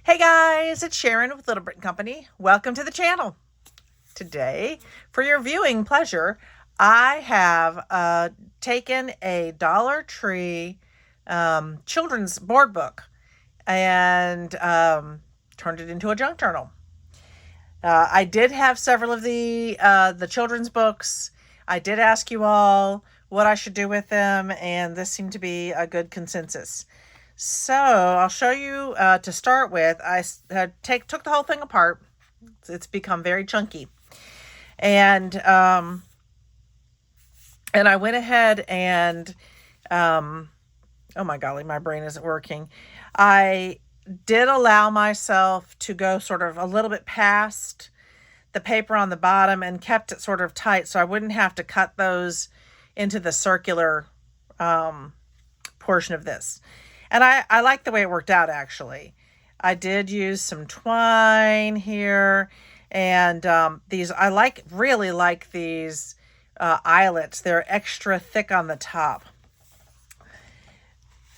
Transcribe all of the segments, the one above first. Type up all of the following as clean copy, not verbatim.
Hey guys, it's Sharon with Little Britain Company. Welcome to the channel. Today, for your viewing pleasure, I have taken a Dollar Tree children's board book and turned it into a junk journal. I did have several of the children's books. I did ask you all what I should do with them, and this seemed to be a good consensus. So I'll show you to start with. I took the whole thing apart. It's become very chunky, and I went ahead and oh my golly, my brain isn't working. I did allow myself to go sort of a little bit past the paper on the bottom and kept it sort of tight so I wouldn't have to cut those into the circular portion of this. And I like the way it worked out, actually. I did use some twine here. And these, really like these eyelets. They're extra thick on the top.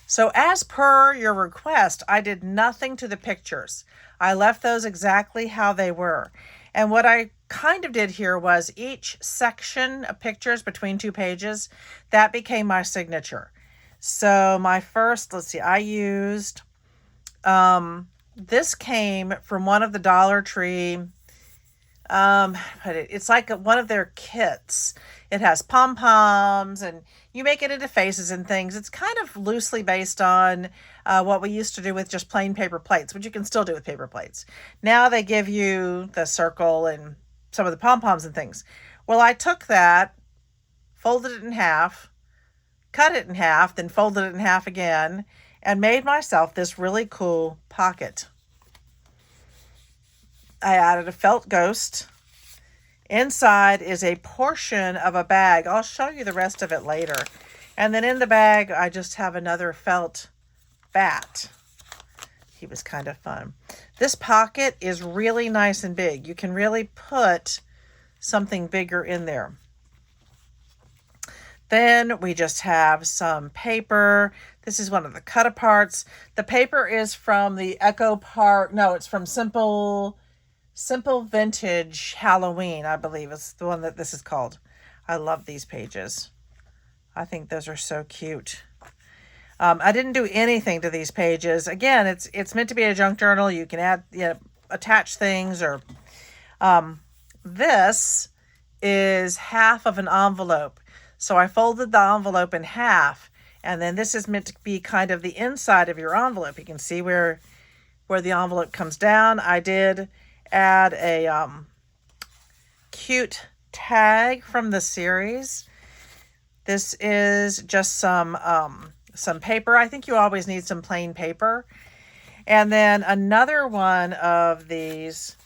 So as per your request, I did nothing to the pictures. I left those exactly how they were. And what I kind of did here was each section of pictures between two pages, that became my signature. So my first, let's see, I used, this came from one of the Dollar Tree, it's like one of their kits. It has pom-poms and you make it into faces and things. It's kind of loosely based on what we used to do with just plain paper plates, which you can still do with paper plates. Now they give you the circle and some of the pom-poms and things. Well, I took that, folded it in half, cut it in half, then folded it in half again, and made myself this really cool pocket. I added a felt ghost. Inside is a portion of a bag. I'll show you the rest of it later. And then in the bag, I just have another felt bat. He was kind of fun. This pocket is really nice and big. You can really put something bigger in there. Then we just have some paper. This is one of the cut aparts. The paper is from the Echo Park. No, it's from Simple Vintage Halloween, I believe. It's the one that this is called. I love these pages. I think those are so cute. I didn't do anything to these pages. Again, it's meant to be a junk journal. You can add, attach things or. This is half of an envelope. So I folded the envelope in half, and then this is meant to be kind of the inside of your envelope. You can see where the envelope comes down. I did add a cute tag from the series. This is just some paper. I think you always need some plain paper. And then another one of these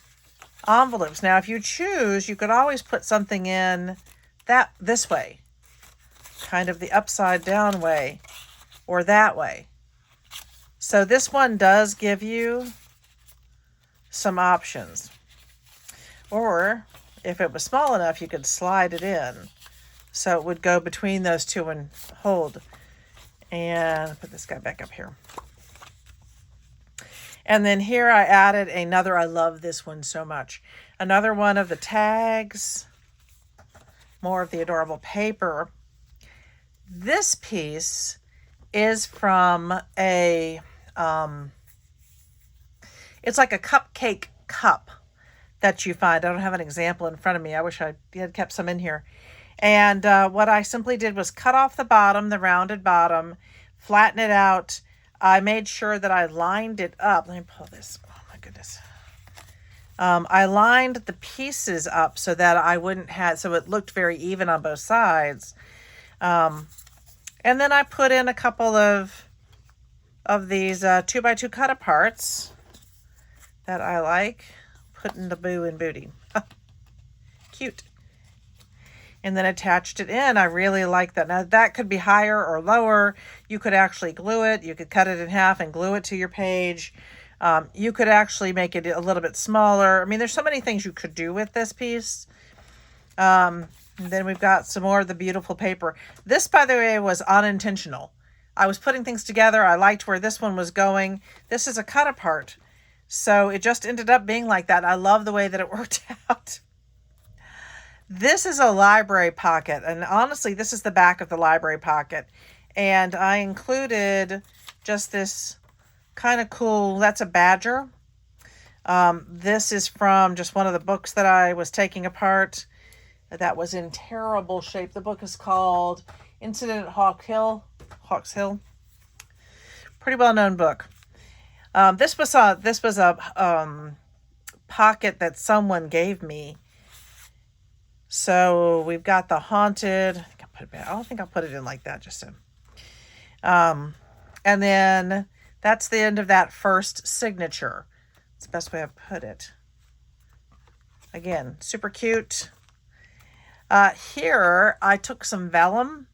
envelopes. Now, if you choose, you could always put something in this way. Kind of the upside down way or that way. So this one does give you some options. Or if it was small enough, you could slide it in. So it would go between those two and hold. And put this guy back up here. And then here I added another, I love this one so much. Another one of the tags. More of the adorable paper. This piece is from a, it's like a cupcake cup that you find. I don't have an example in front of me. I wish I had kept some in here. And what I simply did was cut off the bottom, the rounded bottom, flatten it out. I made sure that I lined it up. Let me pull this. Oh my goodness. I lined the pieces up so that I wouldn't have, so it looked very even on both sides. And then I put in a couple of these 2x2 cut aparts that I like. Putting the boo and booty. Cute. And then attached it in. I really like that. Now that could be higher or lower. You could actually glue it. You could cut it in half and glue it to your page. You could actually make it a little bit smaller. I mean, there's so many things you could do with this piece. And then we've got some more of the beautiful paper. This, by the way, was unintentional. I was putting things together. I liked where this one was going. This is a cut apart. So it just ended up being like that. I love the way that it worked out. This is a library pocket, and honestly, this is the back of the library pocket. And I included just this kind of cool, that's a badger. This is from just one of the books that I was taking apart that was in terrible shape. The book is called Incident at Hawks Hill. Pretty well-known book. This was a pocket that someone gave me. So we've got the haunted. I think I'll put it back. I don't think I'll put it in like that. Just so. And then that's the end of that first signature. It's the best way to put it. Again, super cute. Here I took some vellum.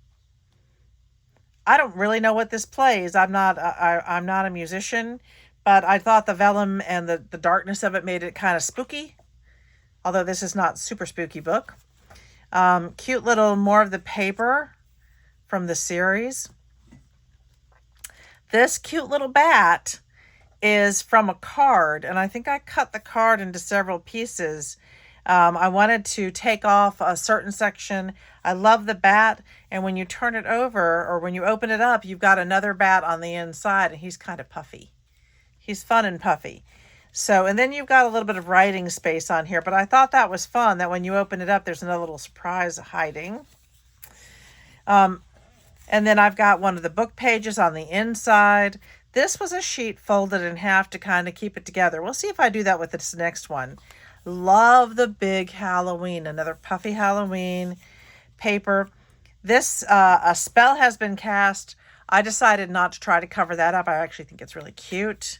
I don't really know what this plays. I'm not a musician, but I thought the vellum and the darkness of it made it kind of spooky. Although this is not super spooky book. Cute little more of the paper from the series. This cute little bat is from a card, and I think I cut the card into several pieces. I wanted to take off a certain section. I love the bat, and when you turn it over or when you open it up, you've got another bat on the inside, and he's kind of puffy. He's fun and puffy. So, and then you've got a little bit of writing space on here, but I thought that was fun, that when you open it up, there's another little surprise hiding. And then I've got one of the book pages on the inside. This was a sheet folded in half to kind of keep it together. We'll see if I do that with this next one. Love the big Halloween, another puffy Halloween paper. This, a spell has been cast. I decided not to try to cover that up. I actually think it's really cute.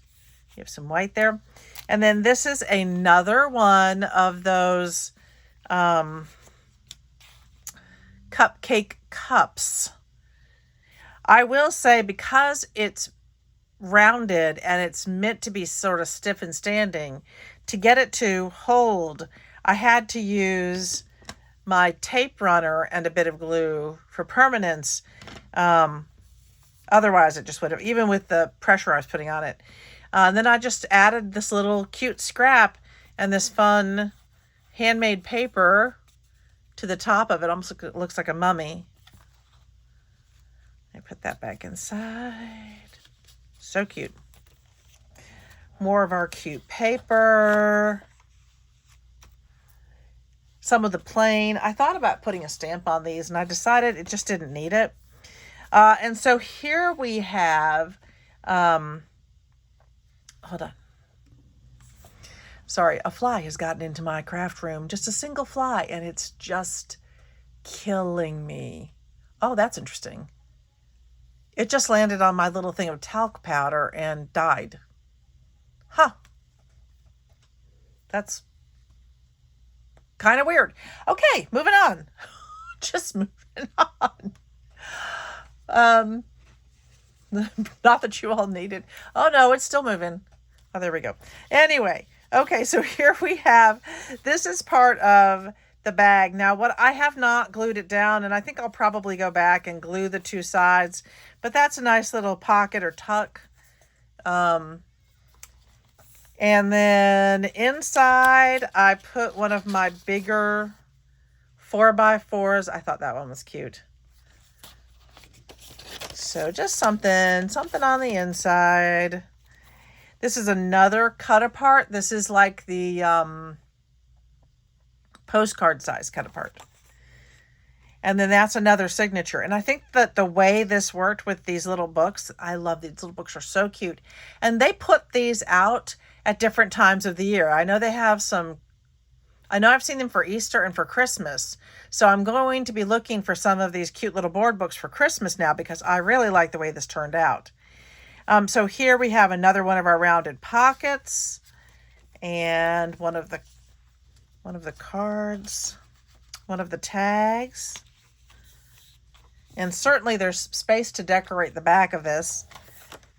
You have some white there. And then this is another one of those cupcake cups. I will say, because it's rounded and it's meant to be sort of stiff and standing, to get it to hold, I had to use my tape runner and a bit of glue for permanence. Otherwise, it just would have, even with the pressure I was putting on it. And then I just added this little cute scrap and this fun handmade paper to the top of it. Almost looks like a mummy. I put that back inside. So cute. More of our cute paper. Some of the plain. I thought about putting a stamp on these, and I decided it just didn't need it. And so here we have... hold on. Sorry, a fly has gotten into my craft room. Just a single fly, and it's just killing me. Oh, that's interesting. It just landed on my little thing of talc powder and died. Huh. That's kind of weird. Okay, moving on. Just moving on. Not that you all need it. Oh, no, it's still moving. Oh, there we go. Anyway, okay, so here we have, this is part of the bag. Now, what I have not glued it down, and I think I'll probably go back and glue the two sides, but that's a nice little pocket or tuck. And then inside, I put one of my bigger 4x4s. I thought that one was cute. So just something on the inside. This is another cut apart. This is like the postcard size cut apart. And then that's another signature. And I think that the way this worked with these little books, I love these little books, are so cute. And they put these out at different times of the year. I know they have some, I know I've seen them for Easter and for Christmas. So I'm going to be looking for some of these cute little board books for Christmas now, because I really like the way this turned out. So here we have another one of our rounded pockets, and one of the cards, one of the tags. And certainly there's space to decorate the back of this.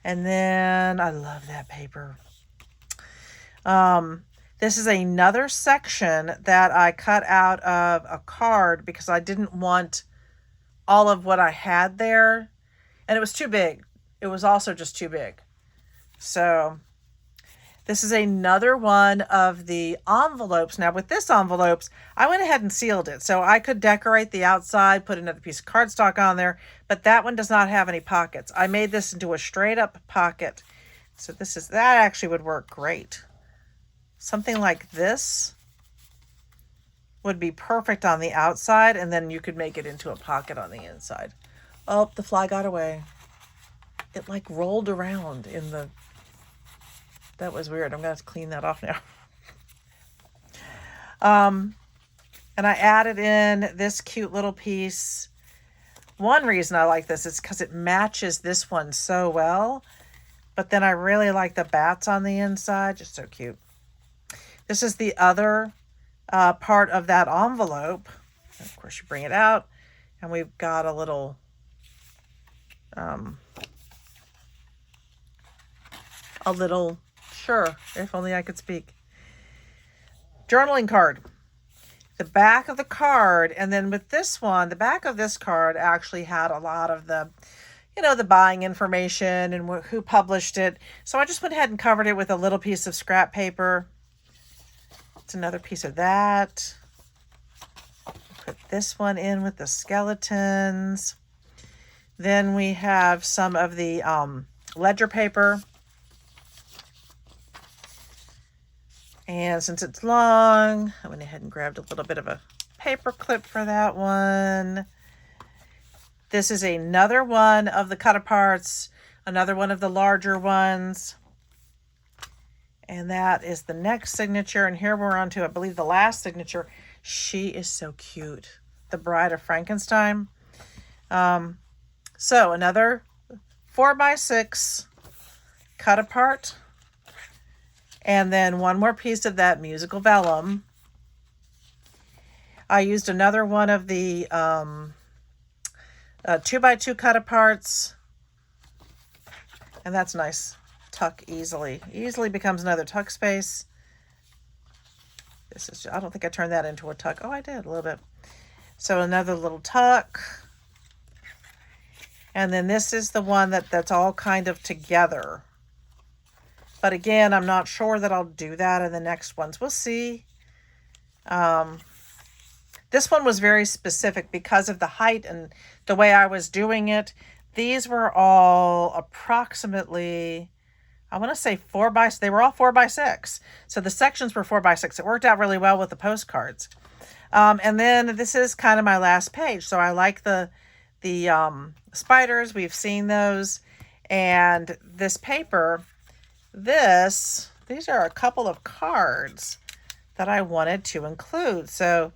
And then I love that paper. This is another section that I cut out of a card because I didn't want all of what I had there. And it was too big. It was also just too big. So This is another one of the envelopes. Now with this envelopes, I went ahead and sealed it. So I could decorate the outside, put another piece of cardstock on there, but that one does not have any pockets. I made this into a straight up pocket. So that actually would work great. Something like this would be perfect on the outside, and then you could make it into a pocket on the inside. Oh, the fly got away. It like rolled around in the... That was weird. I'm going to have to clean that off now. And I added in this cute little piece. One reason I like this is because it matches this one so well. But then I really like the bats on the inside. Just so cute. This is the other part of that envelope. And of course, you bring it out. And we've got a little... Sure, if only I could speak. Journaling card. The back of the card, and then with this one, the back of this card actually had a lot of the, the buying information and who published it. So I just went ahead and covered it with a little piece of scrap paper. It's another piece of that. Put this one in with the skeletons. Then we have some of the ledger paper. And since it's long, I went ahead and grabbed a little bit of a paper clip for that one. This is another one of the cut aparts, another one of the larger ones. And that is the next signature. And here we're on to, I believe, the last signature. She is so cute. The Bride of Frankenstein. So another 4x6 cut apart. And then one more piece of that musical vellum. I used another one of the 2x2 cut aparts. And that's nice. Tuck easily. Easily becomes another tuck space. This is, I don't think I turned that into a tuck. Oh, I did a little bit. So another little tuck. And then this is the one that's all kind of together. But again, I'm not sure that I'll do that in the next ones. We'll see. This one was very specific because of the height and the way I was doing it. These were all approximately, I want to say they were all 4x6. So the sections were 4x6. It worked out really well with the postcards. And then this is kind of my last page. So I like the spiders. We've seen those. And this paper... These are a couple of cards that I wanted to include. So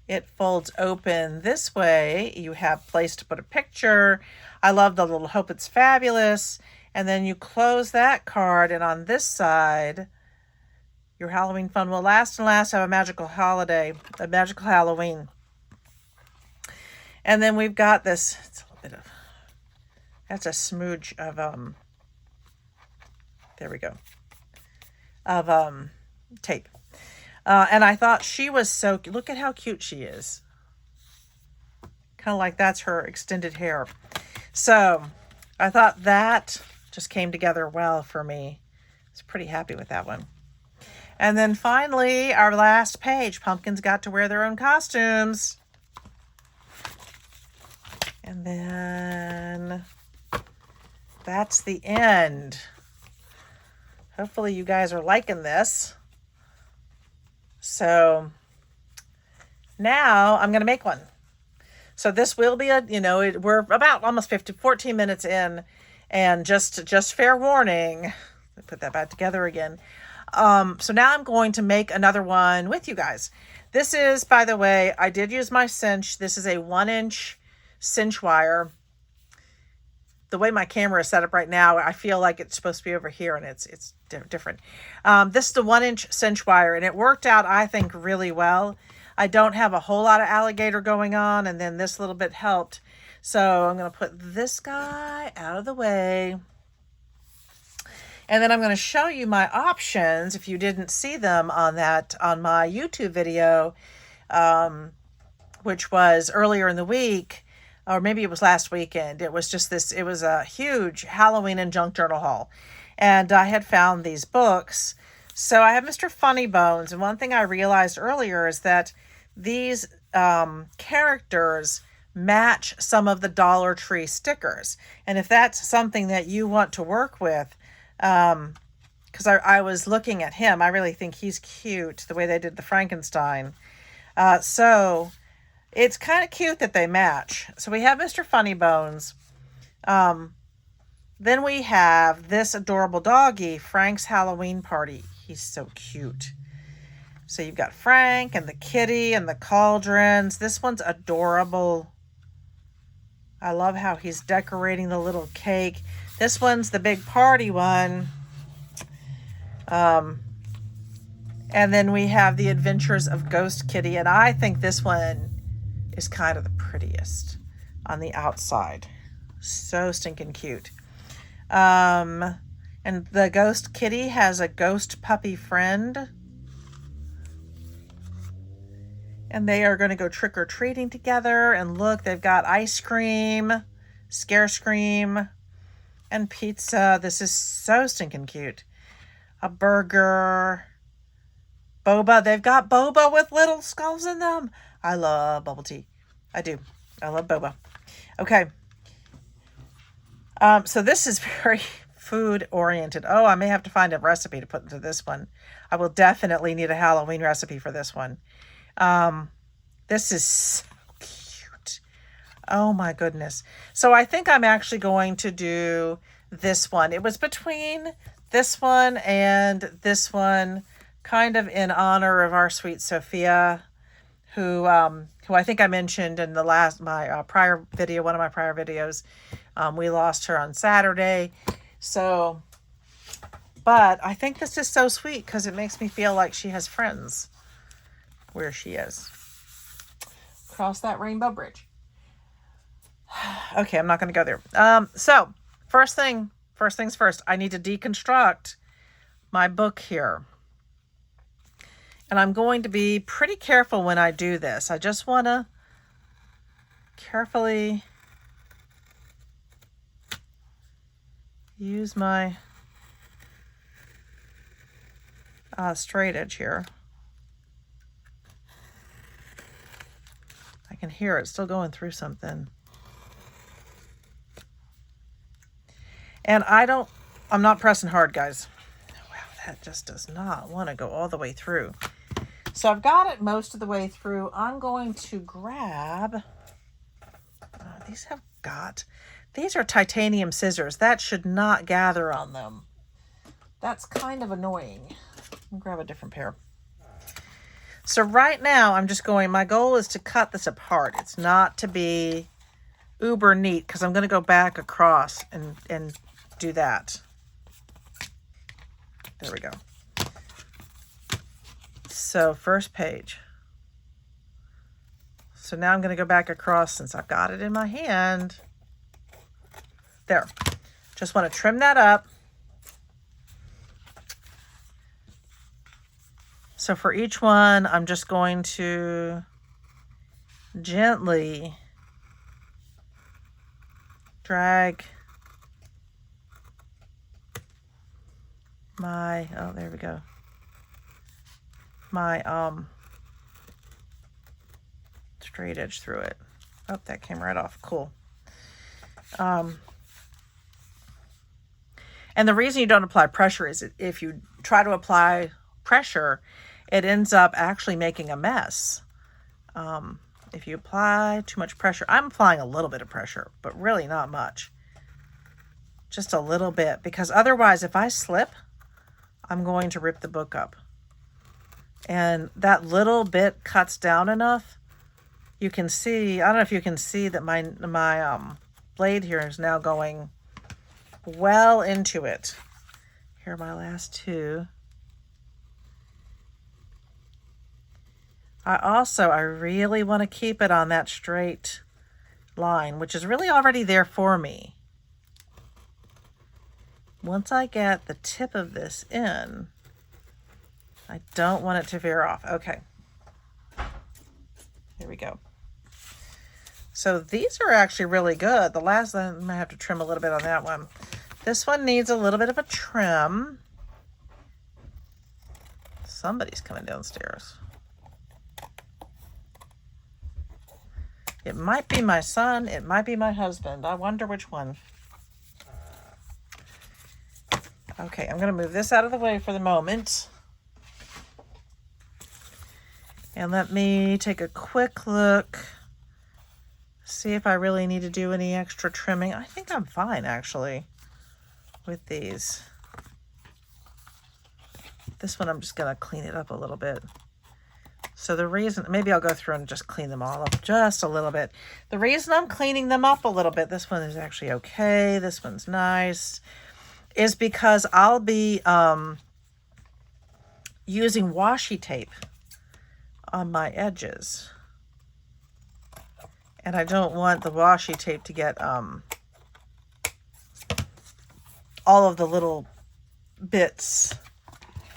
it folds open this way. You have place to put a picture. I love the little Hope It's Fabulous. And then you close that card. And on this side, your Halloween fun will last and last. Have a magical holiday, a magical Halloween. And then we've got this, it's a little bit of, that's a smooch of, there we go, of tape. And I thought she was so, look at how cute she is. Kind of like that's her extended hair. So I thought that just came together well for me. I was pretty happy with that one. And then finally, our last page, pumpkins got to wear their own costumes. And then that's the end. Hopefully you guys are liking this. So now I'm going to make one. So this will be we're about almost 14 minutes in, and just fair warning, let me put that back together again. So now I'm going to make another one with you guys. This is, by the way, I did use my cinch. This is a 1-inch cinch wire. The way my camera is set up right now, I feel like it's supposed to be over here, and it's different. This is the 1-inch cinch wire, and it worked out, I think, really well. I don't have a whole lot of alligator going on, and then this little bit helped. So I'm going to put this guy out of the way. And then I'm going to show you my options if you didn't see them on my YouTube video, which was earlier in the week. Or maybe it was last weekend. It was just this, it was a huge Halloween and junk journal haul. And I had found these books So I have Mr. Funny Bones, and one thing I realized earlier is that these characters match some of the Dollar Tree stickers. And if that's something that you want to work with, because I was looking at him, I really think he's cute, the way they did the Frankenstein. So it's kind of cute that they match. So we have Mr. Funny Bones. Then we have this adorable doggy, Frank's Halloween Party. He's so cute. So you've got Frank and the kitty and the cauldrons. This one's adorable. I love how he's decorating the little cake. This one's the big party one. And then we have the Adventures of Ghost Kitty. And I think this one is kind of the prettiest on the outside. So stinking cute. And the Ghost Kitty has a ghost puppy friend. And they are going to go trick-or-treating together. And look, they've got ice cream, scare scream, and pizza. This is so stinking cute. A burger. Boba. They've got boba with little skulls in them. I love bubble tea. I do. I love boba. Okay. So this is very food oriented. Oh, I may have to find a recipe to put into this one. I will definitely need a Halloween recipe for this one. This is so cute. Oh my goodness. So I think I'm actually going to do this one. It was between this one and this one, kind of in honor of our sweet Sophia, who I think I mentioned in my prior video, one of my prior videos. We lost her on Saturday. So, but I think this is so sweet because it makes me feel like she has friends where she is. Cross that rainbow bridge. Okay, I'm not going to go there. So first things first, I need to deconstruct my book here. And I'm going to be pretty careful when I do this. I just want to carefully use my straight edge here. I can hear it still going through something. And I'm not pressing hard, guys. Wow, that just does not want to go all the way through. So I've got it most of the way through. I'm going to grab, these are titanium scissors. That should not gather on them. That's kind of annoying. I'll grab a different pair. So right now my goal is to cut this apart. It's not to be uber neat because I'm going to go back across and do that. There we go. So first page. So now I'm going to go back across since I've got it in my hand. There. Just want to trim that up. So for each one, I'm just going to gently drag there we go. My straight edge through it. Oh, that came right off. Cool. And the reason you don't apply pressure is if you try to apply pressure, it ends up actually making a mess. If you apply too much pressure, I'm applying a little bit of pressure, but really not much. Just a little bit, because otherwise if I slip, I'm going to rip the book up. And that little bit cuts down enough. You can see, I don't know if you can see that my blade here is now going well into it. Here are my last two. I really want to keep it on that straight line, which is really already there for me. Once I get the tip of this in, I don't want it to veer off. Okay. Here we go. So these are actually really good. The last one, I might have to trim a little bit on that one. This one needs a little bit of a trim. Somebody's coming downstairs. It might be my son. It might be my husband. I wonder which one. Okay, I'm going to move this out of the way for the moment. And let me take a quick look. See if I really need to do any extra trimming. I think I'm fine, actually, with these. This one, I'm just going to clean it up a little bit. So the reason, maybe I'll go through and just clean them all up just a little bit. The reason I'm cleaning them up a little bit, this one is actually okay, this one's nice, is because I'll be using washi tape on my edges. And I don't want the washi tape to get all of the little bits,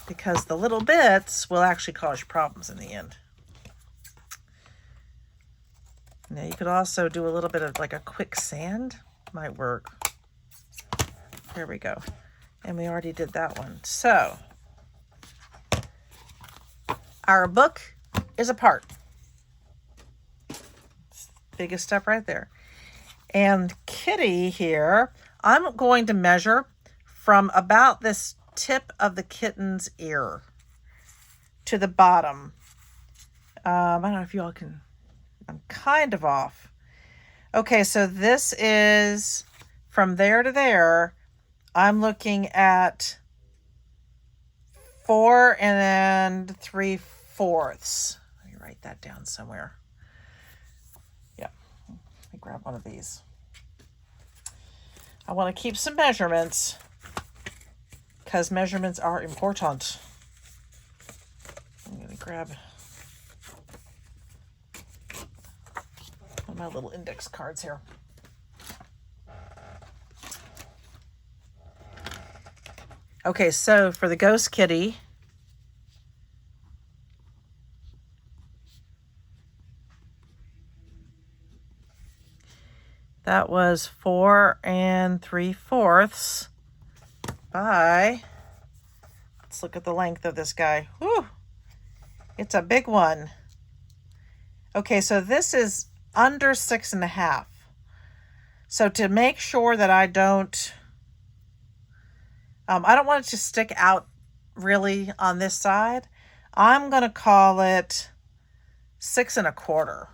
because the little bits will actually cause you problems in the end. Now you could also do a little bit of like a quick sand, might work. There we go. And we already did that one. So our book is apart. Biggest step right there. And Kitty here, I'm going to measure from about this tip of the kitten's ear to the bottom. I don't know if you all can, I'm kind of off. Okay, so this is from there to there. I'm looking at 4 3/4. Let me write that down somewhere. Yeah, let me grab one of these. I want to keep some measurements because measurements are important. I'm going to grab one of my little index cards here. Okay, so for the ghost kitty, that was 4 3/4 by, let's look at the length of this guy. Whew, it's a big one. Okay, so this is under 6.5. So to make sure that I don't want it to stick out really on this side, I'm going to call it 6 1/4.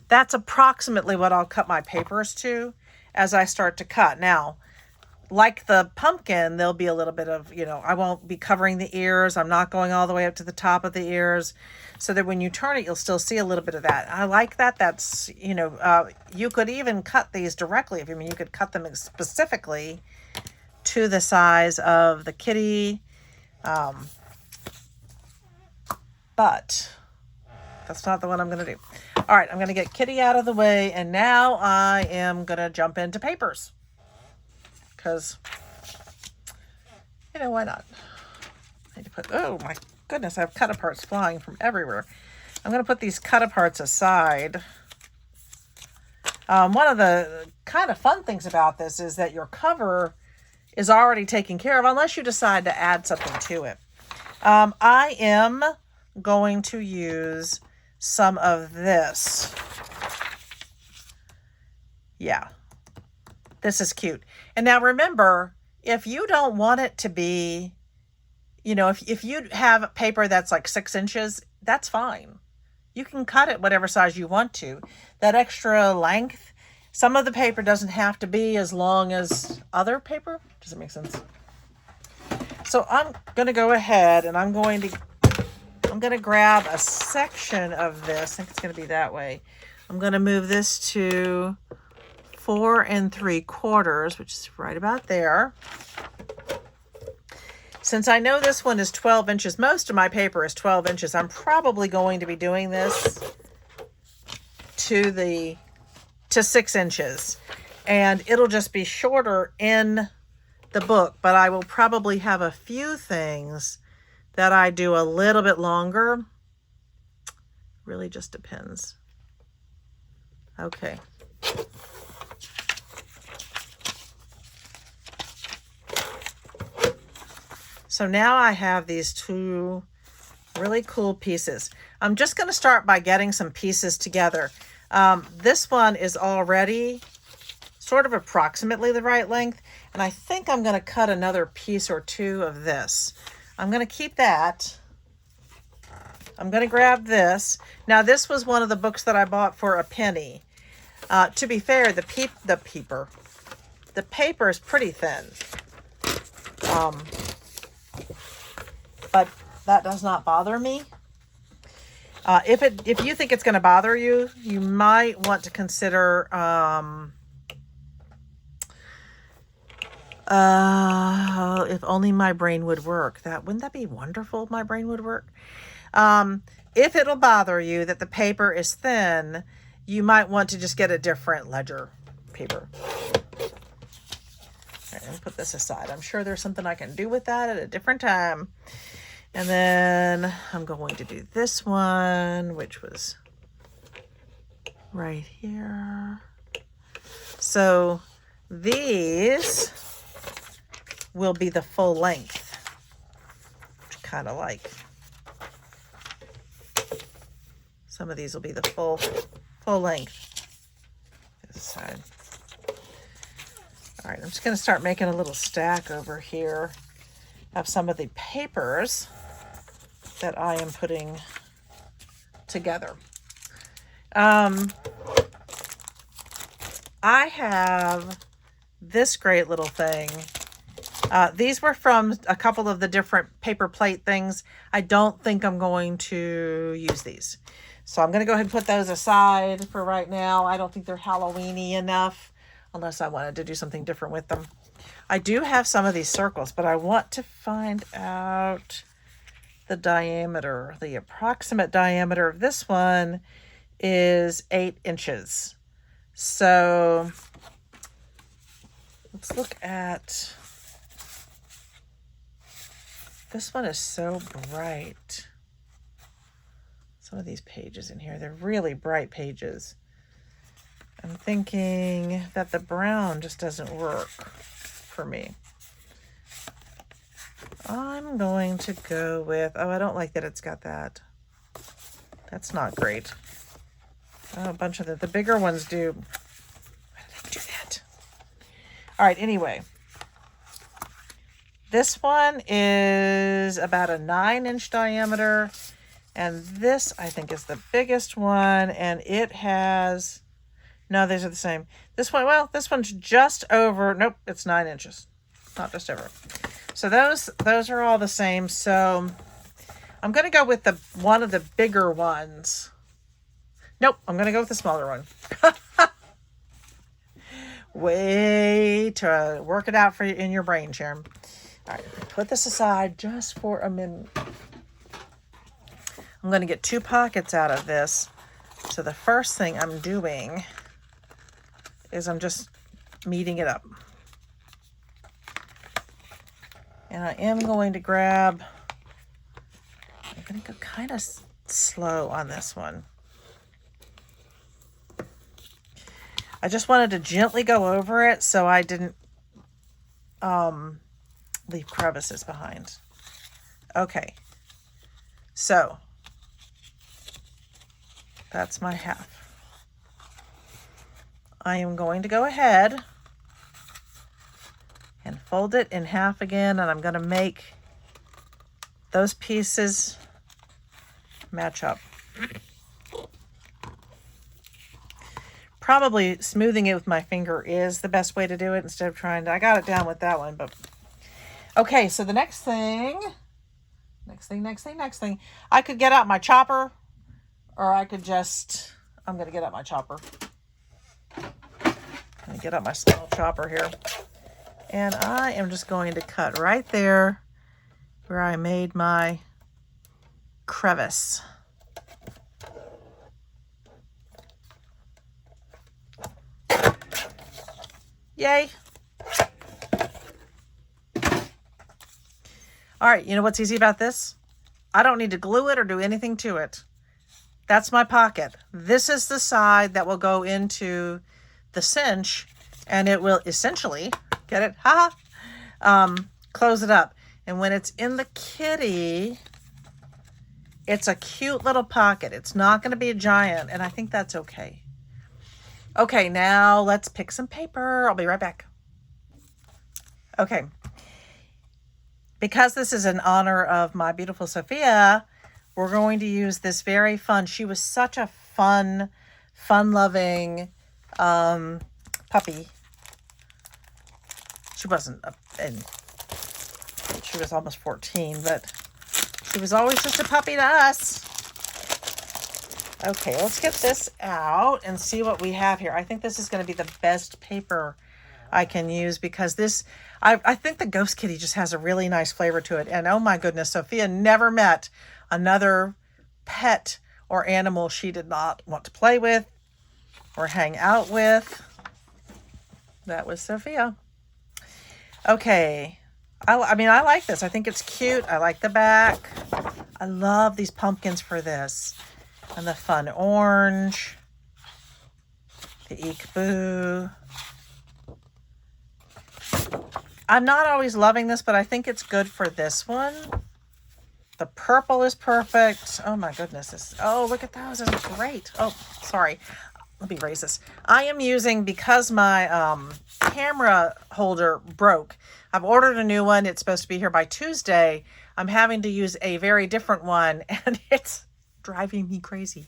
That's approximately what I'll cut my papers to as I start to cut. Now, like the pumpkin, there'll be a little bit of, I won't be covering the ears. I'm not going all the way up to the top of the ears, so that when you turn it, you'll still see a little bit of that. I like that. That's, you could even cut these directly. You could cut them specifically to the size of the kitty. But that's not the one I'm going to do. All right, I'm going to get Kitty out of the way, and now I am going to jump into papers. Because, why not? I need to put, oh my goodness, I have cut-aparts flying from everywhere. I'm going to put these cut-aparts aside. One of the kind of fun things about this is that your cover is already taken care of, unless you decide to add something to it. I am going to use some of this. Yeah, this is cute. And now remember, if you don't want it to be, if you have paper that's like 6 inches, that's fine. You can cut it whatever size you want to. That extra length, some of the paper doesn't have to be as long as other paper. Does it make sense? So I'm going to go ahead and I'm going to grab a section of this. I think it's going to be that way. I'm going to move this to 4 3/4, which is right about there. Since I know this one is 12 inches, most of my paper is 12 inches, I'm probably going to be doing this to 6 inches. And it'll just be shorter in the book, but I will probably have a few things that I do a little bit longer. Really just depends. Okay. So now I have these two really cool pieces. I'm just going to start by getting some pieces together. This one is already sort of approximately the right length, and I think I'm going to cut another piece or two of this. I'm going to keep that. I'm going to grab this. Now, this was one of the books that I bought for a penny. To be fair, the paper is pretty thin. But that does not bother me. If you think it's going to bother you, you might want to consider if only my brain would work. Wouldn't that be wonderful if my brain would work? If it'll bother you that the paper is thin, you might want to just get a different ledger paper. All right, let me put this aside. I'm sure there's something I can do with that at a different time. And then I'm going to do this one, which was right here. So these will be the full length, which I kind of like. Some of these will be the full length. This side. All right, I'm just going to start making a little stack over here of some of the papers that I am putting together. I have this great little thing. These were from a couple of the different paper plate things. I don't think I'm going to use these. So I'm going to go ahead and put those aside for right now. I don't think they're Halloween-y enough, unless I wanted to do something different with them. I do have some of these circles, but I want to find out the diameter. The approximate diameter of this one is 8 inches. So let's look at, this one is so bright. Some of these pages in here, they're really bright pages. I'm thinking that the brown just doesn't work for me. I'm going to go with, I don't like that it's got that. That's not great. Oh, a bunch of the bigger ones do. Why did I do that? All right, anyway. This one is about a 9-inch diameter. And this, I think, is the biggest one. And it has, no, these are the same. This one, well, this one's just over, nope, it's 9 inches. Not just over. So those are all the same. So I'm going to go with one of the bigger ones. Nope, I'm going to go with the smaller one. Way to work it out for you in your brain, Sharon. All right, put this aside just for a minute. I'm going to get 2 pockets out of this. So the first thing I'm doing is I'm just meeting it up. And I am going to grab, I'm going to go kind of slow on this one. I just wanted to gently go over it so I didn't leave crevices behind. Okay, so that's my half. I am going to go ahead and fold it in half again, and I'm going to make those pieces match up. Probably smoothing it with my finger is the best way to do it instead of trying to, I got it down with that one, but okay, so the next thing, I could get out my chopper, or I could just, I'm going to get out my chopper. I'm going to get out my small chopper here. And I am just going to cut right there where I made my crevice. Yay. All right, you know what's easy about this? I don't need to glue it or do anything to it. That's my pocket. This is the side that will go into the cinch, and it will essentially, get it? Close it up. And when it's in the kitty, it's a cute little pocket. It's not going to be a giant, and I think that's okay. Okay, now let's pick some paper. I'll be right back. Okay. Because this is in honor of my beautiful Sophia, we're going to use this very fun. She was such a fun-loving puppy. She wasn't, and she was almost 14, but she was always just a puppy to us. Okay, let's get this out and see what we have here. I think this is going to be the best paper I can use because this, I think the Ghost Kitty just has a really nice flavor to it. And oh my goodness, Sophia never met another pet or animal she did not want to play with or hang out with. That was Sophia. Okay. I mean, I like this. I think it's cute. I like the back. I love these pumpkins for this. And the fun orange. The Eek Boo. I'm not always loving this, but I think it's good for this one. The purple is perfect. Oh my goodness. Oh, look at those. This is great. Oh, sorry. Let me raise this. I am using, because my camera holder broke, I've ordered a new one. It's supposed to be here by Tuesday. I'm having to use a very different one, and it's driving me crazy.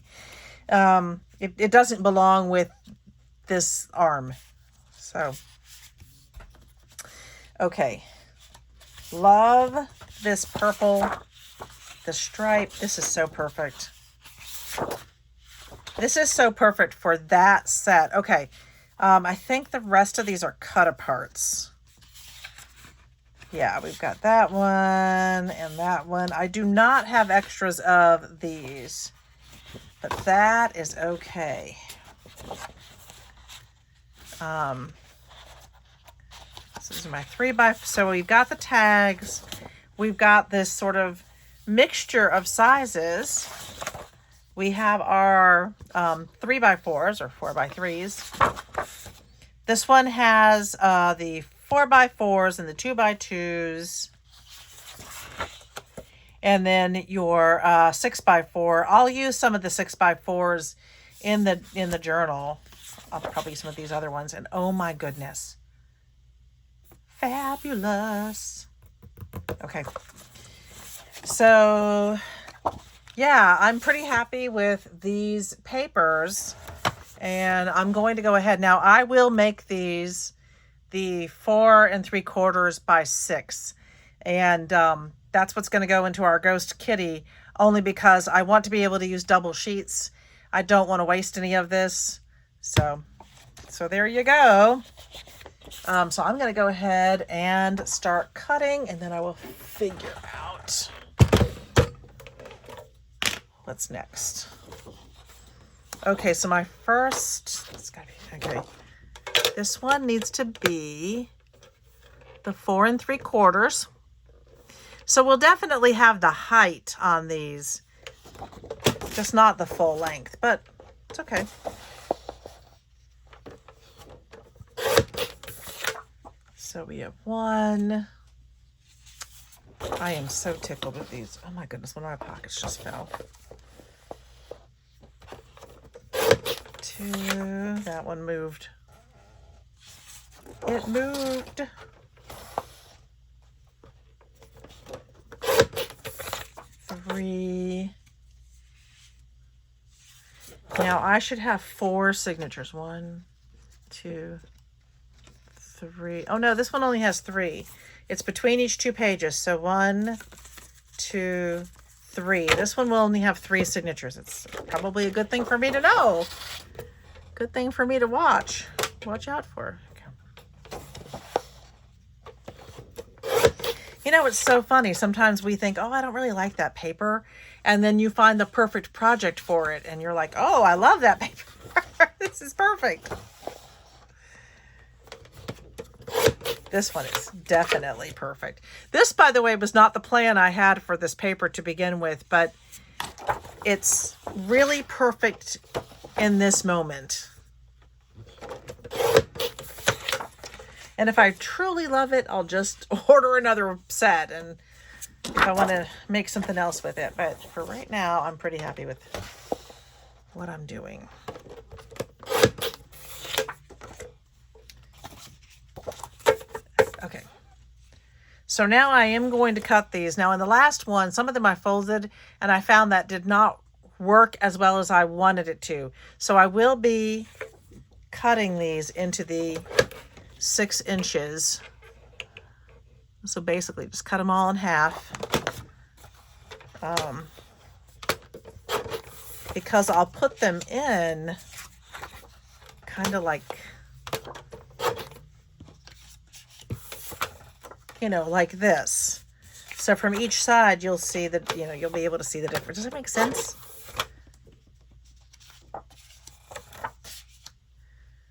It doesn't belong with this arm. So, okay. Love this purple, the stripe. This is so perfect. This is so perfect for that set. Okay. I think the rest of these are cut aparts. Yeah, we've got that one and that one. I do not have extras of these, but that is okay. This is my 3x. So we've got the tags. We've got this sort of mixture of sizes. We have our 3x4s or 4x3s. This one has the 4x4s and the 2x2s. And then your 6x4. I'll use some of the 6x4s in the journal. I'll probably use some of these other ones. And oh my goodness. Fabulous. Okay. So, yeah, I'm pretty happy with these papers. And I'm going to go ahead. Now, I will make these the 4 3/4 by 6. And that's what's going to go into our Ghost Kitty, only because I want to be able to use double sheets. I don't want to waste any of this. So there you go. So I'm going to go ahead and start cutting, and then I will figure out what's next. Okay, so my first, it's gotta be, okay. This one needs to be the 4 3/4. So we'll definitely have the height on these, just not the full length, but it's okay. So we have one. I am so tickled with these. Oh my goodness, one of my pockets just fell. 2, that one moved. It moved. 3. Now I should have 4 signatures. 1, 2, 3. Oh no, this one only has 3. It's between each 2 pages. So 1, 2, 3. This one will only have 3 signatures. It's probably a good thing for me to know. Good thing for me to watch out for. You know, it's so funny. Sometimes we think, oh, I don't really like that paper. And then you find the perfect project for it. And you're like, oh, I love that paper. This is perfect. This one is definitely perfect. This, by the way, was not the plan I had for this paper to begin with. But it's really perfect in this moment. And if I truly love it, I'll just order another set and if I want to make something else with it. But for right now, I'm pretty happy with what I'm doing. Okay. So now I am going to cut these. Now in the last one, some of them I folded and I found that did not work as well as I wanted it to. So I will be cutting these into the 6 inches. So basically just cut them all in half. Because I'll put them in kind of like, you know, like this. So from each side, you'll see that, you know, you'll be able to see the difference. Does that make sense?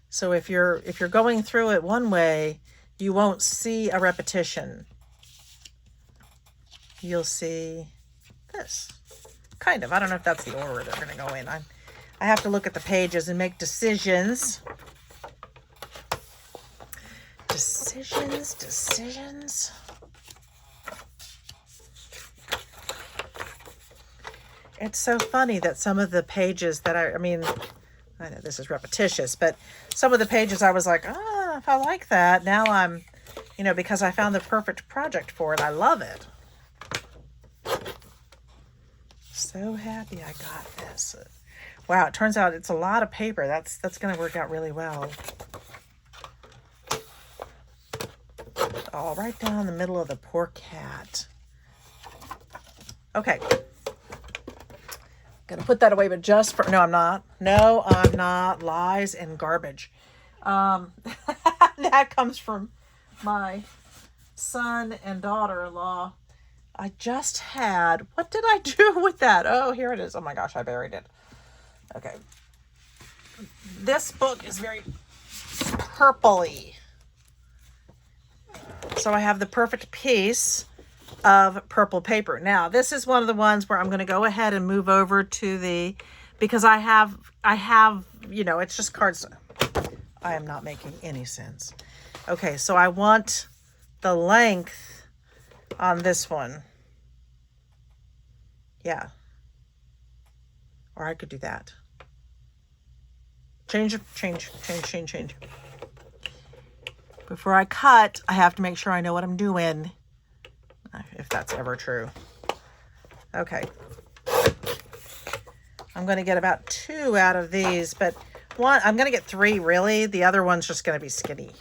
So if you're going through it one way, you won't see a repetition. You'll see this. Kind of. I don't know if that's the order they're going to go in. I have to look at the pages and make decisions. Decisions. It's so funny that some of the pages that I mean, I know this is repetitious, but some of the pages I was like, if I like that. Now I'm, you know, because I found the perfect project for it. I love it. So happy I got this. Wow, it turns out it's a lot of paper. That's going to work out really well. All right down the middle of the poor cat. Okay. Gonna put that away, but just for, no, I'm not. No, I'm not. Lies and garbage. That comes from my son and daughter-in-law. I just had, what did I do with that? Oh, here it is. Oh my gosh, I buried it. Okay. This book is very purpley. So I have the perfect piece of purple paper. Now, this is one of the ones where I'm going to go ahead and move over to the, because I have, you know, it's just cards. I am not making any sense. Okay, so I want the length on this one. Yeah. Or I could do that. Change. Before I cut, I have to make sure I know what I'm doing. If that's ever true. Okay. I'm going to get about 2 out of these, but one, I'm going to get 3 really. The other one's just going to be skinny.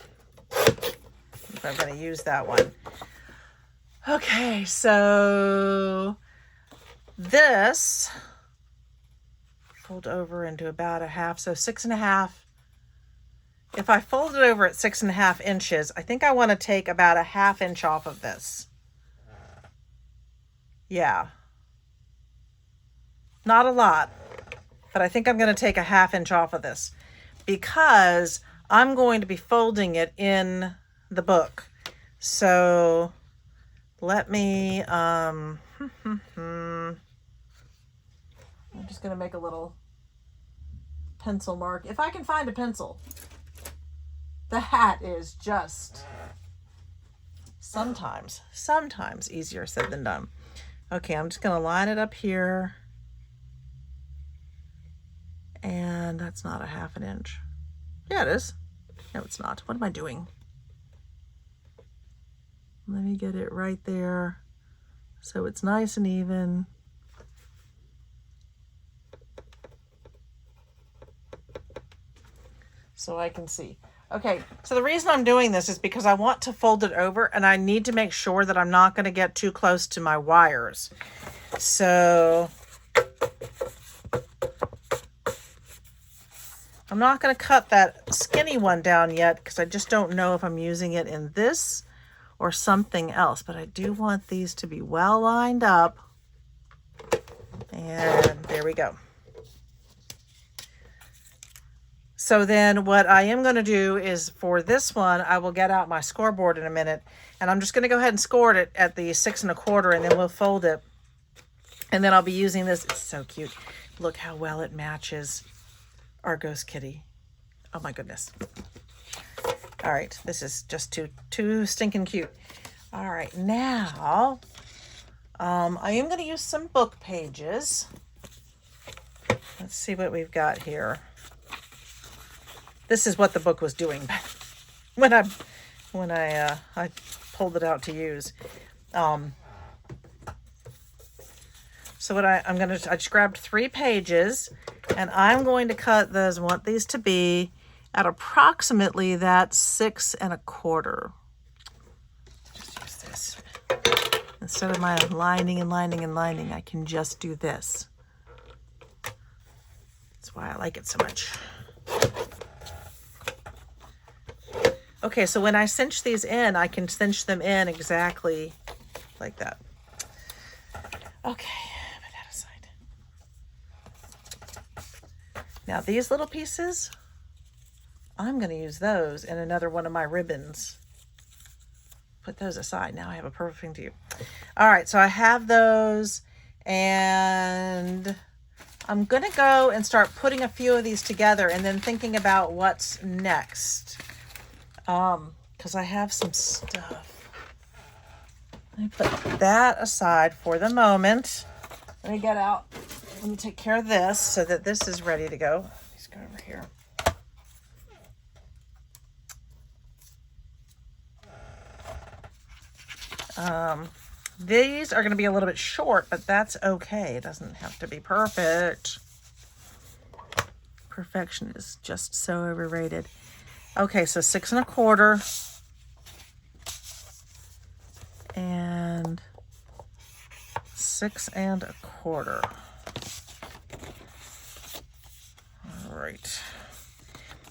I'm going to use that one. Okay, so this fold over into about a half, so 6.5. If I fold it over at 6.5 inches, I think I want to take about a 1/2 inch off of this. Yeah. Not a lot, but I think I'm going to take a 1/2 inch off of this because I'm going to be folding it in the book. So let me, I'm just going to make a little pencil mark. If I can find a pencil. The hat is just sometimes easier said than done. Okay, I'm just going to line it up here. And that's not a 1/2 inch. Yeah, it is. No, it's not. What am I doing? Let me get it right there so it's nice and even. So I can see. Okay, so the reason I'm doing this is because I want to fold it over and I need to make sure that I'm not going to get too close to my wires. So I'm not going to cut that skinny one down yet because I just don't know if I'm using it in this or something else. But I do want these to be well lined up. And there we go. So then what I am going to do is for this one, I will get out my scoreboard in a minute. And I'm just going to go ahead and score it at the 6 1/4 and then we'll fold it. And then I'll be using this. It's so cute. Look how well it matches our ghost kitty. Oh my goodness. All right. This is just too stinking cute. All right. Now I am going to use some book pages. Let's see what we've got here. This is what the book was doing when I pulled it out to use. So what I just grabbed 3 pages, and I'm going to cut those. I want these to be at approximately that 6 1/4. Just use this. Instead of my lining and lining and lining, I can just do this. That's why I like it so much. Okay, so when I cinch these in, I can cinch them in exactly like that. Okay, put that aside. Now these little pieces, I'm going to use those in another one of my ribbons. Put those aside. Now I have a perfect thing to do. All right, so I have those, and I'm going to go and start putting a few of these together and then thinking about what's next. Because I have some stuff. Let me put that aside for the moment. Let me get out. Let me take care of this so that this is ready to go. Let's go over here. These are going to be a little bit short, but that's okay. It doesn't have to be perfect. Perfection is just so overrated. Okay, so 6 1/4 and 6 1/4. All right.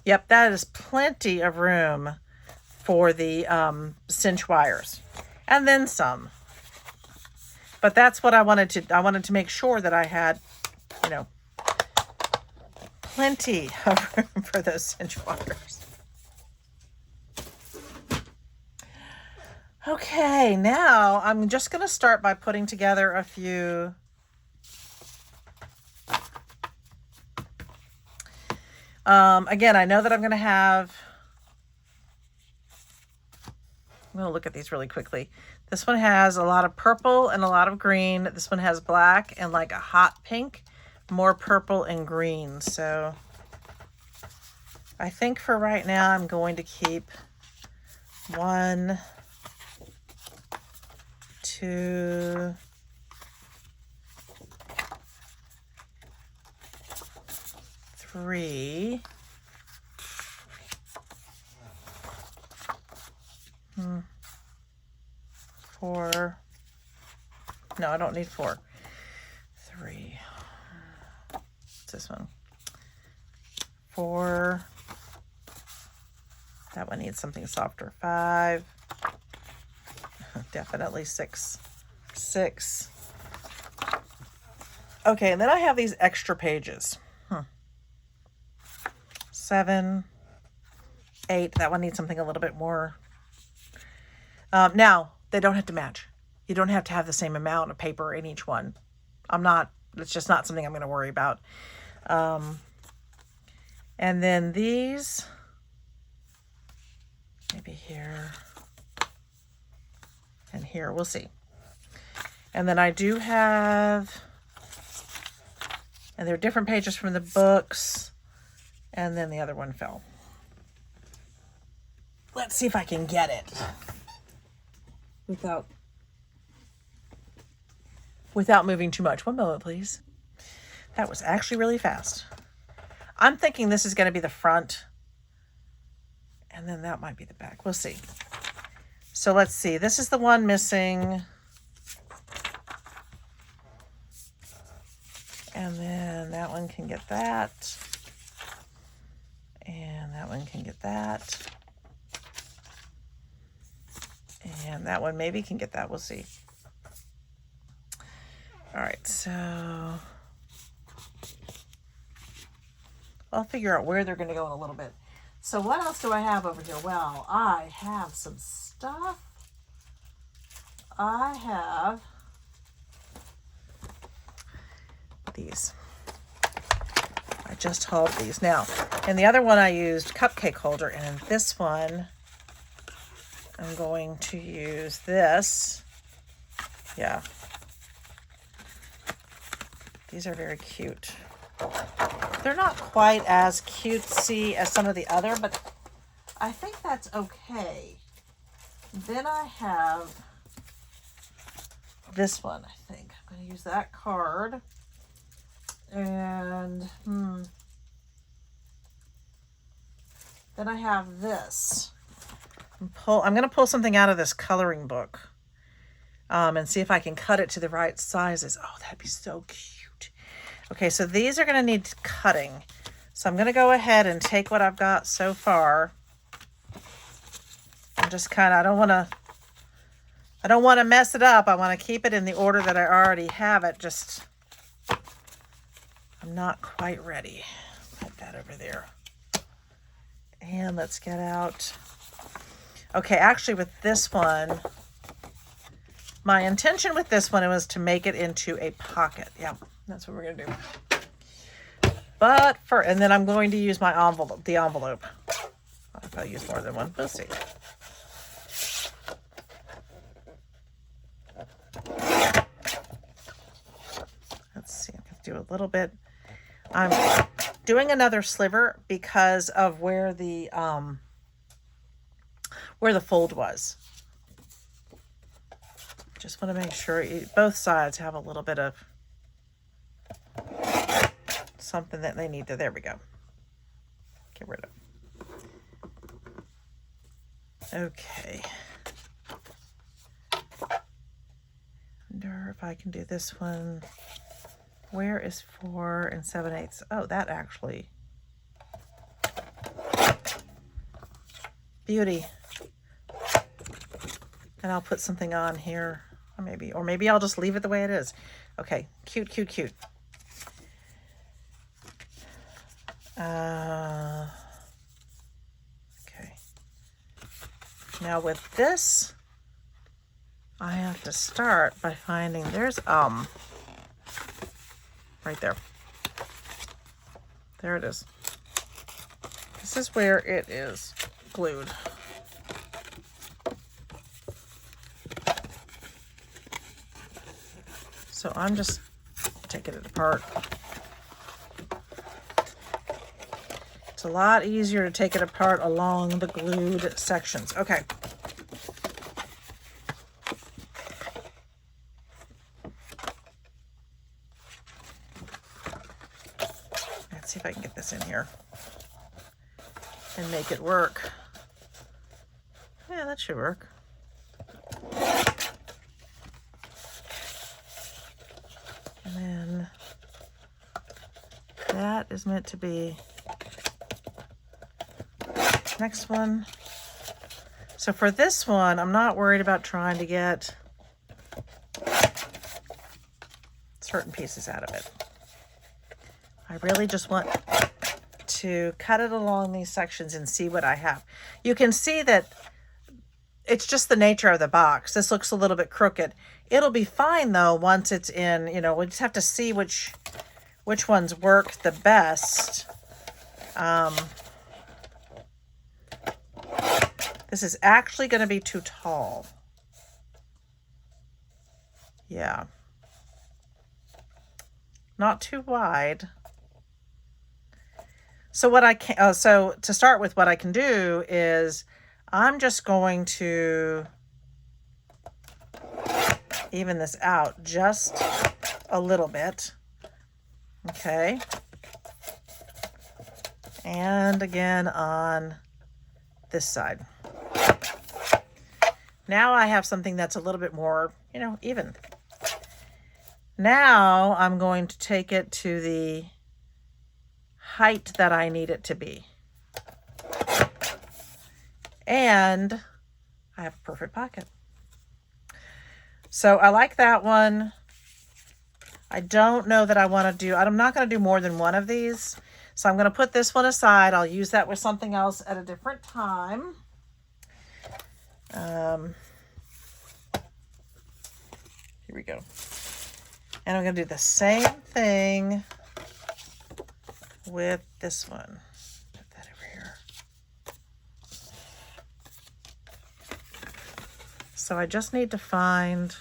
Yep, that is plenty of room for the cinch wires, and then some. But that's what I wanted to make sure that I had, plenty of room for those cinch wires. Okay, now I'm just going to start by putting together a few. Again, I know that I'm going to have. I'm going to look at these really quickly. This one has a lot of purple and a lot of green. This one has black and like a hot pink, more purple and green. So I think for right now, I'm going to keep 1, 2, 3, 4. No, I don't need 4. 3. What's this one? 4. That one needs something softer. 5. Definitely 6. 6. Okay, and then I have these extra pages. 7, 8. That one needs something a little bit more. Now, they don't have to match. You don't have to have the same amount of paper in each one. It's just not something I'm going to worry about. And then these, maybe here and here, we'll see. And then I do have, and they're different pages from the books, and then the other one fell. Let's see if I can get it without moving too much. One moment, please. That was actually really fast. I'm thinking this is going to be the front, and then that might be the back. We'll see. So let's see. This is the one missing. And then that one can get that. And that one can get that. And that one maybe can get that. We'll see. All right, so I'll figure out where they're going to go in a little bit. So what else do I have over here? Well, I have some stuff. I have these. I just hauled these. Now, in the other one I used cupcake holder, and in this one I'm going to use this. Yeah. These are very cute. They're not quite as cutesy as some of the other, but I think that's okay. Then I have this one, I think. I'm going to use that card. And then I have this. I'm going to pull something out of this coloring book and see if I can cut it to the right sizes. Oh, that'd be so cute. Okay, so these are going to need cutting. So I'm going to go ahead and take what I've got so far. And just kind of, I don't want to mess it up. I want to keep it in the order that I already have it. Just, I'm not quite ready. Put that over there. And let's get out. Okay, actually with this one, my intention with this one was to make it into a pocket. Yeah, that's what we're going to do. But and then I'm going to use my envelope, the envelope. I'll use more than one. We'll see. Let's see, I'm going to do a little bit. I'm doing another sliver because of where the fold was. Just want to make sure both sides have a little bit of something that they need to. There we go. Get rid of. Okay. Wonder if I can do this one. Where is 4 7/8? Oh, that actually. Beauty. And I'll put something on here. Or maybe I'll just leave it the way it is. Okay. Cute, cute, cute. Okay. Now with this, I have to start by finding, there's right there. There it is. This is where it is glued. So I'm just taking it apart. It's a lot easier to take it apart along the glued sections. Okay. Let's see if I can get this in here and make it work. Yeah, that should work. And then that is meant to be next one. So for this one, I'm not worried about trying to get certain pieces out of it. I really just want to cut it along these sections and see what I have. You can see that it's just the nature of the box. This looks a little bit crooked. It'll be fine though once it's in, we just have to see which ones work the best. This is actually going to be too tall. Yeah. Not too wide. So what I can, so to start with, what I can do is I'm just going to even this out just a little bit. Okay. And again on this side. Now I have something that's a little bit more, even. Now I'm going to take it to the height that I need it to be. And I have a perfect pocket. So I like that one. I don't know that I want to do, I'm not going to do more than one of these. So I'm going to put this one aside. I'll use that with something else at a different time. Here we go. And I'm going to do the same thing with this one. Put that over here. So I just need to find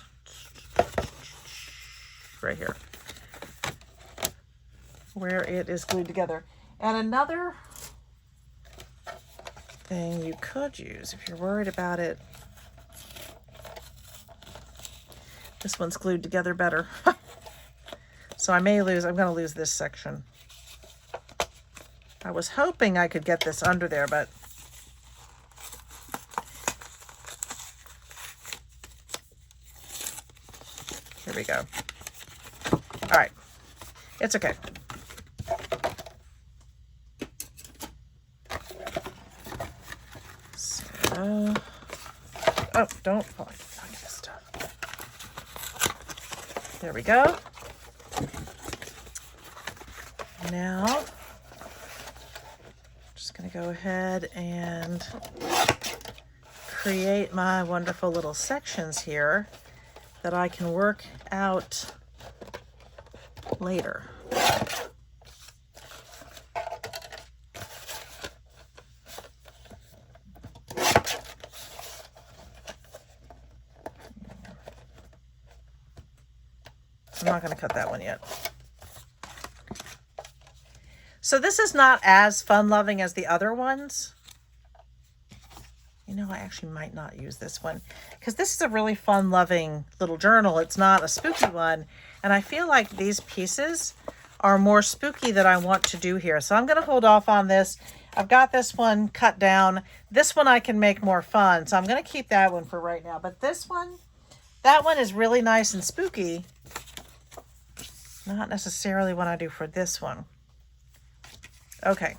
right here. where it is glued together. And another thing you could use if you're worried about it, this one's glued together better. So I'm going to lose this section. I was hoping I could get this under there, but here we go. All right, it's okay. So, oh, don't fall. Look at this stuff. There we go. Now, just going to go ahead and create my wonderful little sections here that I can work out later. I'm not going to cut that one yet. So this is not as fun-loving as the other ones. You know, I actually might not use this one because this is a really fun-loving little journal. It's not a spooky one. And I feel like these pieces are more spooky that I want to do here. So I'm going to hold off on this. I've got this one cut down. This one I can make more fun. So I'm going to keep that one for right now. But this one, that one is really nice and spooky. Not necessarily what I do for this one. Okay.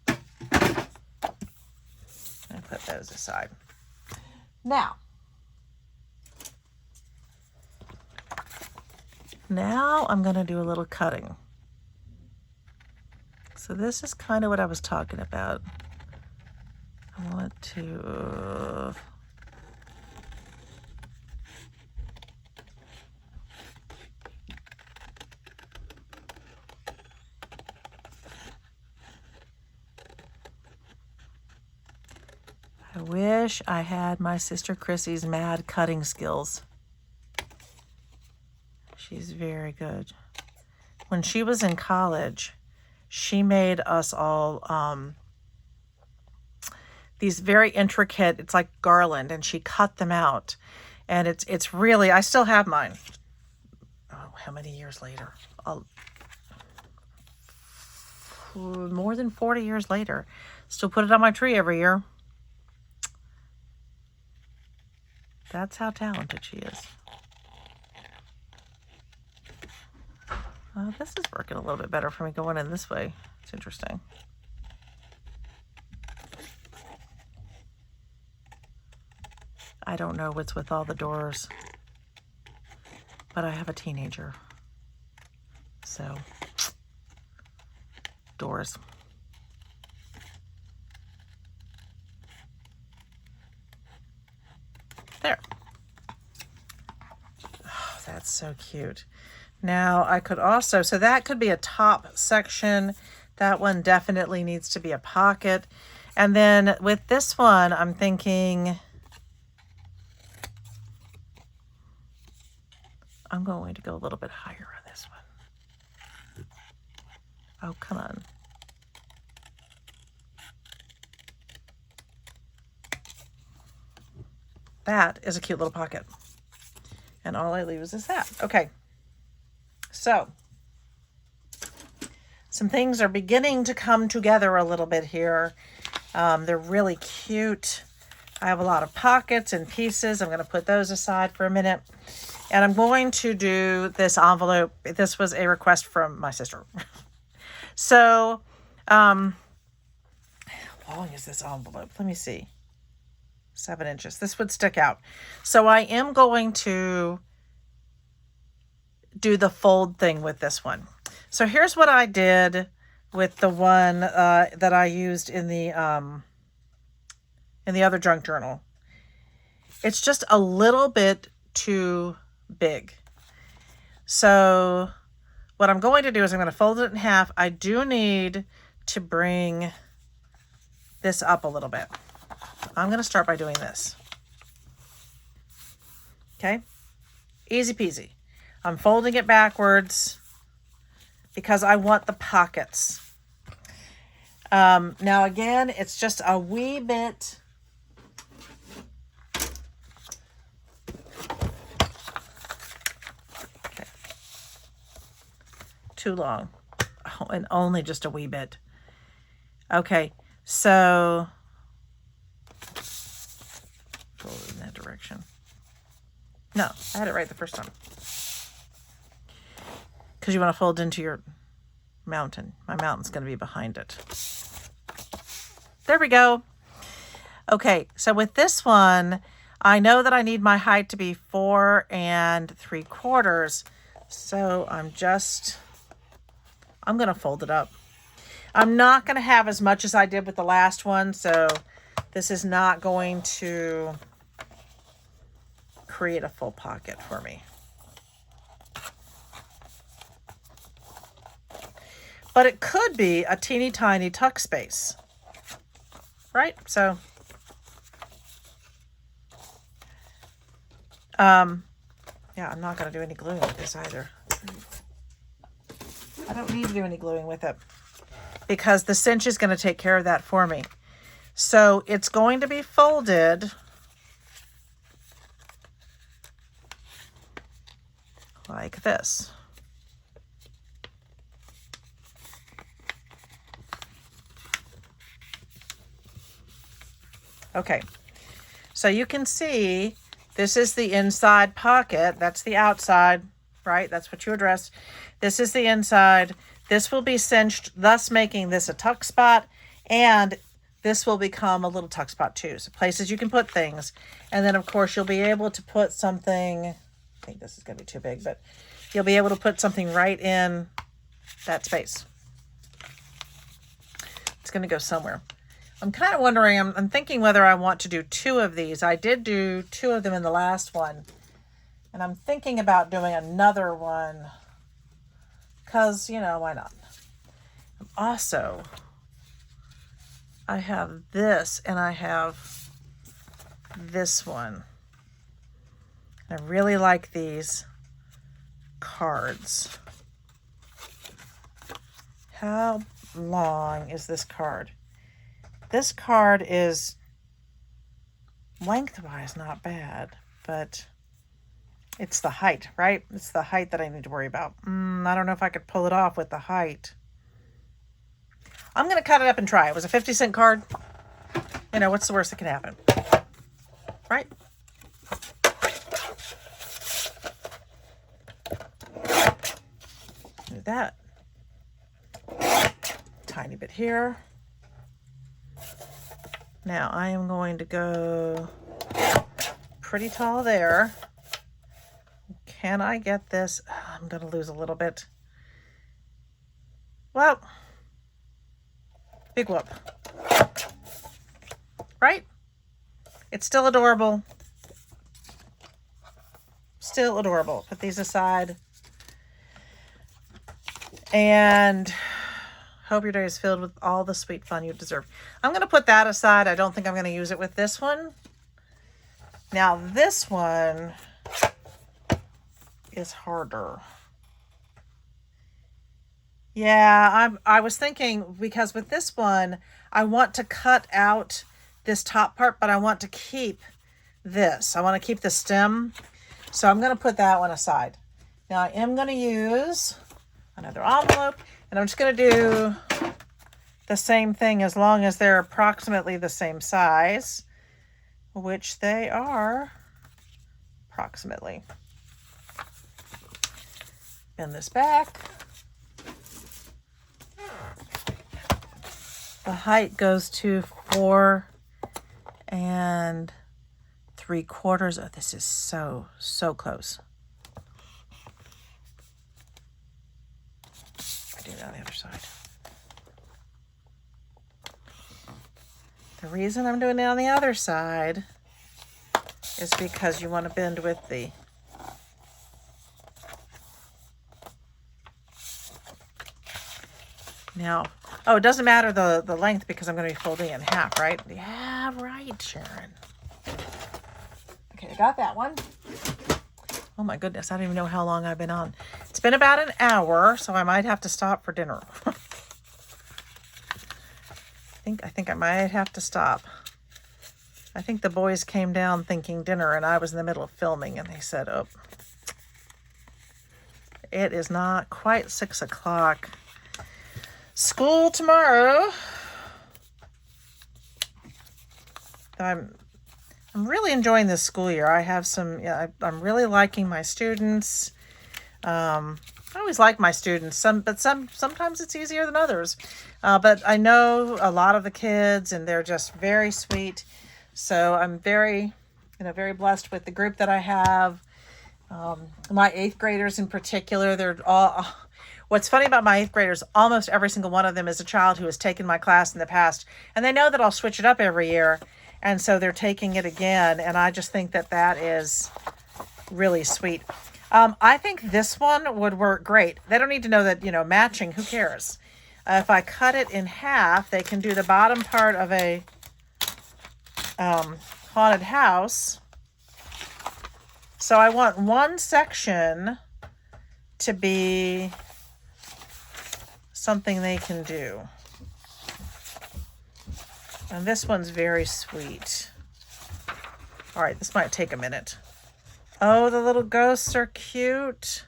I put those aside. Now I'm going to do a little cutting. So this is kind of what I was talking about. I want to I wish I had my sister Chrissy's mad cutting skills. She's very good. When she was in college, she made us all these very intricate, it's like garland, and she cut them out. And it's really, I still have mine. Oh, how many years later? More than 40 years later. Still put it on my tree every year. That's how talented she is. This is working a little bit better for me going in this way. It's interesting. I don't know what's with all the doors, but I have a teenager. So, doors. There. Oh, that's so cute. Now I could also, so that could be a top section. That one definitely needs to be a pocket. And then with this one, I'm thinking I'm going to go a little bit higher on this one. Oh, come on. That is a cute little pocket. And all I lose is that. Okay. So, some things are beginning to come together a little bit here. They're really cute. I have a lot of pockets and pieces. I'm going to put those aside for a minute. And I'm going to do this envelope. This was a request from my sister. So, how long is this envelope? Let me see. 7 inches. This would stick out. So I am going to do the fold thing with this one. So here's what I did with the one that I used in the other junk journal. It's just a little bit too big. So what I'm going to do is I'm going to fold it in half. I do need to bring this up a little bit. I'm going to start by doing this. Okay? Easy peasy. I'm folding it backwards. because I want the pockets. Now again, it's just a wee bit. Okay. Too long. Oh, and only just a wee bit. Okay, so go in that direction. No, I had it right the first time. Because you want to fold into your mountain. My mountain's going to be behind it. There we go. Okay, so with this one, I know that I need my height to be 4 3/4. So I'm going to fold it up. I'm not going to have as much as I did with the last one, so this is not going to create a full pocket for me. But it could be a teeny tiny tuck space, right? So, yeah, I'm not going to do any gluing with this either. I don't need to do any gluing with it because the cinch is going to take care of that for me. So it's going to be folded like this. Okay, so you can see this is the inside pocket. That's the outside, right? That's what you addressed. This is the inside. This will be cinched, thus making this a tuck spot, and this will become a little tuck spot too. So places you can put things. And then of course you'll be able to put something, I think this is going to be too big, but you'll be able to put something right in that space. It's going to go somewhere. I'm kind of wondering, I'm thinking whether I want to do 2 of these. I did do 2 of them in the last one. And I'm thinking about doing another one. Because, you know, why not? Also, I have this and I have this one. I really like these cards. How long is this card? This card is lengthwise not bad, but it's the height, right? It's the height that I need to worry about. I don't know if I could pull it off with the height. I'm going to cut it up and try. It was a 50-cent card. You know, what's the worst that can happen? Right? Do that. Tiny bit here. Now I am going to go pretty tall there. Can I get this? I'm going to lose a little bit. Well, big whoop. Right? It's still adorable. Still adorable. Put these aside. And hope your day is filled with all the sweet fun you deserve. I'm going to put that aside. I don't think I'm going to use it with this one. Now this one is harder. Yeah, I was thinking, because with this one, I want to cut out this top part, but I want to keep this. I want to keep the stem. So I'm going to put that one aside. Now I am going to use another envelope, and I'm just going to do the same thing as long as they're approximately the same size, which they are approximately. Bend this back. The height goes to 4 3/4. Oh, this is so close. I do that on the other side. The reason I'm doing it on the other side is because you want to bend with the now. Oh, it doesn't matter the length because I'm going to be folding it in half, right? Yeah, right, Sharon. Okay, I got that one. Oh my goodness, I don't even know how long I've been on. It's been about an hour, so I might have to stop for dinner. I think I might have to stop. I think the boys came down thinking dinner, and I was in the middle of filming, and they said, oh, it is not quite 6 o'clock. School tomorrow. I'm really enjoying this school year. I have some, I'm really liking my students. I always like my students, sometimes it's easier than others. But I know a lot of the kids, and they're just very sweet. So I'm very, very blessed with the group that I have. My 8th graders in particular, they're all, what's funny about my 8th graders, almost every single one of them is a child who has taken my class in the past, and they know that I'll switch it up every year. And so they're taking it again. And I just think that that is really sweet. I think this one would work great. They don't need to know that, matching. Who cares? If I cut it in half, they can do the bottom part of a haunted house. So I want one section to be something they can do. And this one's very sweet. All right, this might take a minute. Oh, the little ghosts are cute.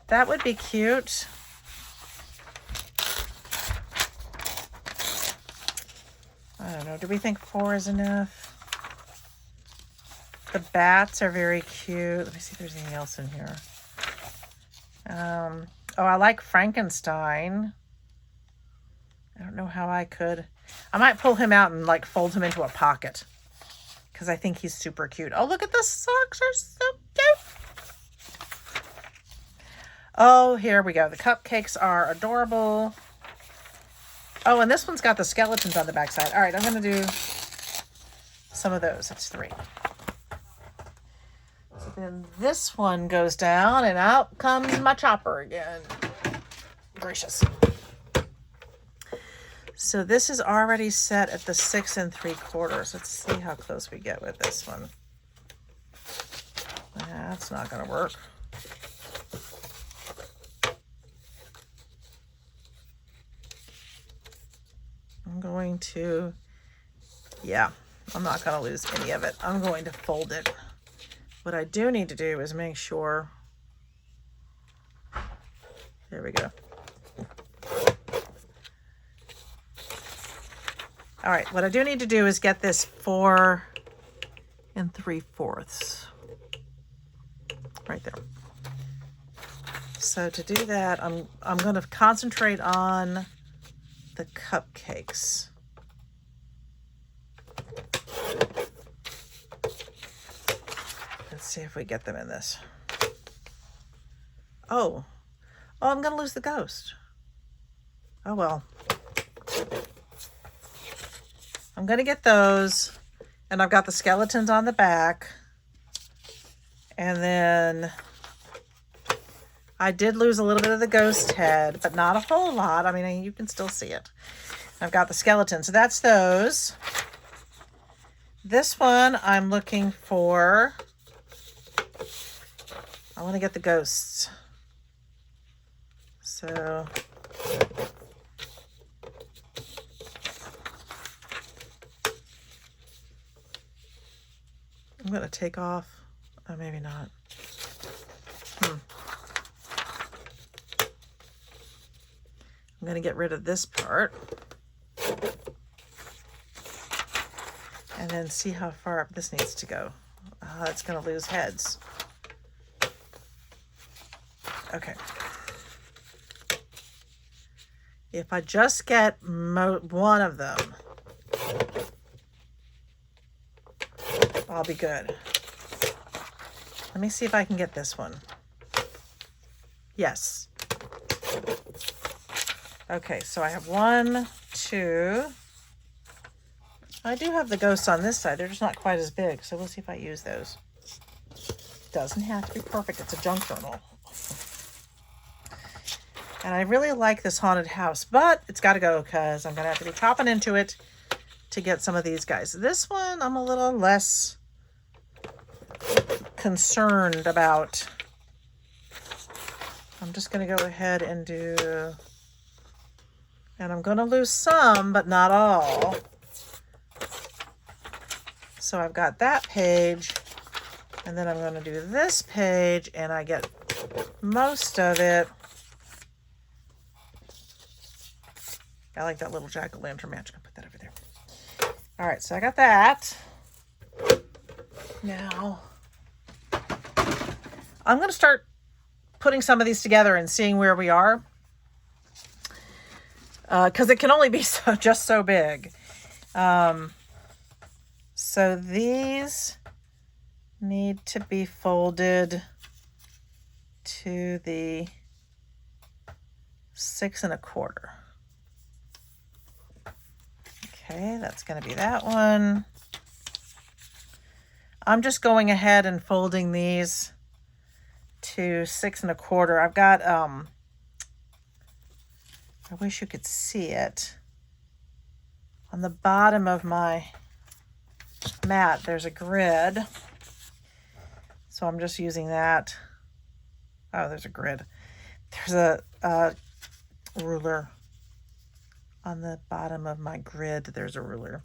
That would be cute. I don't know. Do we think 4 is enough? The bats are very cute. Let me see if there's anything else in here. Oh, I like Frankenstein. I don't know how I could. I might pull him out and fold him into a pocket, because I think he's super cute. Oh, look at the socks, are so cute. Oh, here we go. The cupcakes are adorable. Oh, and this one's got the skeletons on the backside. All right, I'm going to do some of those. That's 3. So then this one goes down, and out comes my chopper again. Gracious. So this is already set at the 6 3/4. Let's see how close we get with this one. That's not going to work. I'm going to, I'm not going to lose any of it. I'm going to fold it. What I do need to do is make sure, there we go. All right, what I do need to do is get this 4 3/4. Right there. So to do that, I'm going to concentrate on the cupcakes. Let's see if we get them in this. Oh, I'm going to lose the ghost. Oh, well. I'm going to get those, and I've got the skeletons on the back. And then I did lose a little bit of the ghost head, but not a whole lot. I mean, you can still see it. I've got the skeleton, so that's those. This one, I'm looking for, I want to get the ghosts. So I'm going to take off, oh, maybe not. I'm going to get rid of this part. And then see how far up this needs to go. It's going to lose heads. Okay. If I just get one of them, I'll be good. Let me see if I can get this one. Yes. Okay, so I have 1, 2. I do have the ghosts on this side. They're just not quite as big, so we'll see if I use those. Doesn't have to be perfect. It's a junk journal. And I really like this haunted house, but it's got to go because I'm going to have to be chopping into it to get some of these guys. This one, I'm a little less concerned about I'm just going to go ahead and do, and I'm going to lose some, but not all. So I've got that page, and then I'm going to do this page, and I get most of it. I like that little jack-o'-lantern match. I'm going to put that over there. All right, so I got that. Now, I'm going to start putting some of these together and seeing where we are. Because it can only be just so big. So these need to be folded to the 6 1/4. Okay, that's going to be that one. I'm just going ahead and folding these to 6 1/4. I've got, I wish you could see it. On the bottom of my mat, there's a grid. So I'm just using that. Oh, there's a grid. There's a ruler. On the bottom of my grid, there's a ruler.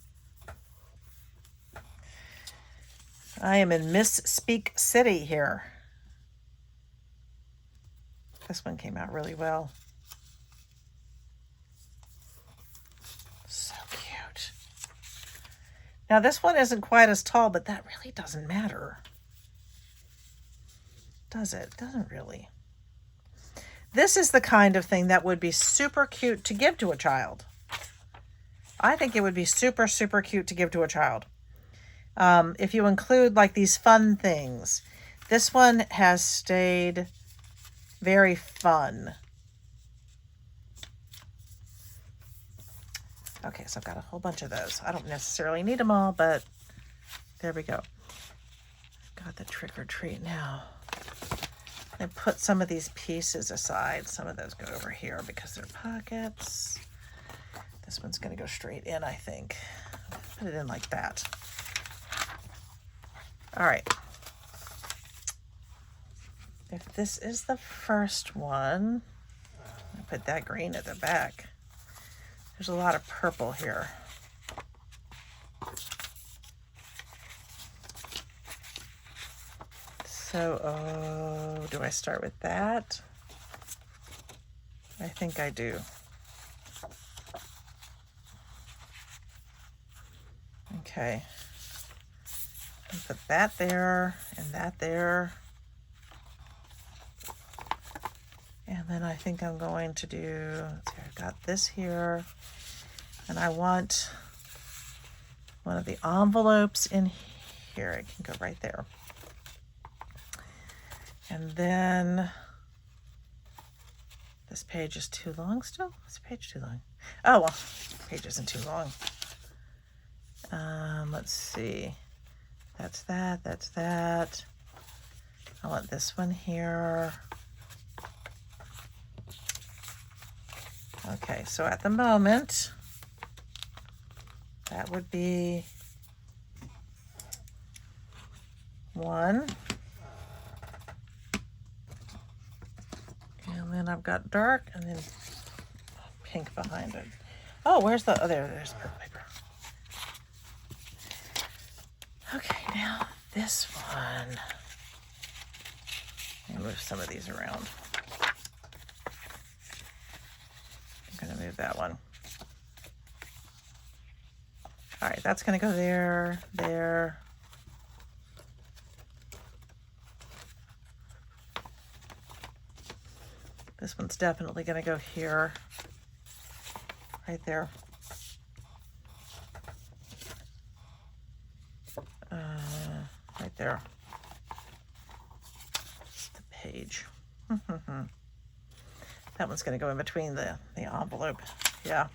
I am in Misspeak City here. This one came out really well. So cute. Now this one isn't quite as tall, but that really doesn't matter. Does it? Doesn't really. This is the kind of thing that would be super cute to give to a child. I think it would be super, super cute to give to a child. If you include like these fun things. This one has stayed very fun. Okay, so I've got a whole bunch of those. I don't necessarily need them all, but there we go. I've got the trick or treat now. I put some of these pieces aside. Some of those go over here because they're pockets. This one's going to go straight in, I think. Put it in like that. All right. If this is the first one, I put that green at the back. There's a lot of purple here. So, do I start with that? I think I do. Okay. I'll put that there and that there. And then I think I'm going to do, let's see, I've got this here. And I want one of the envelopes in here. It can go right there. And then this page is too long still? Is the page too long? Oh, well, the page isn't too long. Let's see. That's that, that's that. I want this one here. Okay, so at the moment, that would be one. And then I've got dark and then pink behind it. Oh, where's the, oh, there's purple paper. Okay, now this one. Let me move some of these around. I'm going to move that one. All right, that's going to go there, there. This one's definitely going to go here, right there. Right there. The page. That one's going to go in between the envelope. Yeah.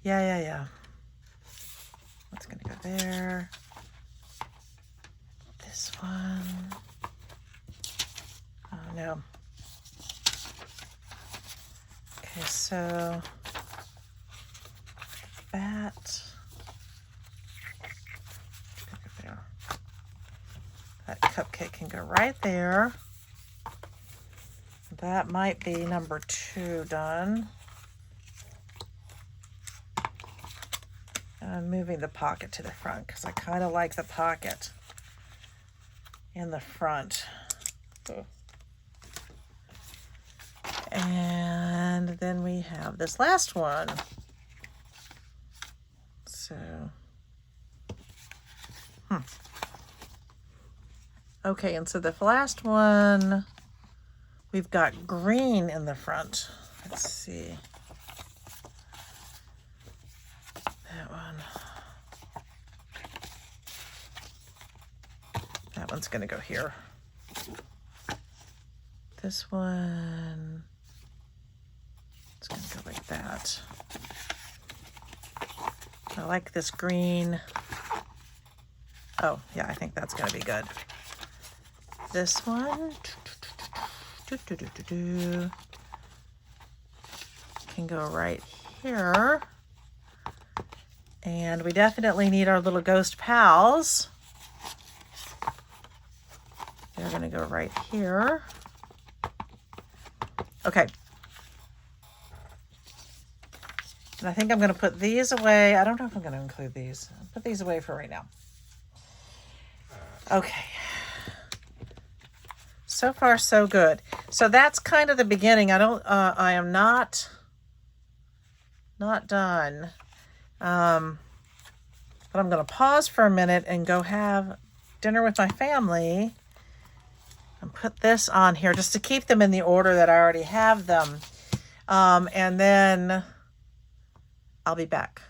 Yeah. That's going to go there. This one. Oh, no. Okay, so that. There. That cupcake can go right there. that might be number 2 done. And I'm moving the pocket to the front because I kind of like the pocket in the front. And then we have this last one. So, okay, and so the last one, we've got green in the front. Let's see. That one. That one's going to go here. This one, it's going to go like that. I like this green. Oh, yeah, I think that's going to be good. This one can go right here. And we definitely need our little ghost pals. They're going to go right here. Okay. And I think I'm going to put these away. I don't know if I'm going to include these. I'll put these away for right now. Okay. So far, so good. So that's kind of the beginning. I am not done. But I'm going to pause for a minute and go have dinner with my family and put this on here just to keep them in the order that I already have them. And then I'll be back.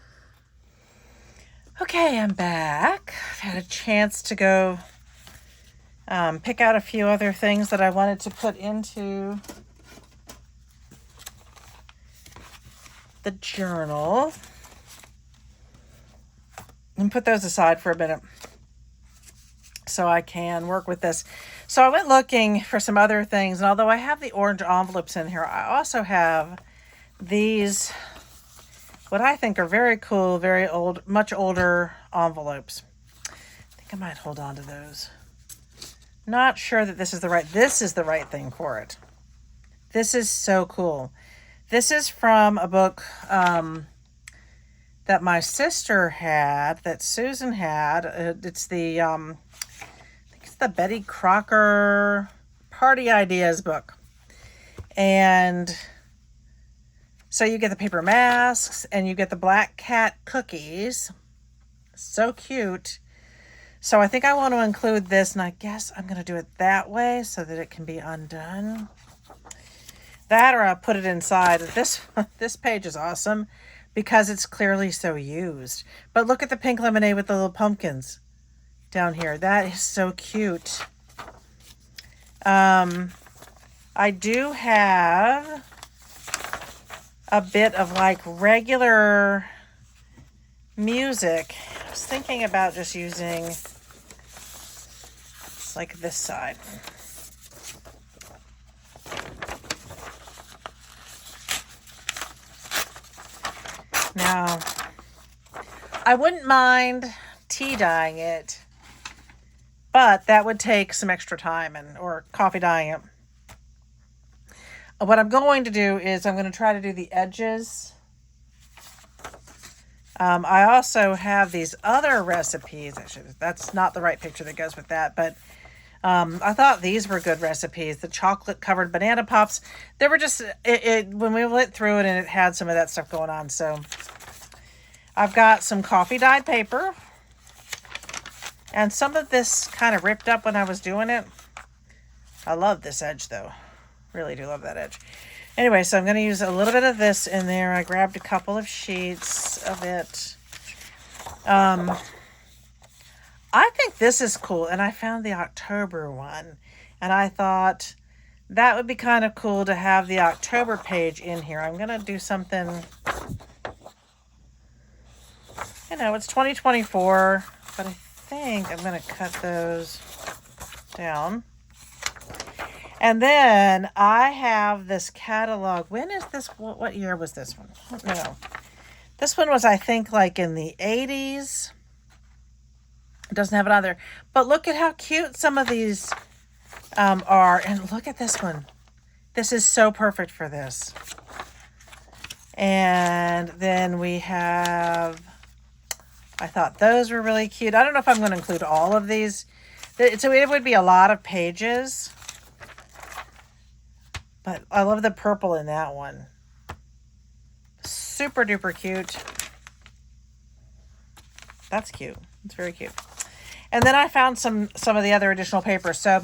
Okay, I'm back. I've had a chance to go pick out a few other things that I wanted to put into the journal and put those aside for a minute so I can work with this. So I went looking for some other things, and although I have the orange envelopes in here, I also have these, what I think are very cool, very old, much older envelopes. I think I might hold on to those. Not sure that this is the right thing for it. This is so cool. This is from a book that my sister had, that Susan had. It's the, I think it's the Betty Crocker Party Ideas book. And so you get the paper masks and you get the black cat cookies. So cute. So I think I want to include this, and I guess I'm going to do it that way so that it can be undone. That, or I'll put it inside. This page is awesome because it's clearly so used. But look at the pink lemonade with the little pumpkins down here. That is so cute. I do have a bit of like regular music. I was thinking about just using like this side. Now, I wouldn't mind tea dyeing it, but that would take some extra time, or coffee dyeing it. What I'm going to do is I'm going to try to do the edges. I also have these other recipes. Actually, that's not the right picture that goes with that, but I thought these were good recipes. The chocolate covered banana pops. They were just, when we went through it, and it had some of that stuff going on. So I've got some coffee dyed paper, and some of this kind of ripped up when I was doing it. I love this edge though. Really do love that edge. Anyway, so I'm going to use a little bit of this in there. I grabbed a couple of sheets of it. I think this is cool, and I found the October one, and I thought that would be kind of cool to have the October page in here. I'm going to do something, it's 2024, but I think I'm going to cut those down. And then I have this catalog. When is this? What year was this one? No. This one was, I think, like in the 80s. It doesn't have it on there. But look at how cute some of these are. And look at this one. This is so perfect for this. And then we have, I thought those were really cute. I don't know if I'm going to include all of these. So it would be a lot of pages. But I love the purple in that one. Super duper cute. That's cute. It's very cute. And then I found some of the other additional papers. So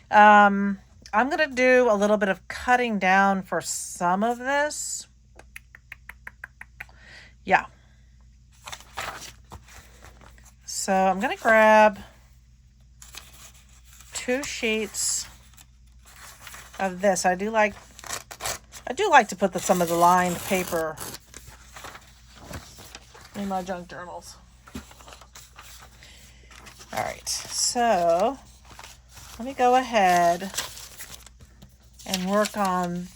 I'm going to do a little bit of cutting down for some of this. Yeah. So I'm going to grab 2 sheets of this. I do like to put some of the lined paper in my junk journals. All right, so let me go ahead and work on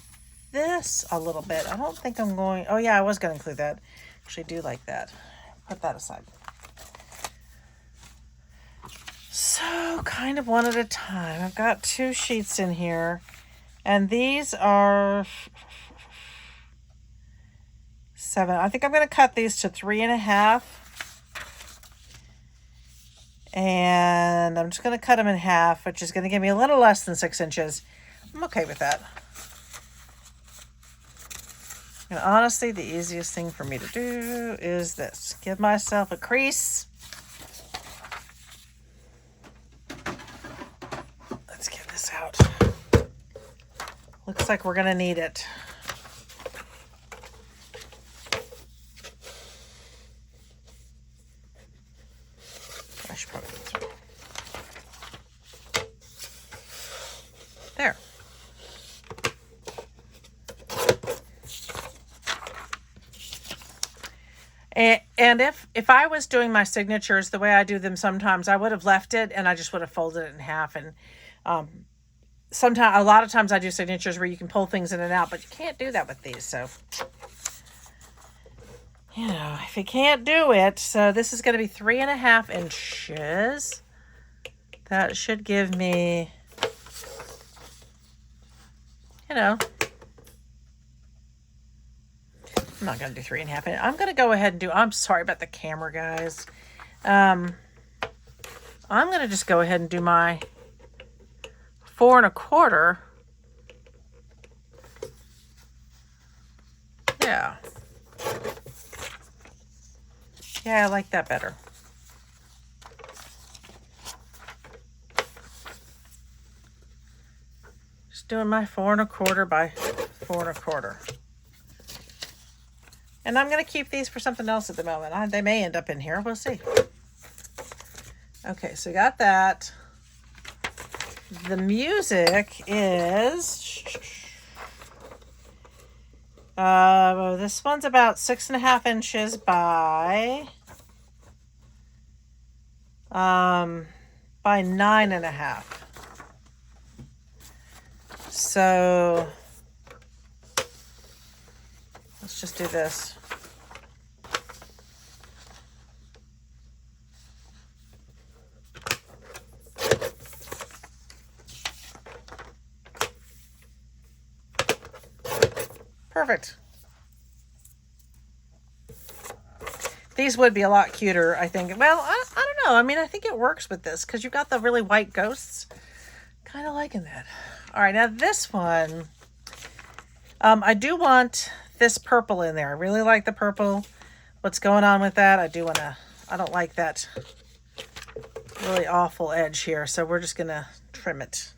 this a little bit. I don't think I'm going, oh yeah, I was going to include that. Actually, I do like that. Put that aside. So kind of one at a time. I've got 2 sheets in here, and these are 7. I think I'm going to cut these to 3.5. And I'm just going to cut them in half, which is going to give me a little less than 6 inches. I'm okay with that. And honestly, the easiest thing for me to do is this. Give myself a crease. Let's get this out. Looks like we're going to need it. I should probably go through. There. And if I was doing my signatures the way I do them sometimes, I would have left it and I just would have folded it in half. And a lot of times I do signatures where you can pull things in and out, but you can't do that with these. So, you know, if you can't do it, so this is going to be 3.5 inches. That should give me, you know, I'm not going to do 3.5. I'm going to go ahead and do, I'm sorry about the camera, guys. I'm going to just go ahead and do my 4.25. Yeah. Yeah, I like that better. Just doing my 4.25 by 4.25. And I'm going to keep these for something else at the moment. They may end up in here. We'll see. Okay, so got that. The music is... this one's about 6.5 inches by 9.5. So let's just do this. Perfect. These would be a lot cuter, I think. Well, I don't know. I mean, I think it works with this because you've got the really white ghosts. Kind of liking that. All right, now this one, I do want this purple in there. I really like the purple. What's going on with that? I don't like that really awful edge here. So we're just going to trim it.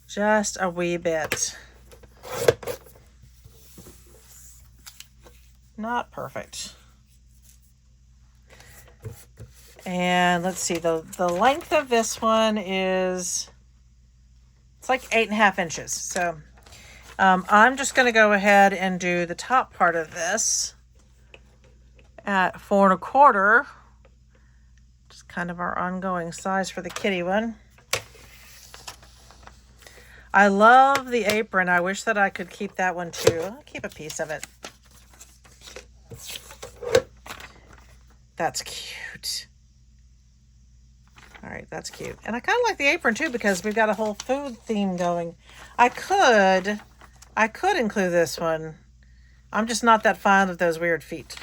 Just a wee bit. Not perfect. And let's see, the length of this one is, it's like 8.5 inches. So I'm just going to go ahead and do the top part of this at 4.25. Just kind of our ongoing size for the kitty one. I love the apron. I wish that I could keep that one too. I'll keep a piece of it. That's cute. All right, right, that's cute. And I kind of like the apron too because we've got a whole food theme going. I could include this one. I'm just not that fond of those weird feet.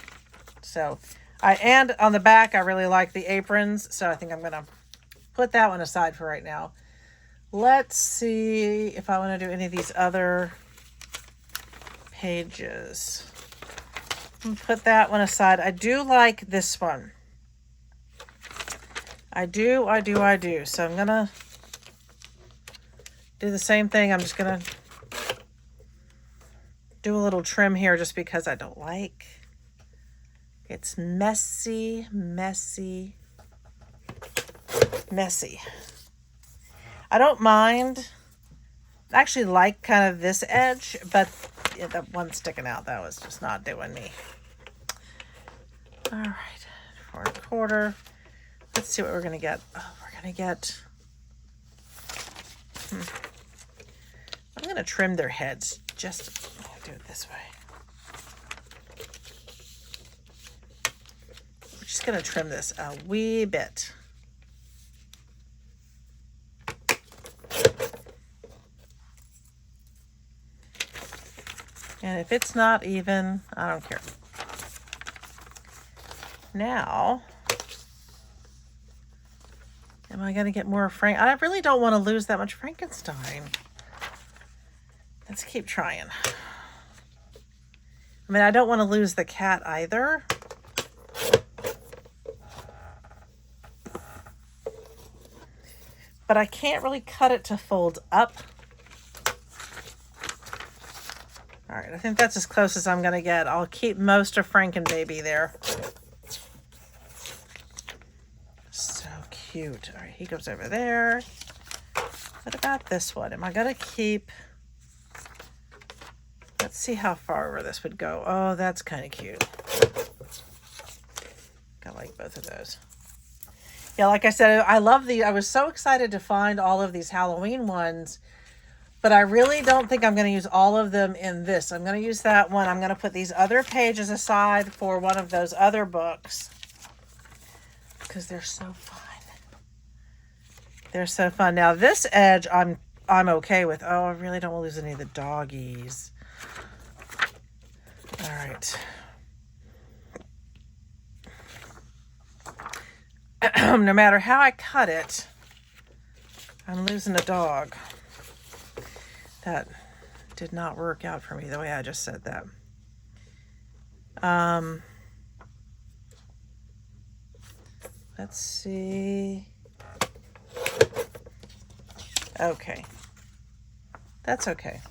So, and on the back, I really like the aprons. So I think I'm going to put that one aside for right now. Let's see if I want to do any of these other pages. Put that one aside. I do like this one. I do. So I'm going to do the same thing. I'm just going to do a little trim here just because I don't like. It's messy. I don't mind. I actually like kind of this edge, but yeah, that one sticking out, that was just not doing me. All right, 4 1/4. Let's see what we're gonna get. Oh, we're gonna get. I'm gonna trim their heads. Just do it this way. We're just gonna trim this a wee bit. And if it's not even, I don't care. Now, am I going to get more Frank? I really don't want to lose that much Frankenstein. Let's keep trying. I mean, I don't want to lose the cat either. But I can't really cut it to fold up. All right, I think that's as close as I'm going to get. I'll keep most of Frankenbaby there. So cute. All right, he goes over there. What about this one? Am I going to keep... Let's see how far over this would go. Oh, that's kind of cute. I like both of those. Yeah, like I said, I was so excited to find all of these Halloween ones. But I really don't think I'm going to use all of them in this. I'm going to use that one. I'm going to put these other pages aside for one of those other books. Because they're so fun. They're so fun. Now this edge I'm okay with. Oh, I really don't want to lose any of the doggies. All right. No matter how I cut it, I'm losing a dog. That did not work out for me the way I just said that. Let's see. Okay. That's okay.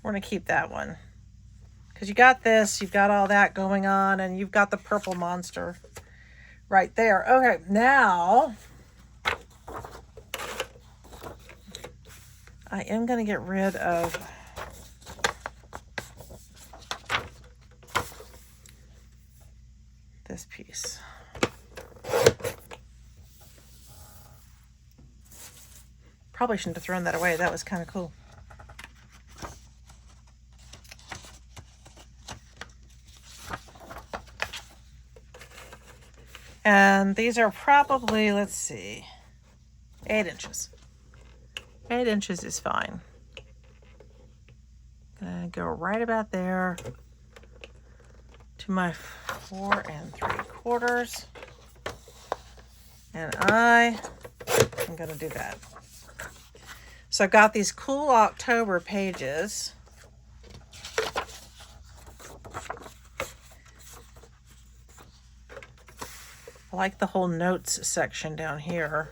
We're going to keep that one. Because you got this, you've got all that going on, and you've got the purple monster right there. Okay, now... I am going to get rid of this piece. Probably shouldn't have thrown that away. That was kind of cool. And these are probably, let's see, 8 inches. 8 inches is fine. Gonna go right about there to my 4 3/4. And I'm gonna do that. So I've got these cool October pages. I like the whole notes section down here.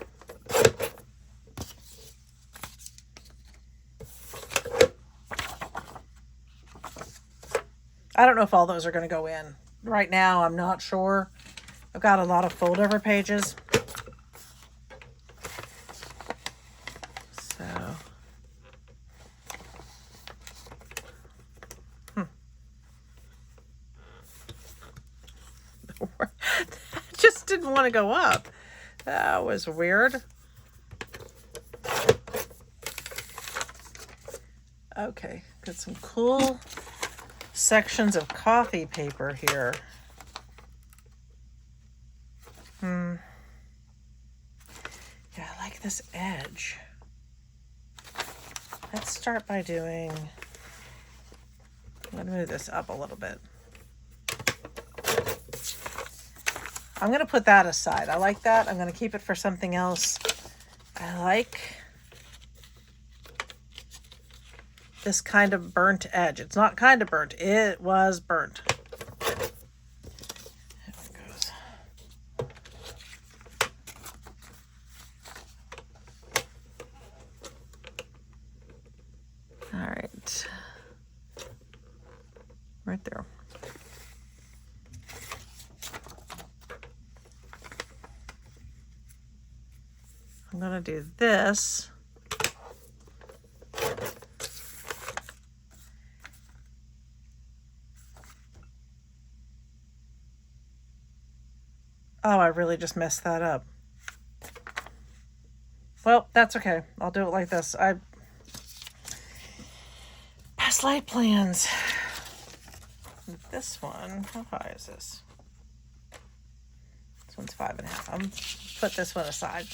I don't know if all those are going to go in. Right now, I'm not sure. I've got a lot of fold-over pages. So. That just didn't want to go up. That was weird. Okay, got some cool sections of coffee paper here. this edge. Let's start by doing, I'm going to move this up a little bit. I'm going to put that aside. I like that. I'm going to keep it for something else. I like this kind of burnt edge. It's not kind of burnt. It was burnt. There it goes. All right. Right there. I'm going to do this. Oh, I really just messed that up. Well, that's okay. I'll do it like this. Past light plans. This one, how high is this? This one's 5.5. I'm put this one aside.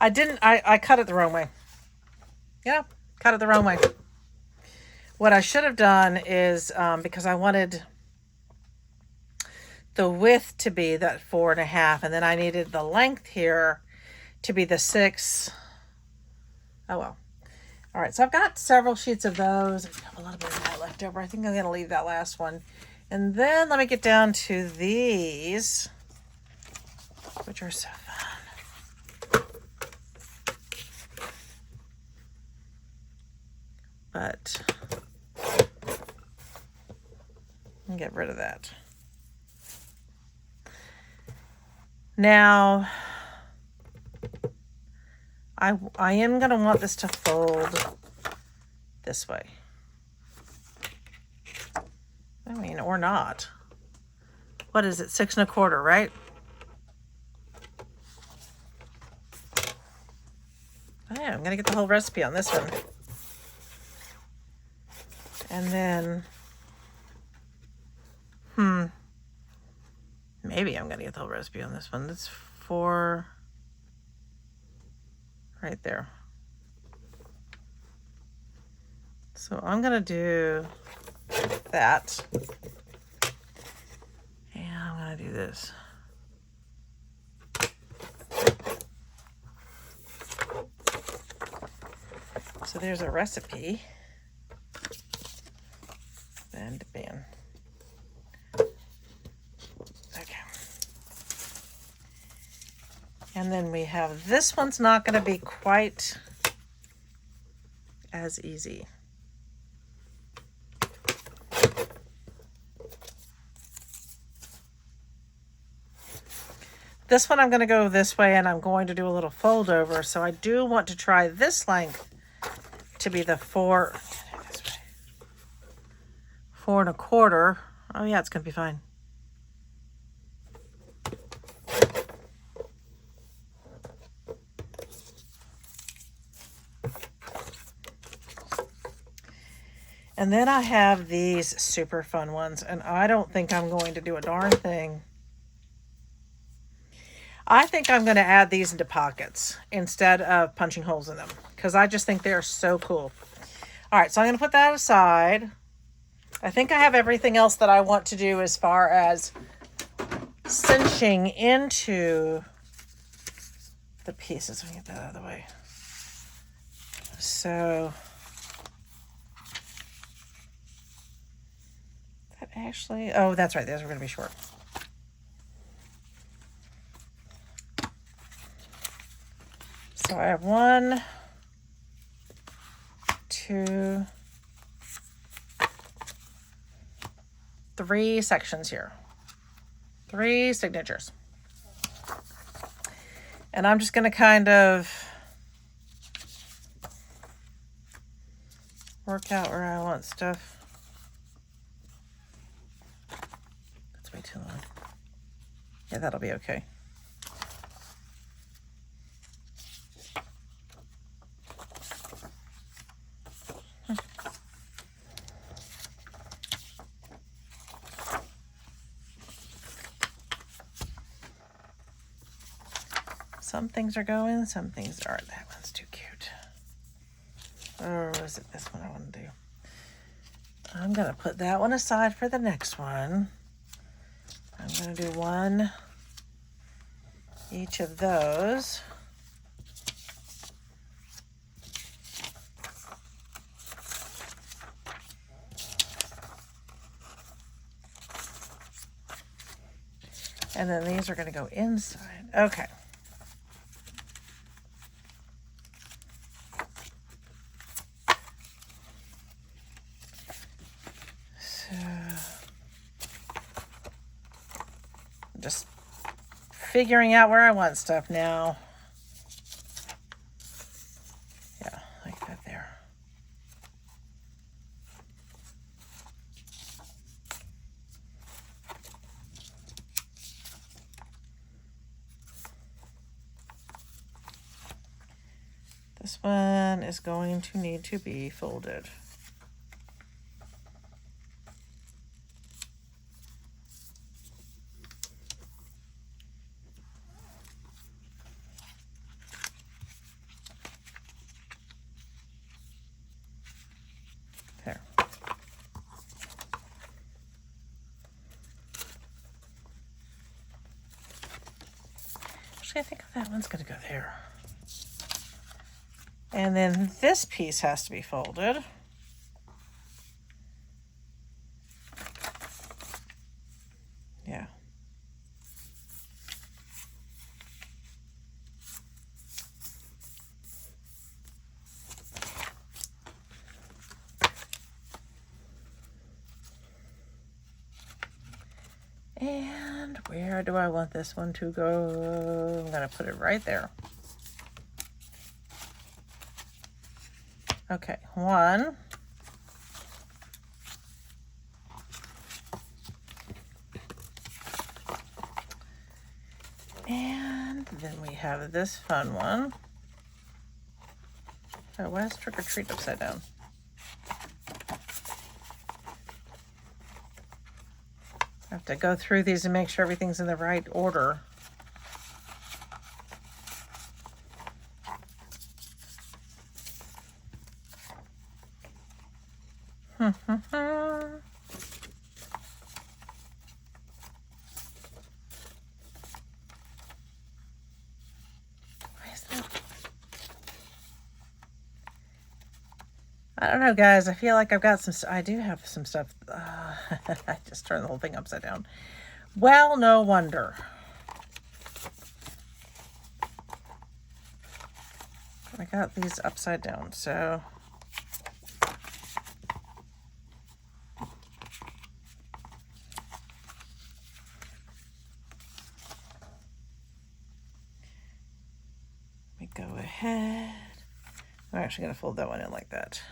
I cut it the wrong way. Yeah, cut it the wrong way. What I should have done is, because I wanted the width to be that 4.5, and then I needed the length here to be the 6. Oh well. All right, so I've got several sheets of those. I have a little bit of that left over. I think I'm going to leave that last one. And then let me get down to these, which are so fun. But I'll get rid of that. Now, I am going to want this to fold this way. I mean, or not. What is it? 6.25, right? Oh, yeah, I'm going to get the whole recipe on this one. And then, maybe I'm going to get the whole recipe on this one. That's 4 right there. So I'm going to do that. And I'm going to do this. So there's a recipe. And bam. Okay. And then we have, this one's not going to be quite as easy. This one I'm going to go this way, and I'm going to do a little fold over. So I do want to try this length to be the 4.25. Oh yeah, it's going to be fine. And then I have these super fun ones, and I don't think I'm going to do a darn thing. I think I'm going to add these into pockets instead of punching holes in them, because I just think they are so cool. All right, so I'm going to put that aside. I think I have everything else that I want to do as far as cinching into the pieces. Let me get that out of the way. So that actually, oh, that's right. Those are going to be short. So I have 1, 2, 3 sections here. 3 signatures. And I'm just going to kind of work out where I want stuff. That's way too long. Yeah, that'll be okay. some things are going, some things aren't. That one's too cute. Or is it this one I want to do? I'm going to put that one aside for the next one. I'm going to do one each of those. And then these are going to go inside. Okay. So, I'm just figuring out where I want stuff now. Yeah, like that there. This one is going to need to be folded. There. Actually, I think that one's going to go there. And then this piece has to be folded. Yeah. And where do I want this one to go? I'm going to put it right there. Okay, one. And then we have this fun one. Oh, why is Trick or Treat upside down? I have to go through these and make sure everything's in the right order. I don't know, guys. I feel like I've got some... I do have some stuff. I just turned the whole thing upside down. Well, no wonder. I got these upside down, so... Let me go ahead. I'm actually going to fold that one in like that.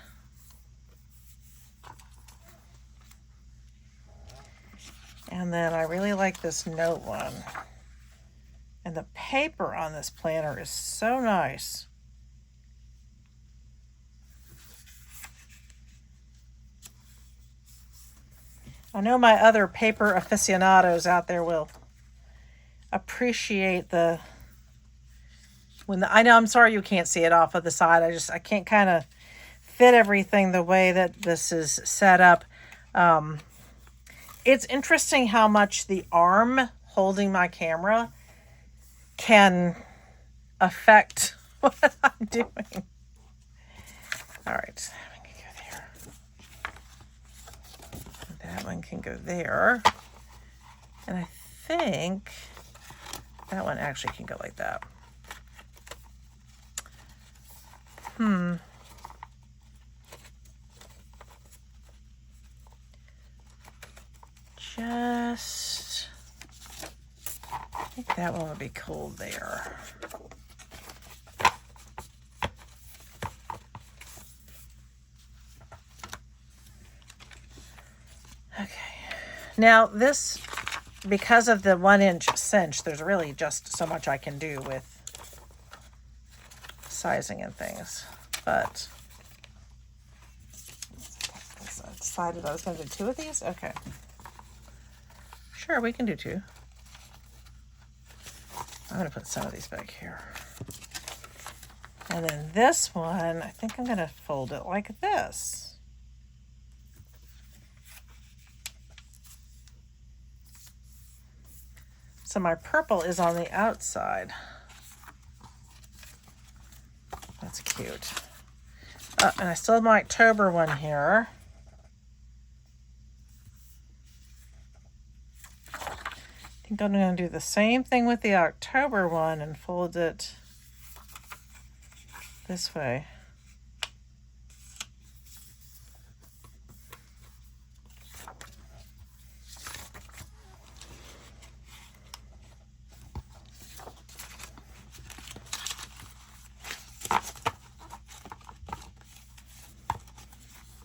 And then I really like this note one. And the paper on this planner is so nice. I know my other paper aficionados out there will appreciate the... I know, I'm sorry you can't see it off of the side. I can't kind of fit everything the way that this is set up. It's interesting how much the arm holding my camera can affect what I'm doing. All right, that one can go there. That one can go there. And I think that one actually can go like that. Just, I think that one would be cool there. Okay. Now this, because of the 1-inch cinch, there's really just so much I can do with sizing and things, but I decided I was going to do 2 of these. Okay. Sure, we can do 2. I'm going to put some of these back here. And then this one, I think I'm going to fold it like this. So my purple is on the outside. That's cute. And I still have my October one here. I think I'm going to do the same thing with the October one and fold it this way.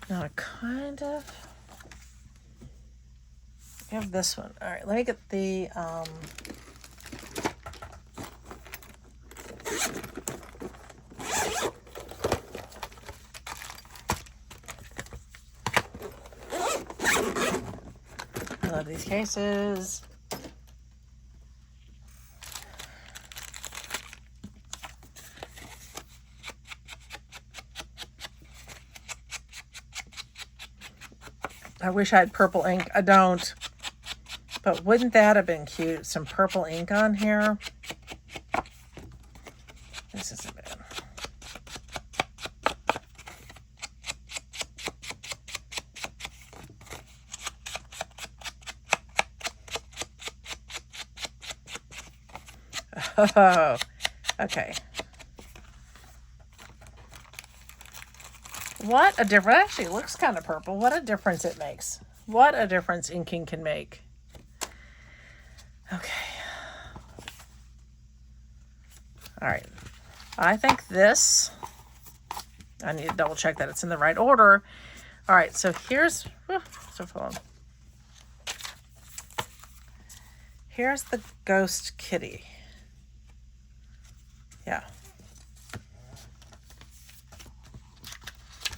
Now I kind of have this one. All right, let me get the I love these cases. I wish I had purple ink. I don't. But wouldn't that have been cute? Some purple ink on here. This isn't bad. Oh, okay. What a difference. Actually, it looks kind of purple. What a difference it makes. What a difference inking can make. Okay. All right. I think this, I need to double check that it's in the right order. All right, so here's, here's the ghost kitty. Yeah.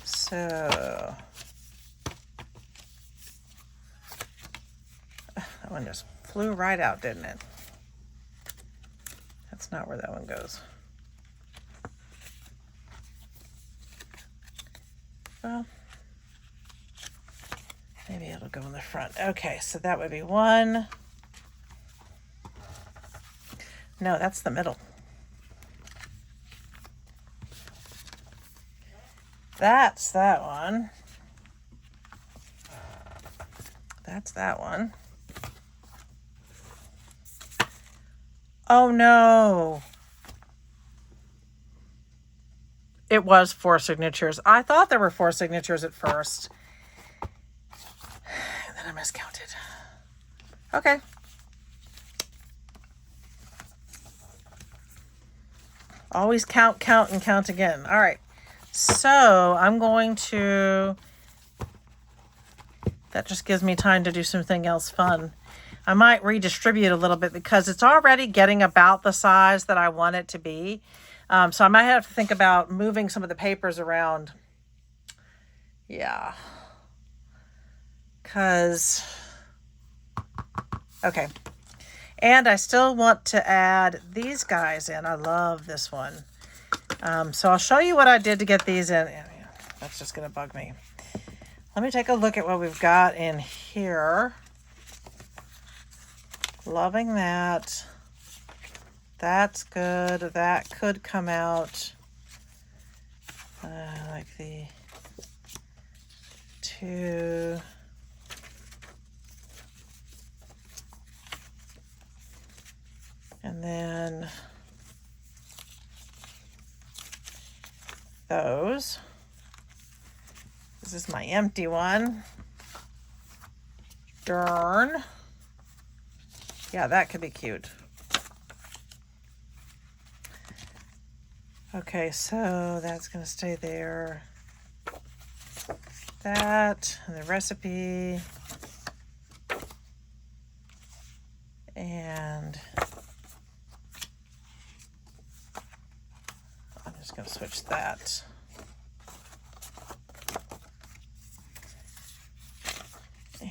So, that one just flew right out, didn't it? That's not where that one goes. Well, maybe it'll go in the front. Okay, so that would be one. No, that's the middle. That's that one. That's that one. Oh no. It was 4 signatures. I thought there were 4 signatures at first. And then I miscounted. Okay. Always count, count, and count again. All right. So I'm going to, that just gives me time to do something else fun. I might redistribute a little bit because it's already getting about the size that I want it to be. So I might have to think about moving some of the papers around. Yeah. Because, okay. And I still want to add these guys in. I love this one. So I'll show you what I did to get these in. That's just going to bug me. Let me take a look at what we've got in here. Loving that. That's good. That could come out like the 2. And then those. This is my empty one. Darn. Yeah, that could be cute. Okay, so that's going to stay there. That, and the recipe. And I'm just going to switch that. And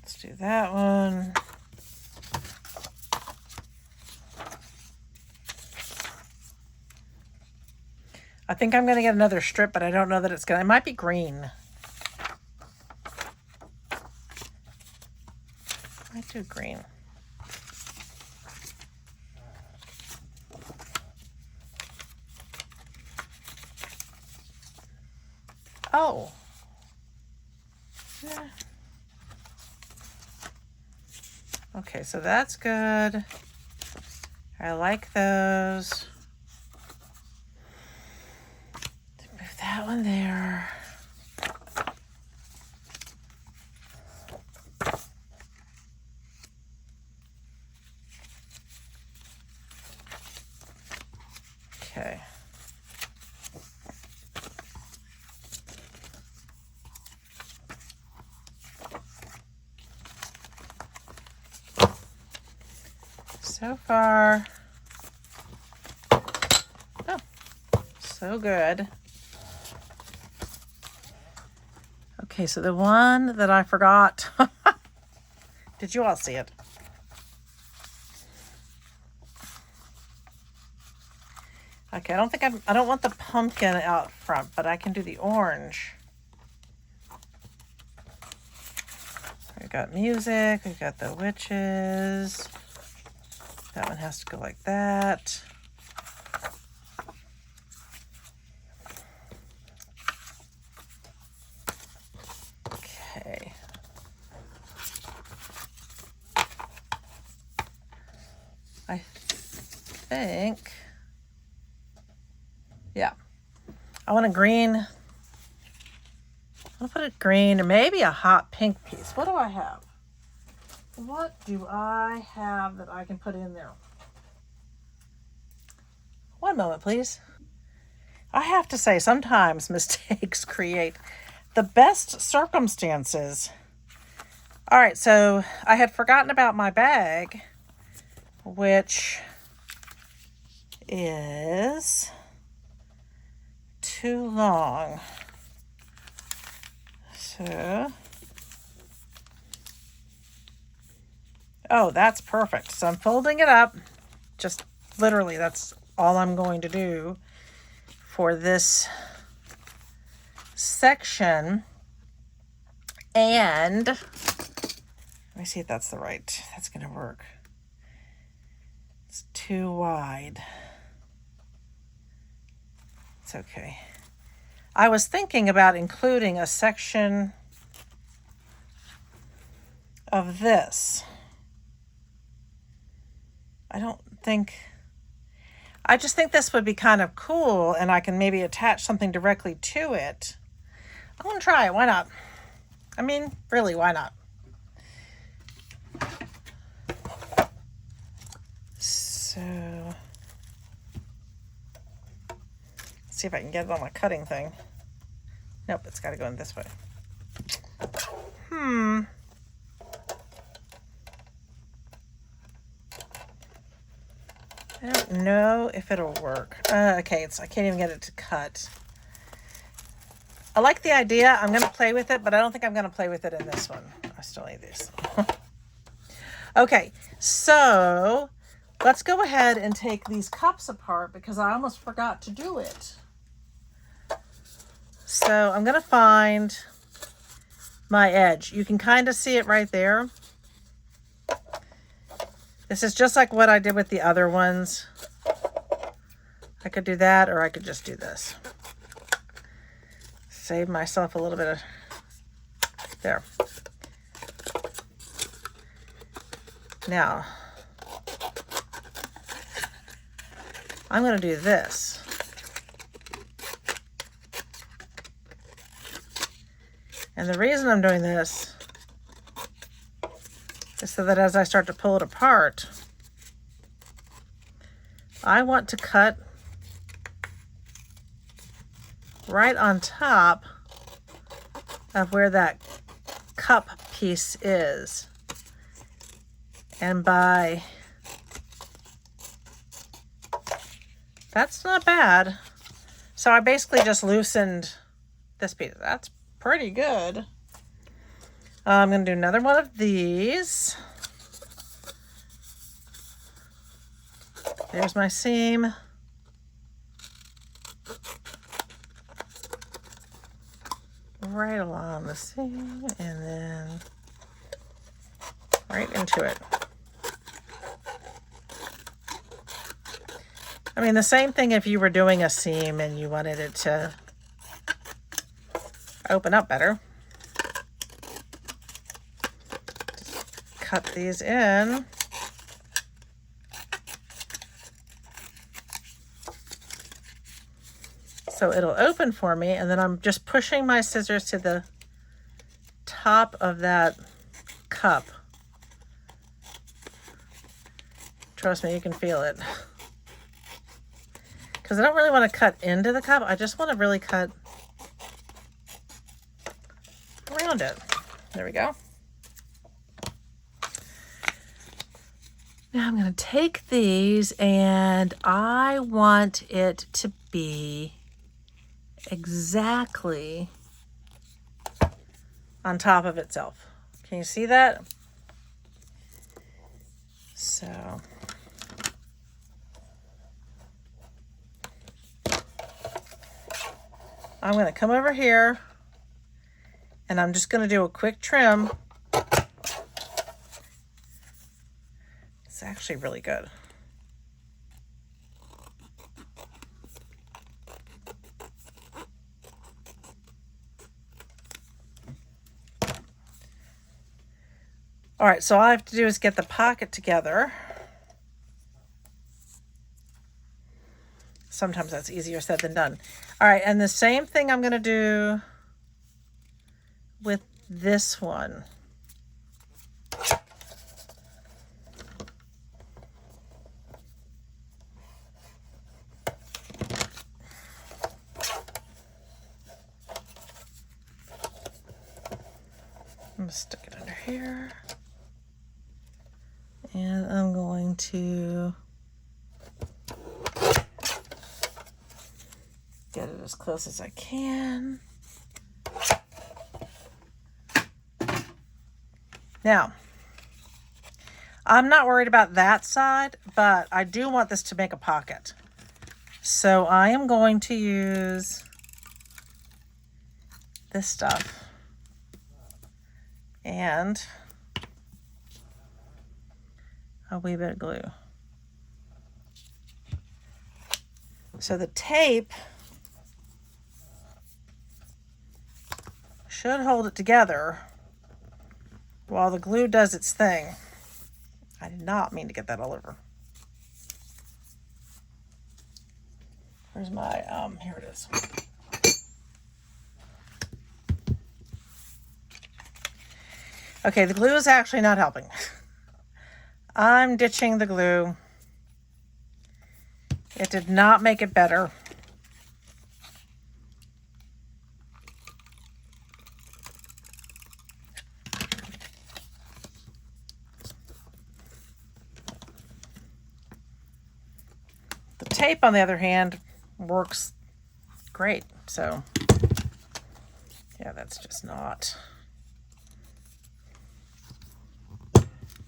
let's do that one. I think I'm going to get another strip, but I don't know that it's going to. It might be green. Might do green. Oh. Yeah. Okay, so that's good. I like those. Move that one there. Okay. So far, oh, so good. Okay, so the one that I forgot, did you all see it? Okay, I don't want the pumpkin out front, but I can do the orange. We've got music, we've got the witches. That one has to go like that. Okay. I think, yeah. I want a green. I'll put a green or maybe a hot pink piece. What do I have? What do I have that I can put in there? One moment, please. I have to say, sometimes mistakes create the best circumstances. All right, so I had forgotten about my bag, which is too long. So, oh, that's perfect. So I'm folding it up. Just literally, that's all I'm going to do for this section. And let me see if that's the right. That's going to work. It's too wide. It's okay. I was thinking about including a section of this. I just think this would be kind of cool, and I can maybe attach something directly to it. I'm going to try it. Why not? I mean, really, why not? So, let's see if I can get it on my cutting thing. Nope, it's got to go in this way. I don't know if it'll work. Okay, I can't even get it to cut. I like the idea. I'm going to play with it, but I don't think I'm going to play with it in this one. I still need this. Okay, so let's go ahead and take these cups apart because I almost forgot to do it. So I'm going to find my edge. You can kind of see it right there. This is just like what I did with the other ones. I could do that, or I could just do this. Save myself a little bit of, there. Now, I'm going to do this. And the reason I'm doing this is so that as I start to pull it apart, I want to cut right on top of where that cup piece is. And that's not bad. So I basically just loosened this piece. That's pretty good. I'm going to do another one of these. There's my seam. Right along the seam and then right into it. I mean, the same thing if you were doing a seam and you wanted it to open up better. Just cut these in. So it'll open for me, and then I'm just pushing my scissors to the top of that cup. Trust me, you can feel it. Because I don't really want to cut into the cup. I just want to really cut around it. There we go. Now I'm going to take these, and I want it to be exactly on top of itself. Can you see that? So I'm going to come over here and I'm just going to do a quick trim. It's actually really good. All right, so all I have to do is get the pocket together. Sometimes that's easier said than done. All right, and the same thing I'm going to do with this one. I'm going to stick it under here. And I'm going to get it as close as I can. Now, I'm not worried about that side, but I do want this to make a pocket. So I am going to use this stuff and a wee bit of glue. So the tape should hold it together while the glue does its thing. I did not mean to get that all over. Where's my, here it is. Okay, the glue is actually not helping. I'm ditching the glue. It did not make it better. The tape, on the other hand, works great. So, yeah, that's just not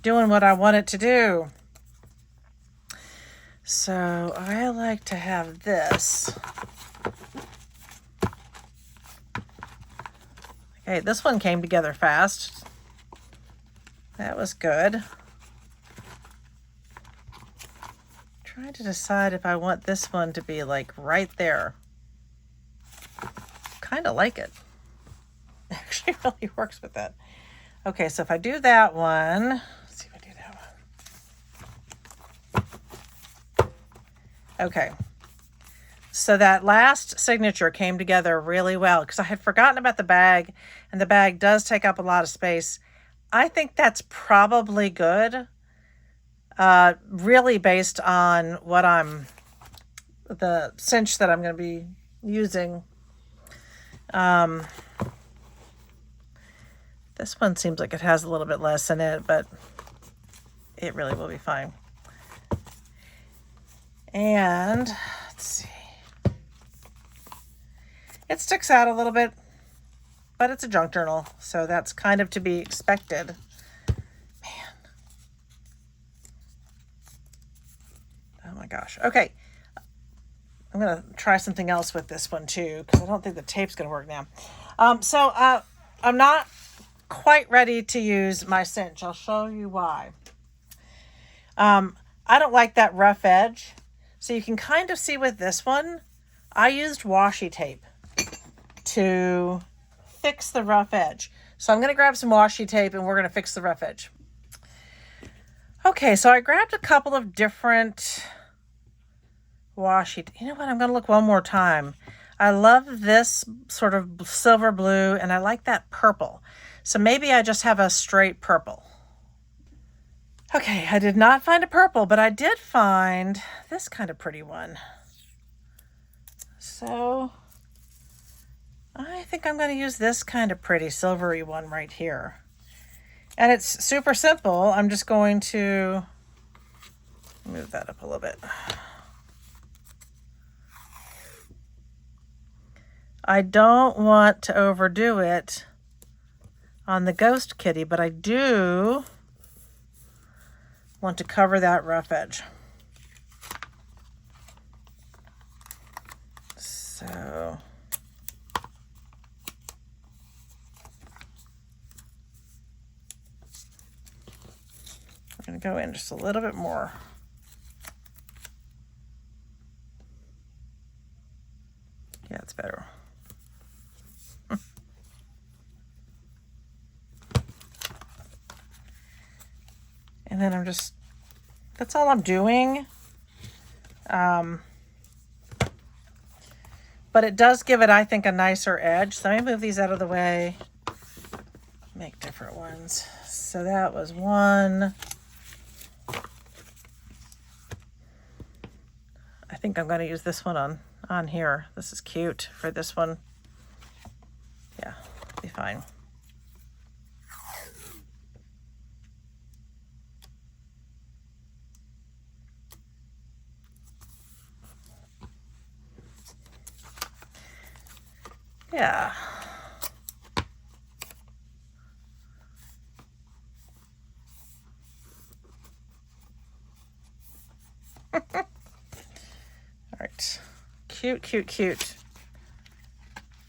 doing what I want it to do. So I like to have this. Okay, this one came together fast. That was good. Trying to decide if I want this one to be like right there. Kind of like it. Actually really works with that. Okay, so if I do that one, let's see if I do that one. Okay. So that last signature came together really well because I had forgotten about the bag, and the bag does take up a lot of space. I think that's probably good. Really based on what the cinch that I'm going to be using. This one seems like it has a little bit less in it, but it really will be fine. And let's see. It sticks out a little bit. but it's a junk journal, so that's kind of to be expected. Man. Oh my gosh. Okay. I'm going to try something else with this one too, because I don't think the tape's going to work now. I'm not quite ready to use my cinch. I'll show you why. I don't like that rough edge. So you can kind of see with this one, I used washi tape to fix the rough edge. So I'm going to grab some washi tape and we're going to fix the rough edge. Okay, so I grabbed a couple of different washi. You know what? I'm going to look one more time. I love this sort of silver blue and I like that purple. So maybe I just have a straight purple. Okay, I did not find a purple, but I did find this kind of pretty one. So I think I'm going to use this kind of pretty silvery one right here. And it's super simple. I'm just going to move that up a little bit. I don't want to overdo it on the ghost kitty, but I do want to cover that rough edge. So I'm going to go in just a little bit more. Yeah, it's better. And then that's all I'm doing. But it does give it, I think, a nicer edge. So let me move these out of the way. Make different ones. So that was one. I think I'm going to use this one on here. This is cute for this one. Yeah, be fine. Yeah. All right. Cute, cute, cute.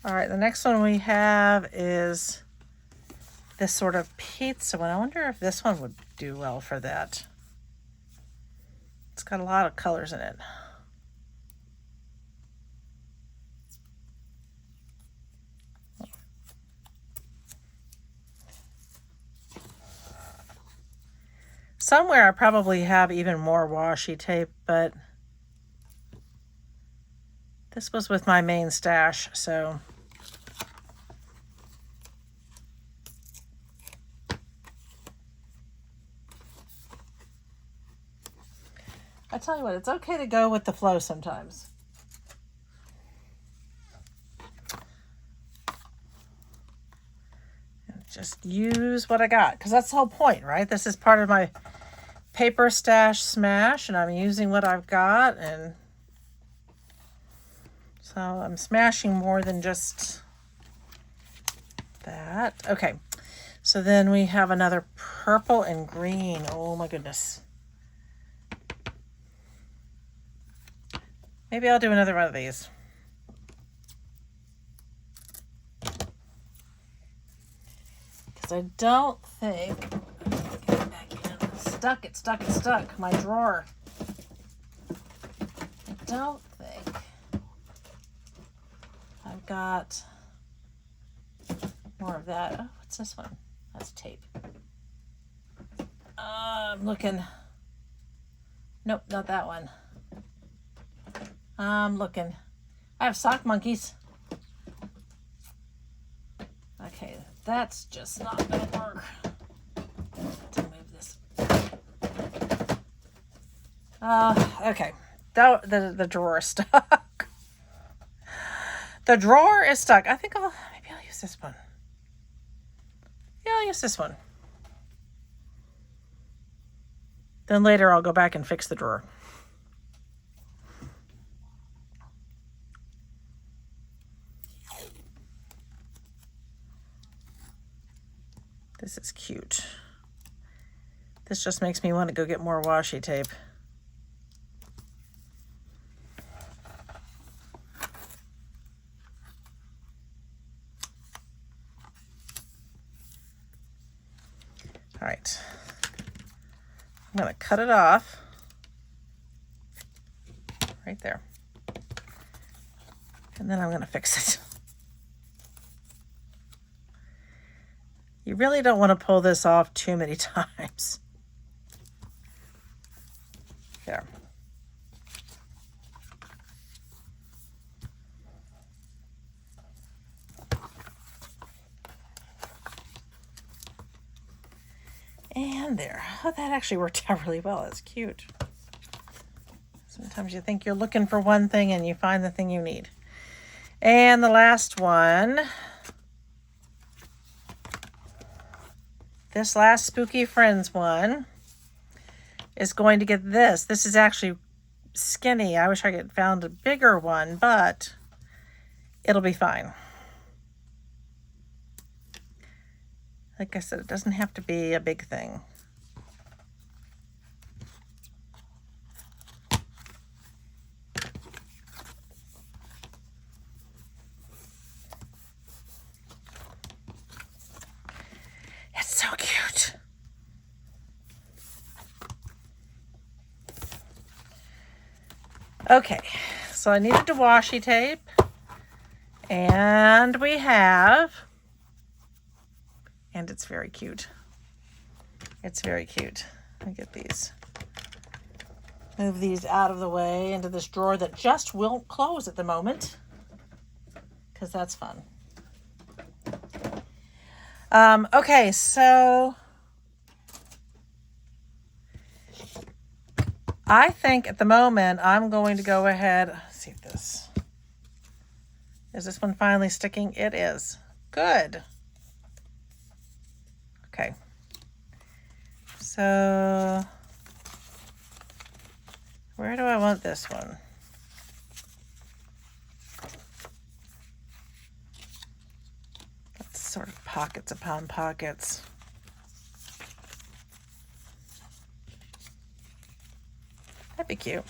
All right, the next one we have is this sort of pizza one. I wonder if this one would do well for that. It's got a lot of colors in it. Somewhere I probably have even more washi tape, but this was with my main stash, so. I tell you what, it's okay to go with the flow sometimes. And just use what I got, because that's the whole point, right? This is part of my paper stash smash, and I'm using what I've got, and so I'm smashing more than just that. Okay, so then we have another purple and green. Oh my goodness. Maybe I'll do another one of these. Because I don't think, get it back in. It's stuck. My drawer. I don't think I've got more of that. Oh, what's this one? That's tape. I'm looking. Nope, not that one. I'm looking. I have sock monkeys. Okay, that's just not gonna work. To move this. Okay. The drawer is stuck. The drawer is stuck. I think maybe I'll use this one. Yeah, I'll use this one. Then later I'll go back and fix the drawer. This is cute. This just makes me want to go get more washi tape. All right. I'm going to cut it off right there. And then I'm going to fix it. You really don't want to pull this off too many times. There. And there. Oh, that actually worked out really well. That's cute. Sometimes you think you're looking for one thing and you find the thing you need. And the last one. This last Spooky Friends one is going to get this. This is actually skinny. I wish I could found a bigger one, but it'll be fine. Like I said, it doesn't have to be a big thing. It's so cute. Okay, so I needed to washi tape, and we have, and it's very cute. It's very cute. Let me get these. Move these out of the way into this drawer that just won't close at the moment, because that's fun. Okay, so I think at the moment I'm going to go ahead. Let's see if this is this one finally sticking. It is. Good. Okay. So where do I want this one? That's sort of pockets upon pockets. That'd be cute.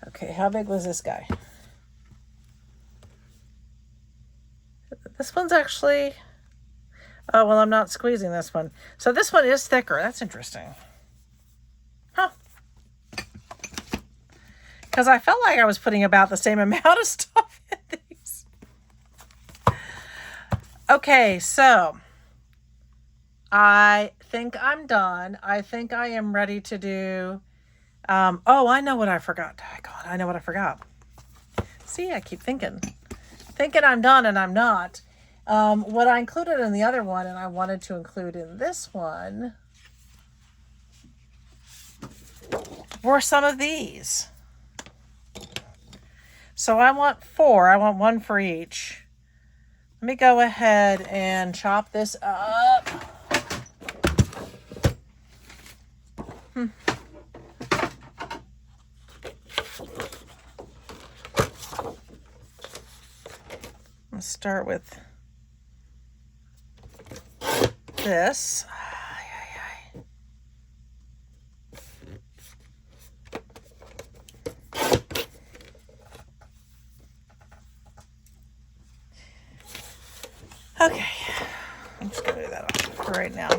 Okay, how big was this guy? This one's actually, oh, well, I'm not squeezing this one. So this one is thicker. That's interesting. Huh. Because I felt like I was putting about the same amount of stuff in these. Okay, so I think I'm done. I think I am ready to do, oh, I know what I forgot. God, I know what I forgot. See, I keep thinking I'm done and I'm not. What I included in the other one and I wanted to include in this one were some of these. So I want 4. I want 1 for each. Let me go ahead and chop this up. Let's start with this. Okay, I'm just gonna do that for right now.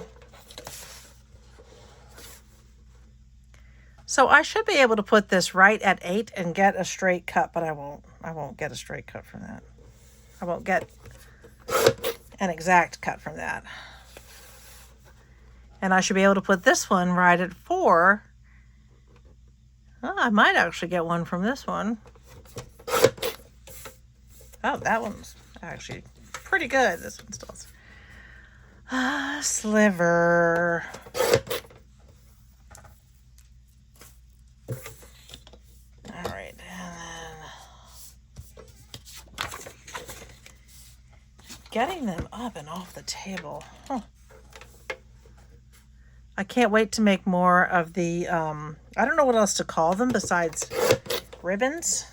So I should be able to put this right at 8 and get a straight cut, but I won't get a straight cut from that. I won't get an exact cut from that. And I should be able to put this one right at 4. Oh, I might actually get one from this one. Oh, that one's actually pretty good. This one still is. Sliver. All right, and then getting them up and off the table. Huh. I can't wait to make more of the, I don't know what else to call them besides ribbons.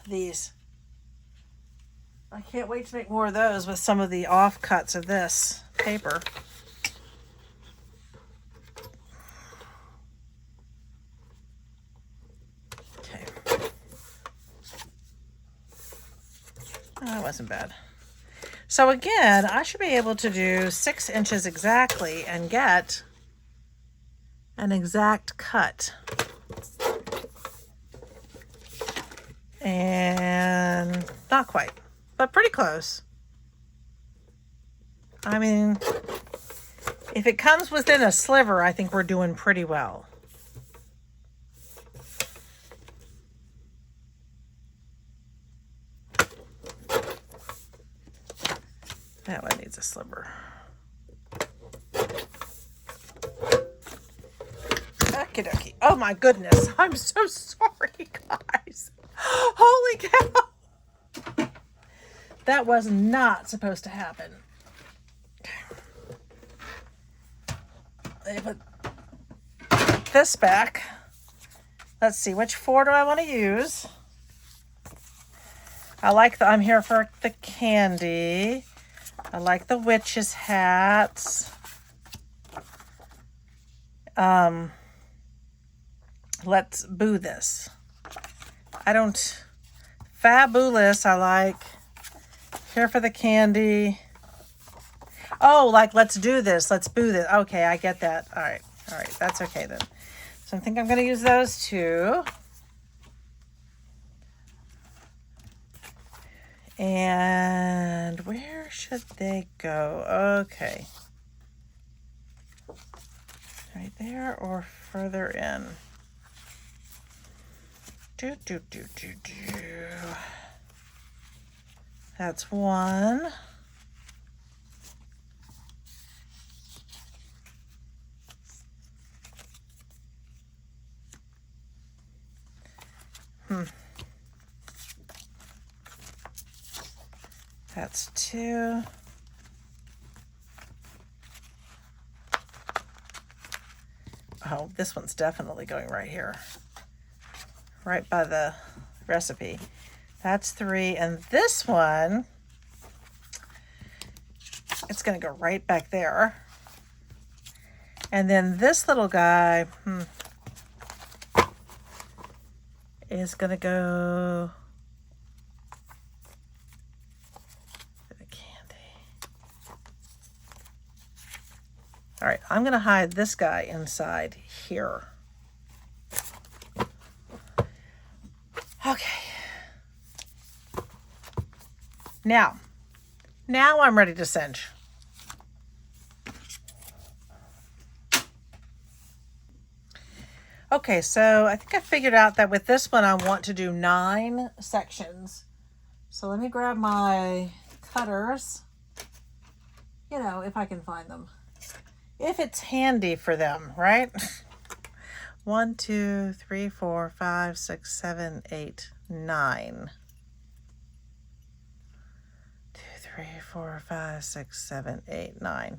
these. I can't wait to make more of those with some of the offcuts of this paper. Okay. Oh, that wasn't bad. So again, I should be able to do 6 inches exactly and get an exact cut. And not quite, but pretty close. I mean, if it comes within a sliver, I think we're doing pretty well. That one needs a sliver. Okie dokie. Oh my goodness. I'm so sorry, guys. Holy cow. That was not supposed to happen. Let me put this back. Let's see, which 4 do I want to use? I like I'm here for the candy. I like the witch's hats. Let's boo this. Fabulous, I like. Here for the candy. Oh, like, let's do this. Let's boo this. Okay, I get that. All right. That's okay then. So I think I'm going to use those 2. And where should they go? Okay. Right there or further in? That's 1. That's 2. Oh, this one's definitely going right here. Right by the recipe. That's 3. And this one, it's going to go right back there. And then this little guy is going to go for the candy. All right, I'm going to hide this guy inside here. Okay. Now I'm ready to cinch. Okay, so I think I figured out that with this one I want to do 9 sections. So let me grab my cutters, you know, if I can find them. If it's handy for them, right? 1, 2, 3, 4, 5, 6, 7, 8, 9. 2, 3, 4, 5, 6, 7, 8, 9.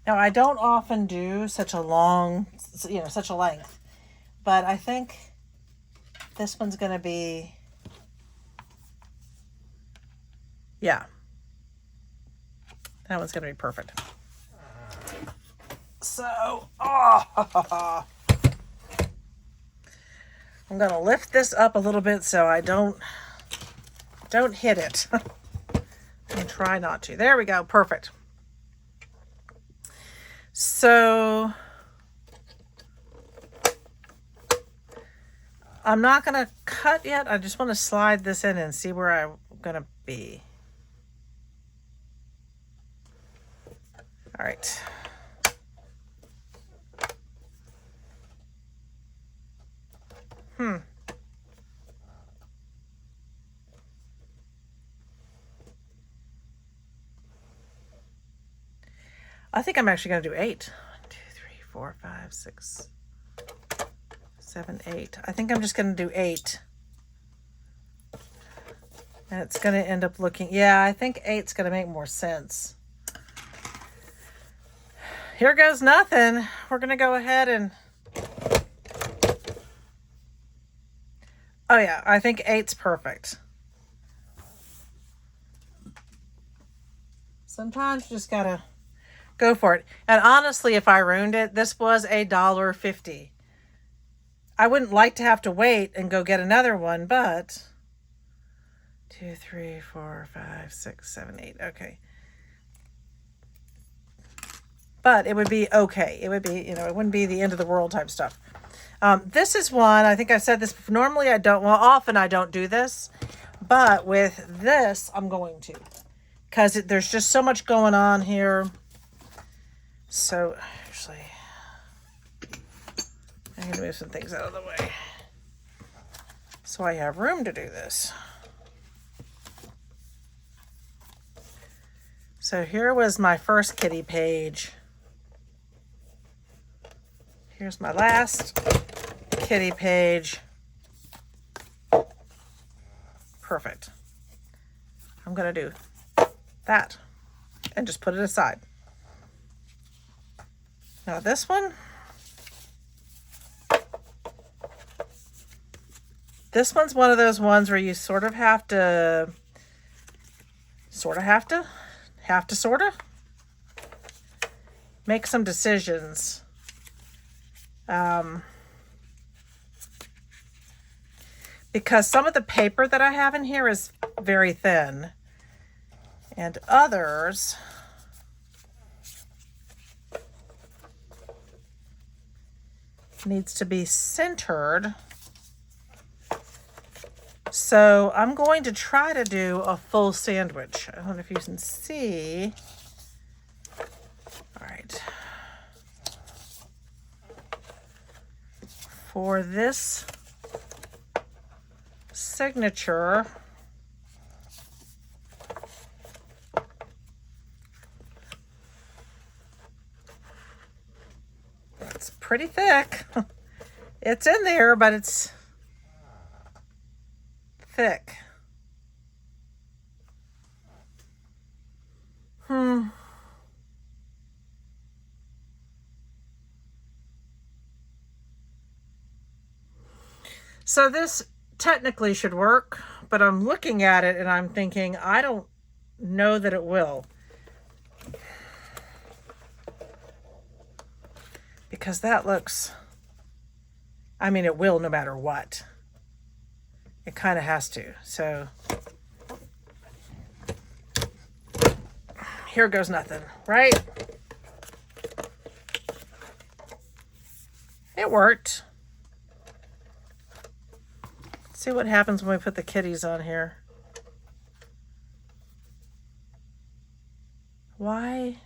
Now, I don't often do such a long, such a length, but I think this one's going to be, yeah, that one's going to be perfect. So, I'm going to lift this up a little bit so I don't hit it. And try not to. There we go. Perfect. So, I'm not going to cut yet. I just want to slide this in and see where I'm going to be. All right. I think I'm actually going to do 8. 1, 2, 3, 4, 5, 6, 7, 8. I think I'm just going to do 8. And it's going to end up looking, yeah, I think 8's going to make more sense. Here goes nothing. We're going to go ahead and Oh yeah, I think 8's perfect. Sometimes you just gotta go for it. And honestly, if I ruined it, this was $1.50. I wouldn't like to have to wait and go get another one, but 2, 3, 4, 5, 6, 7, 8. Okay. But it would be okay. It would be, you know, it wouldn't be the end of the world type stuff. This is one, I think I've said this before. Normally I don't, well, often I don't do this, but with this, I'm going to. Because there's just so much going on here. So, actually, I'm going to move some things out of the way. So I have room to do this. So here was my first kitty page. Here's my last kitty page. Perfect. I'm going to do that and just put it aside. Now this one, this one's one of those ones where you sort of have to make some decisions. Because some of the paper that I have in here is very thin, and others needs to be centered. So I'm going to try to do a full sandwich. I don't know if you can see. All right. For this signature, it's pretty thick. It's in there, but it's thick. So this technically should work, but I'm looking at it and I'm thinking, I don't know that it will. Because that looks, I mean, it will no matter what. It kind of has to. So here goes nothing, right? It worked. Let's see what happens when we put the kitties on here. Why?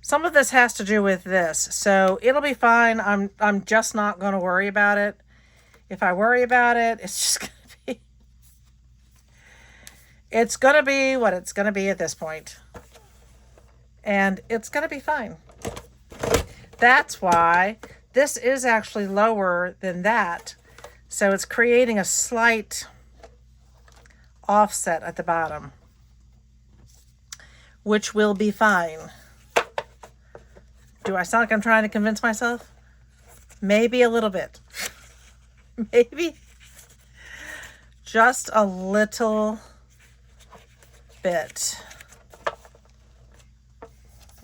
Some of this has to do with this, so it'll be fine. I'm just not going to worry about it. If I worry about it, it's just going to be... It's going to be what it's going to be at this point. And it's going to be fine. That's why this is actually lower than that. So it's creating a slight offset at the bottom, which will be fine. Do I sound like I'm trying to convince myself? Maybe a little bit. Maybe just a little bit.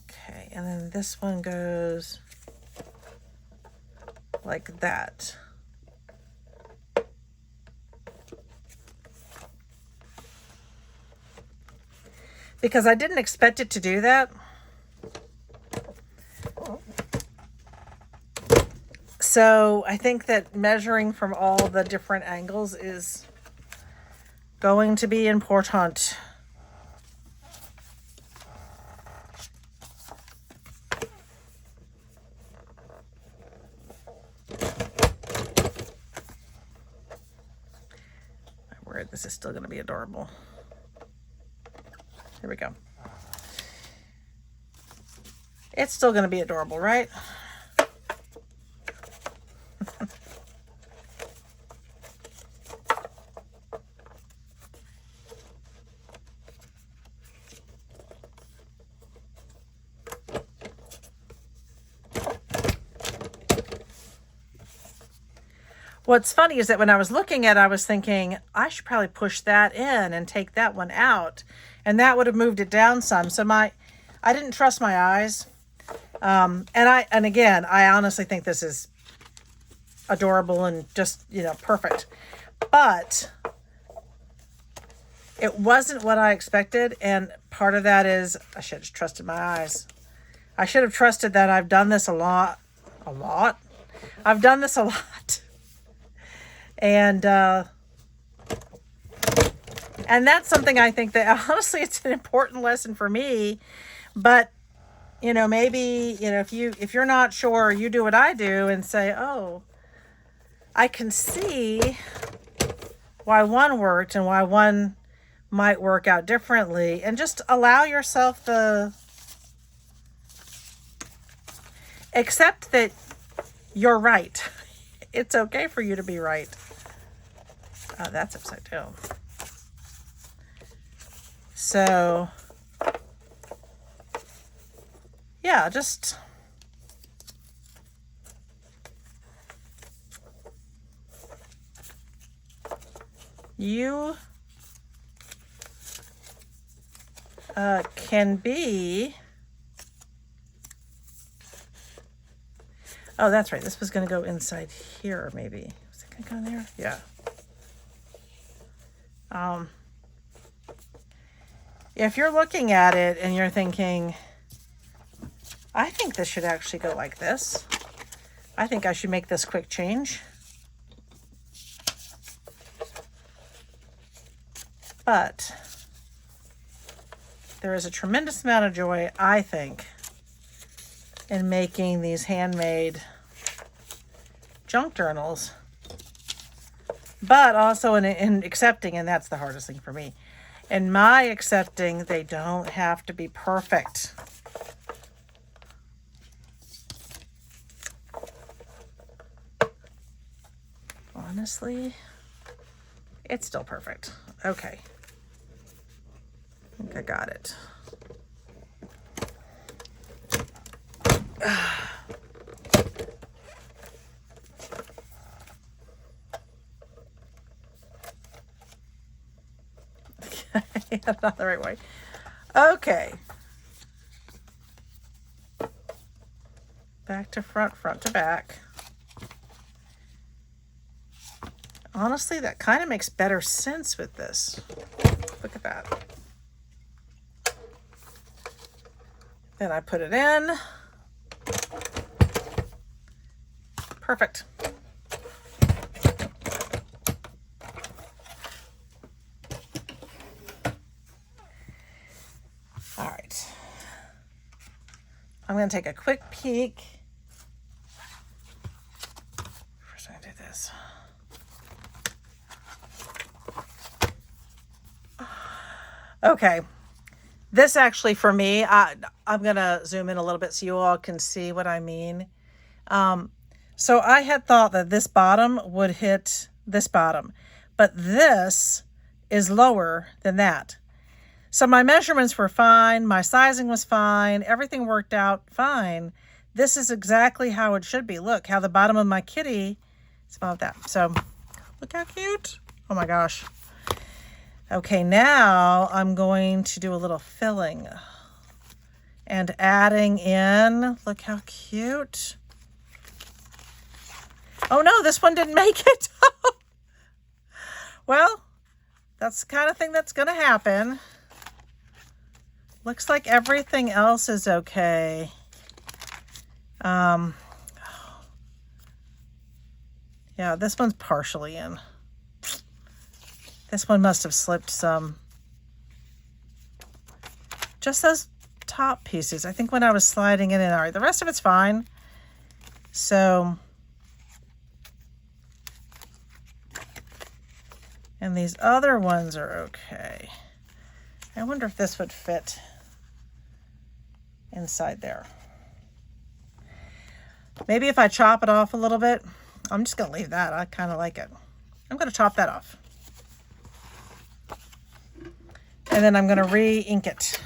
Okay, and then this one goes like that. Because I didn't expect it to do that. So I think that measuring from all the different angles is going to be important. My word, this is still going to be adorable. Here we go. It's still going to be adorable, right? What's funny is that when I was looking at it, I was thinking, I should probably push that in and take that one out. And that would have moved it down some. So I didn't trust my eyes. And again, I honestly think this is adorable and just, perfect. But it wasn't what I expected. And part of that is I should have just trusted my eyes. I should have trusted that I've done this a lot. I've done this a lot. And that's something I think that honestly it's an important lesson for me. But maybe if you're not sure, you do what I do and say, oh, I can see why one worked and why one might work out differently, and just allow yourself the accept that you're right. It's okay for you to be right. That's upside down. So, yeah, just you can be. Oh, that's right. This was going to go inside here, maybe. Was it going to go in there? Yeah. If you're looking at it and you're thinking, I think this should actually go like this. I think I should make this quick change. But there is a tremendous amount of joy, I think, in making these handmade junk journals, but also in accepting, and that's the hardest thing for me, in my accepting they don't have to be perfect. Honestly, it's still perfect. Okay. I think I got it. That's not the right way. Okay. Back to front, front to back. Honestly, that kind of makes better sense with this. Look at that. Then I put it in. Perfect. All right. I'm going to take a quick peek. First, I'm going to do this. Okay. This actually, for me, I'm going to zoom in a little bit so you all can see what I mean. So I had thought that this bottom would hit this bottom, but this is lower than that. So my measurements were fine. My sizing was fine. Everything worked out fine. This is exactly how it should be. Look how the bottom of my kitty is about that. So look how cute. Oh my gosh. Okay, now I'm going to do a little filling and adding in, look how cute. Oh no, this one didn't make it. Well, that's the kind of thing that's going to happen. Looks like everything else is okay. Yeah, this one's partially in. This one must have slipped some. Just those top pieces. I think when I was sliding it in. All right, the rest of it's fine. So, and these other ones are okay. I wonder if this would fit inside there. Maybe if I chop it off a little bit. I'm just going to leave that. I kind of like it. I'm going to chop that off. And then I'm going to re-ink it.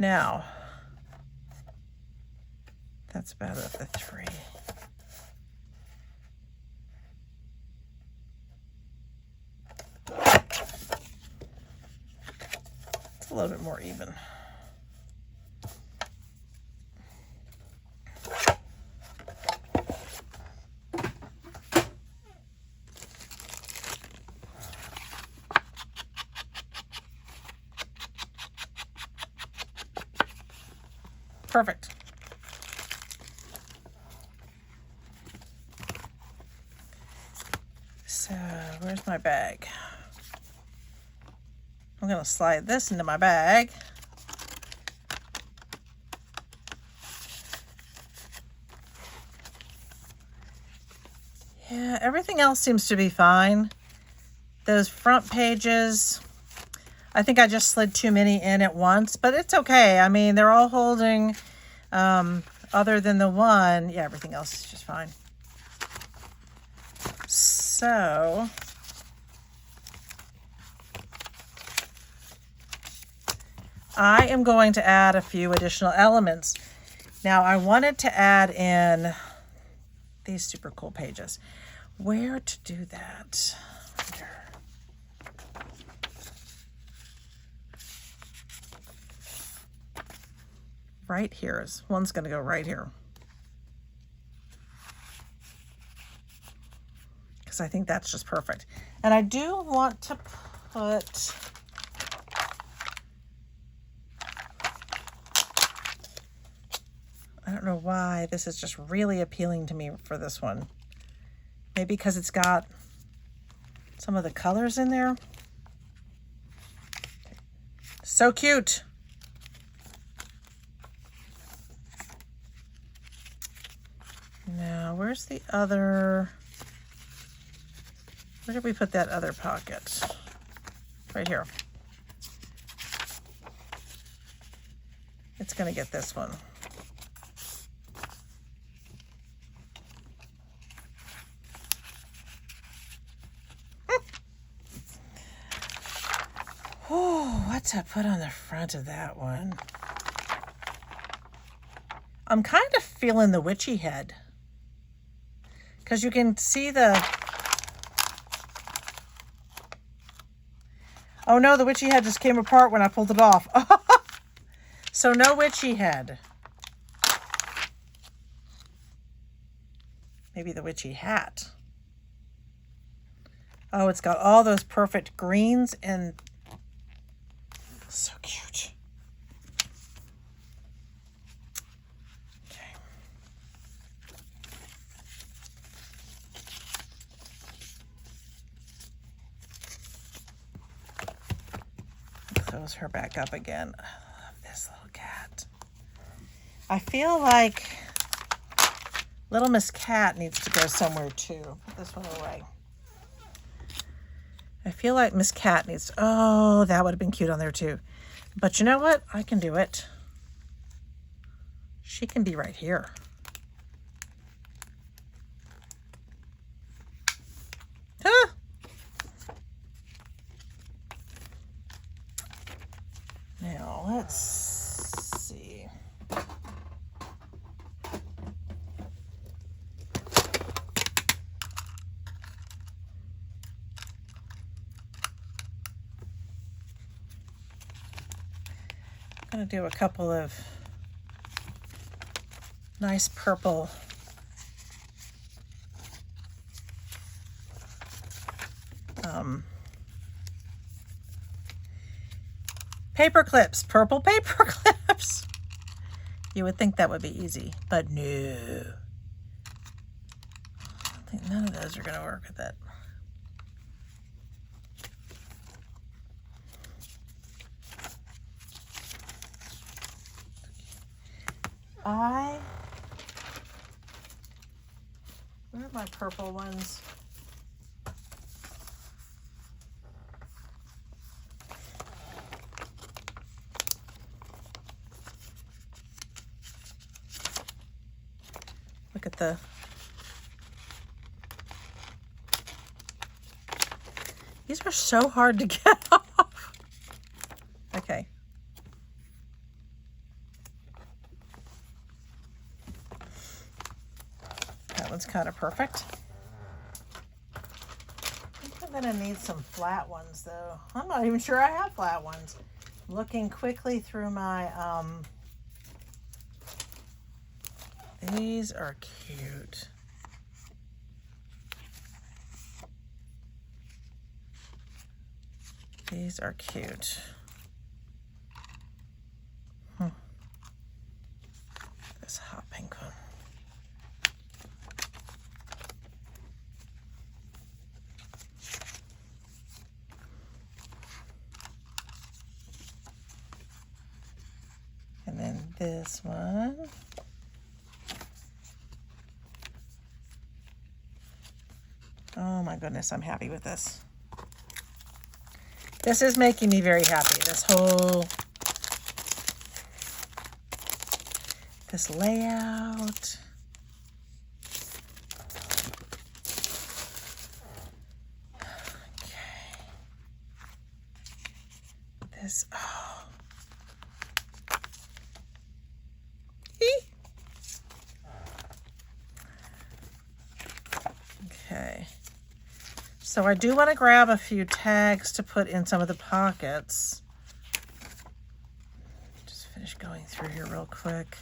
Now, that's about it, the 3. It's a little bit more even. Perfect. So where's my bag? I'm going to slide this into my bag. Yeah, everything else seems to be fine. Those front pages, I think I just slid too many in at once, but it's okay. I mean, they're all holding, other than the one. Yeah, everything else is just fine. So, I am going to add a few additional elements. Now, I wanted to add in these super cool pages. Where to do that? Right here is one's going to go right here, because I think that's just perfect. And I do want to put I don't know why this is just really appealing to me for this one. Maybe because it's got some of the colors in there. So cute. Now, where's the other? Where did we put that other pocket? Right here. It's going to get this one. Oh, what to put on the front of that one? I'm kind of feeling the witchy head, because you can see the... Oh no, the witchy head just came apart when I pulled it off. So no witchy head. Maybe the witchy hat. Oh, it's got all those perfect greens and so cute. Okay. Close her back up again. I love this little cat. I feel like Little Miss Cat needs to go somewhere too. Put this one away. I feel like Miss Cat needs... Oh, that would have been cute on there too. But you know what? I can do it. She can be right here. Ah! Now, let's see. I'm going to do a couple of nice purple paper clips, purple paper clips. You would think that would be easy, but no. I think none of those are going to work with it. Where are my purple ones? Look at the... These are so hard to get off. Okay. kind of perfect. I think I'm gonna need some flat ones though. I'm not even sure I have flat ones. Looking quickly through my, these are cute. These are cute. This hot pink one. And then this one. Oh my goodness, I'm happy with this. This is making me very happy. This layout. Okay. This, oh. Okay. So I do want to grab a few tags to put in some of the pockets. Just finish going through here real quick.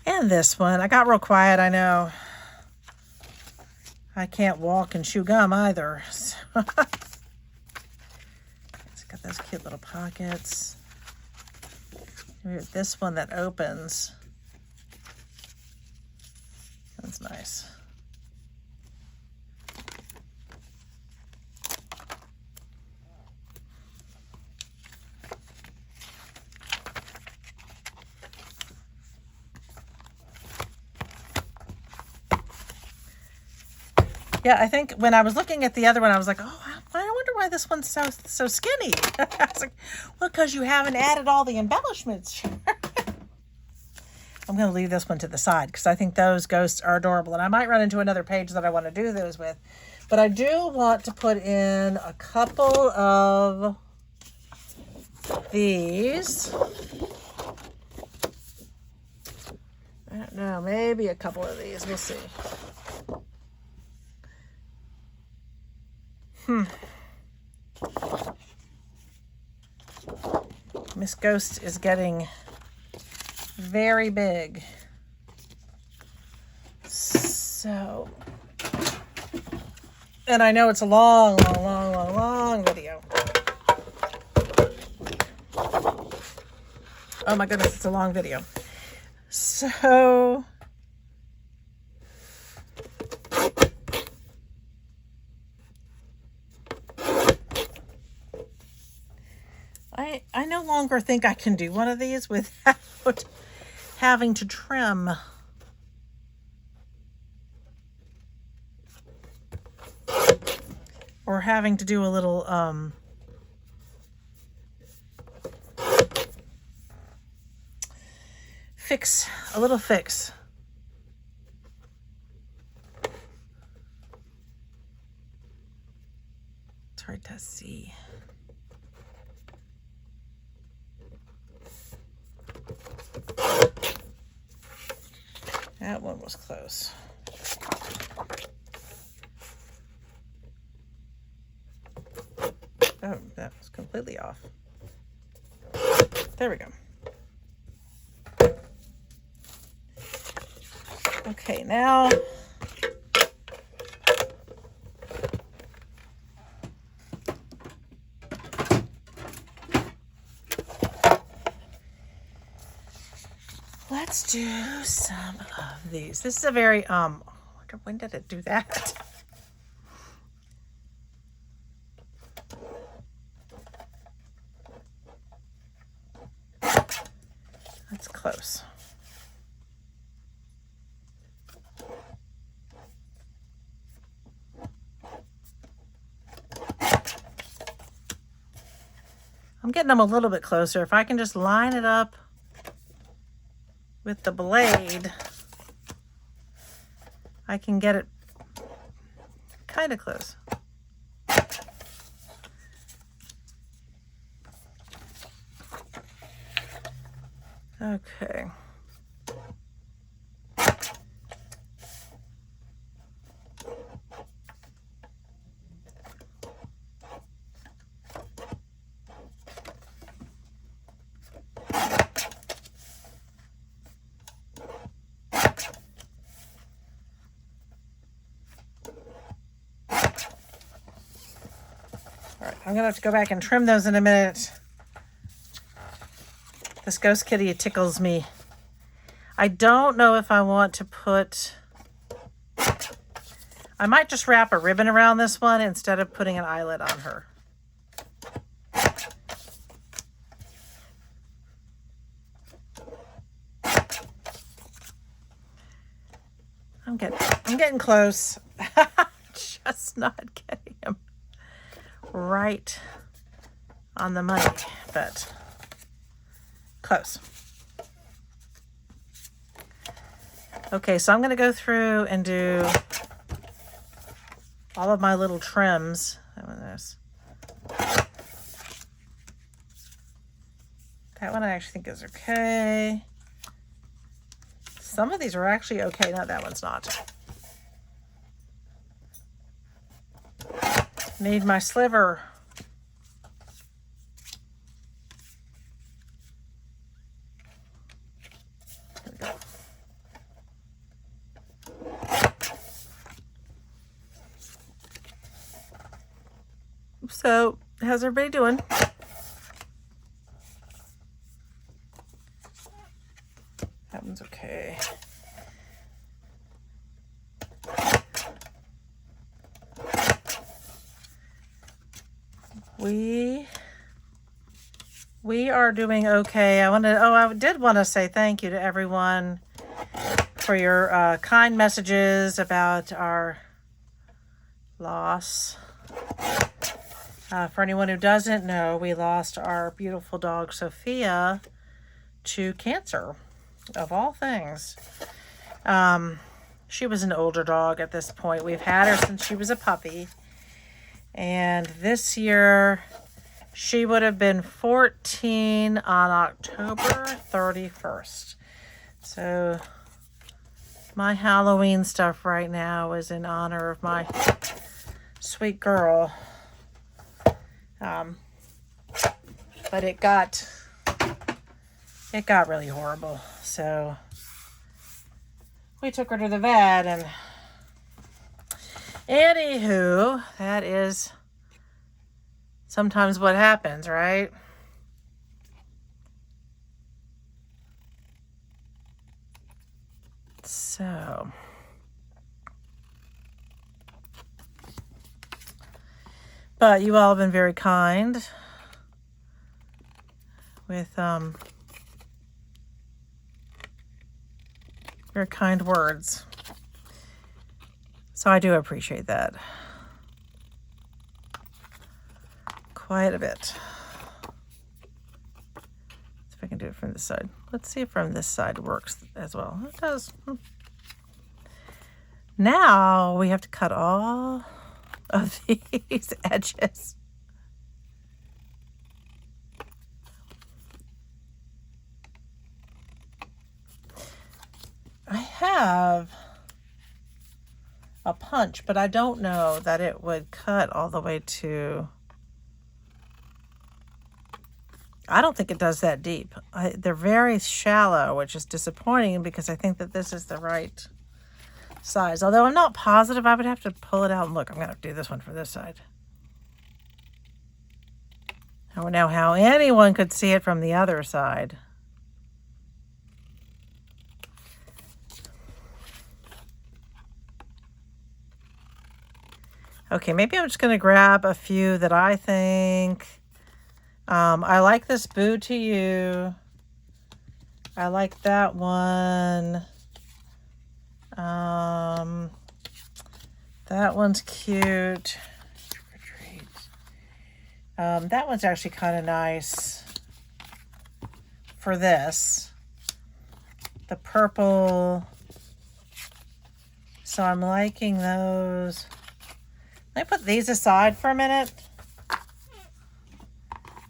And this one, I got real quiet, I know. I can't walk and chew gum either. So it's got those cute little pockets. This one that opens. That's nice. Yeah, I think when I was looking at the other one, I was like, oh, I wonder why this one's so skinny. I was like, well, because you haven't added all the embellishments. I'm going to leave this one to the side because I think those ghosts are adorable. And I might run into another page that I want to do those with. But I do want to put in a couple of these. I don't know, maybe a couple of these. We'll see. Miss Ghost is getting very big. So, and I know it's a long video. Oh my goodness, it's a long video. So, I no longer think I can do one of these without having to trim. Or having to do a little fix. It's hard to see. That one was close. Oh, that was completely off. There we go. Okay, now let's do some of these. This is a very, I wonder when did it do that? That's close. I'm getting them a little bit closer. If I can just line it up with the blade, I can get it kind of close. Okay. I'm going to have to go back and trim those in a minute. This ghost kitty tickles me. I don't know if I want to put... I might just wrap a ribbon around this one instead of putting an eyelet on her. I'm getting close. Just not getting him right on the money, but close. Okay, so I'm going to go through and do all of my little trims. That one I actually think is okay. Some of these are actually okay. No, that one's not. Need my sliver. Here we go. So, how's everybody doing? That one's okay. We are doing okay. I did want to say thank you to everyone for your kind messages about our loss. For anyone who doesn't know, we lost our beautiful dog Sophia to cancer, of all things. She was an older dog at this point. We've had her since she was a puppy. And this year, she would have been 14 on October 31st. So my Halloween stuff right now is in honor of my sweet girl. But it got really horrible. So we took her to the vet, and anywho, that is sometimes what happens, right? So but you all have been very kind with your kind words. So I do appreciate that quite a bit. See if I can do it from this side. Let's see if from this side works as well. It does. Now we have to cut all of these edges. I have a punch, but I don't know that it would cut all the way to... I don't think it does that deep. They're very shallow, which is disappointing because I think that this is the right size. Although I'm not positive, I would have to pull it out and look. I'm going to do this one for this side. I don't know how anyone could see it from the other side. Okay, maybe I'm just going to grab a few that I think... I like this Boo to You. I like that one. That one's cute. That one's actually kind of nice for this. The purple. So I'm liking those. Let me put these aside for a minute,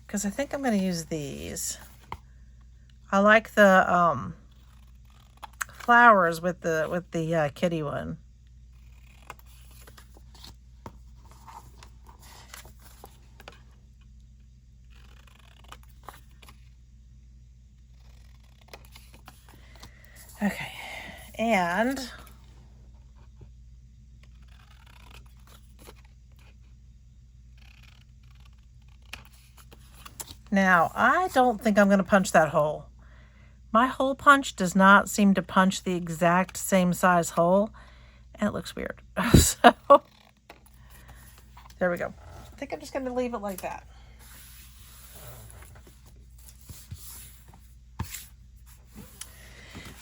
because I think I'm going to use these. I like the flowers with the kitty one. Okay, and now I don't think I'm going to punch that hole. My hole punch does not seem to punch the exact same size hole, and it looks weird. So there we go. I think I'm just going to leave it like that.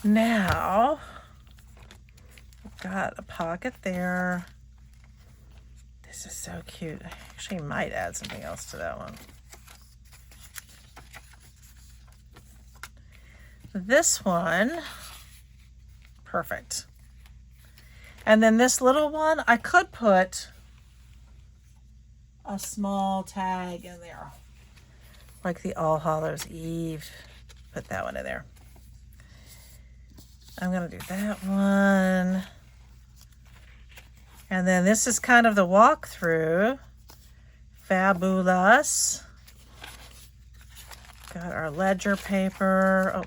Now, I've got a pocket there. This is so cute. I actually might add something else to that one. This one, perfect. And then this little one, I could put a small tag in there, like the All Hallows Eve. Put that one in there. I'm going to do that one. And then this is kind of the walkthrough. Fabulous. Got our ledger paper. Oh,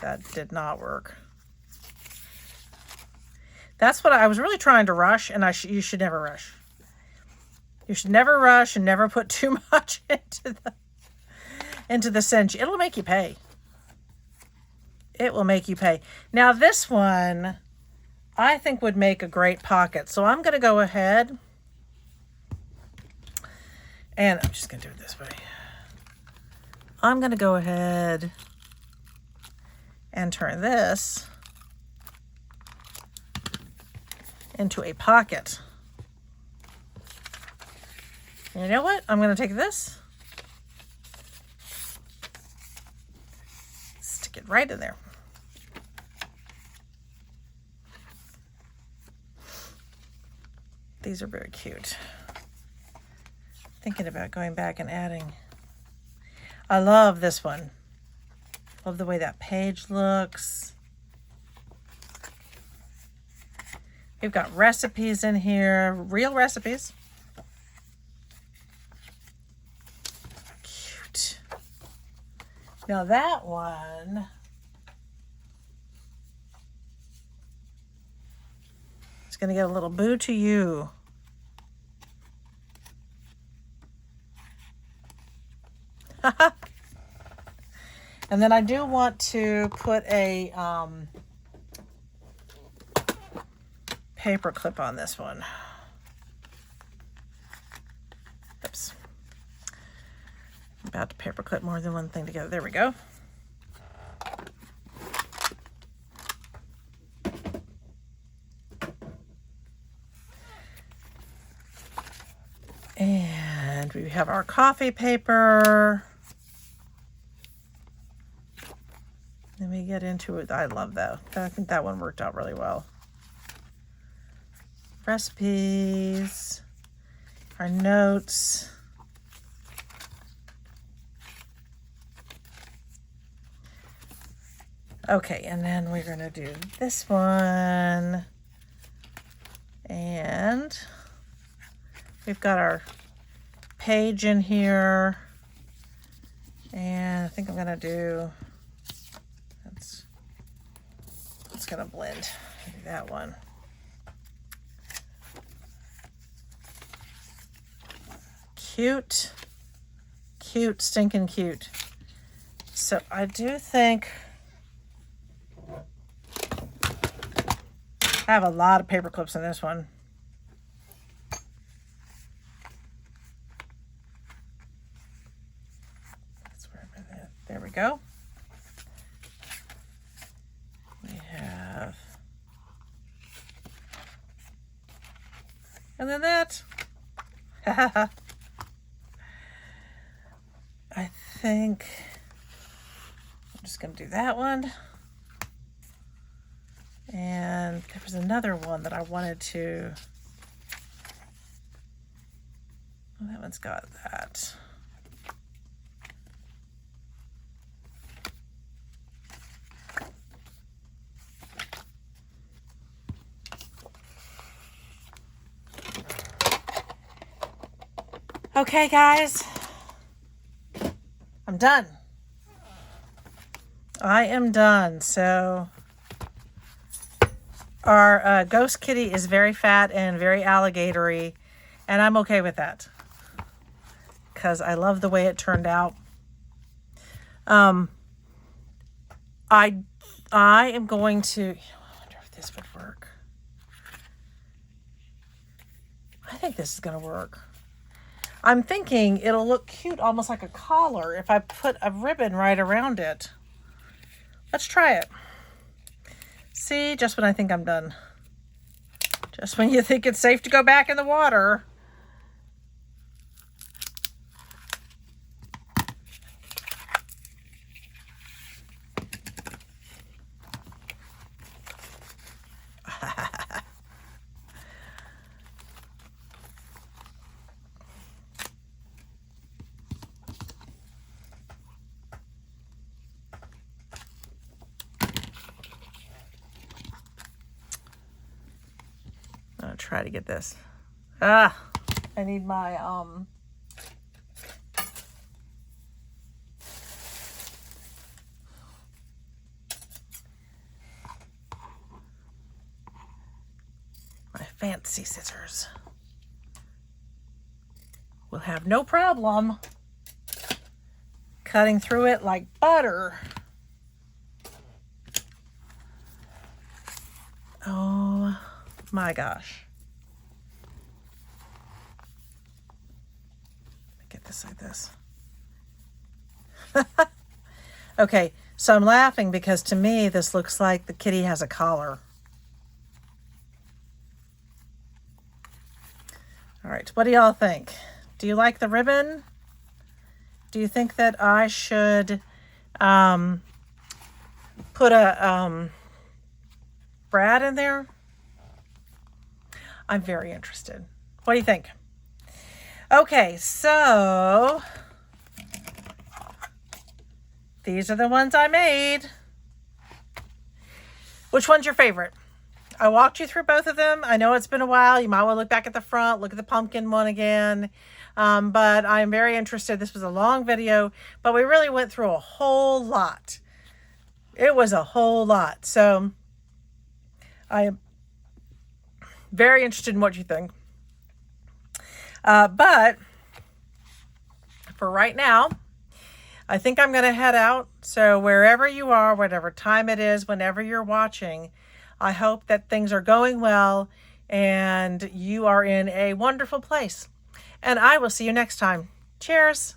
that did not work. That's what I was really trying to rush, and you should never rush. You should never rush and never put too much into the cinch. It'll make you pay. It will make you pay. Now this one, I think would make a great pocket. So I'm going to go ahead, and I'm just going to do it this way. I'm going to go ahead and turn this into a pocket. And you know what? I'm going to take this, stick it right in there. These are very cute. Thinking about going back and adding. I love this one. Love the way that page looks. We've got recipes in here, real recipes. Cute. Now that one, it's going to get a little boo to you. And then I do want to put a paper clip on this one. Oops. I'm about to paper clip more than one thing together. There we go. And we have our coffee paper. Let me get into it. I love that. I think that one worked out really well. Recipes, our notes. Okay, and then we're going to do this one. And we've got our page in here. And I think I'm going to do, it's going to blend. Do that one. Cute, cute, stinking cute. So I do think I have a lot of paper clips in this one. There we go. We have, and then that. I think I'm just going to do that one. And there was another one that I wanted to, oh, that one's got that. Okay, guys, I'm done. I am done. So our ghost kitty is very fat and very alligatory, and I'm okay with that because I love the way it turned out. I am going to, I wonder if this would work. I think this is going to work. I'm thinking it'll look cute, almost like a collar, if I put a ribbon right around it. Let's try it. See, just when I think I'm done. Just when you think it's safe to go back in the water. I'll try to get this. I need my fancy scissors. We'll have no problem cutting through it like butter. Oh my gosh. Get this like this. Okay, so I'm laughing because to me this looks like the kitty has a collar. All right, what do y'all think? Do you like the ribbon? Do you think that I should put a brad in there? I'm very interested. What do you think? Okay, so these are the ones I made. Which one's your favorite? I walked you through both of them. I know it's been a while. You might want to look back at the front, look at the pumpkin one again. But I'm very interested. This was a long video, but we really went through a whole lot. It was a whole lot. So I am very interested in what you think. But for right now, I think I'm going to head out. So wherever you are, whatever time it is, whenever you're watching, I hope that things are going well and you are in a wonderful place. And I will see you next time. Cheers.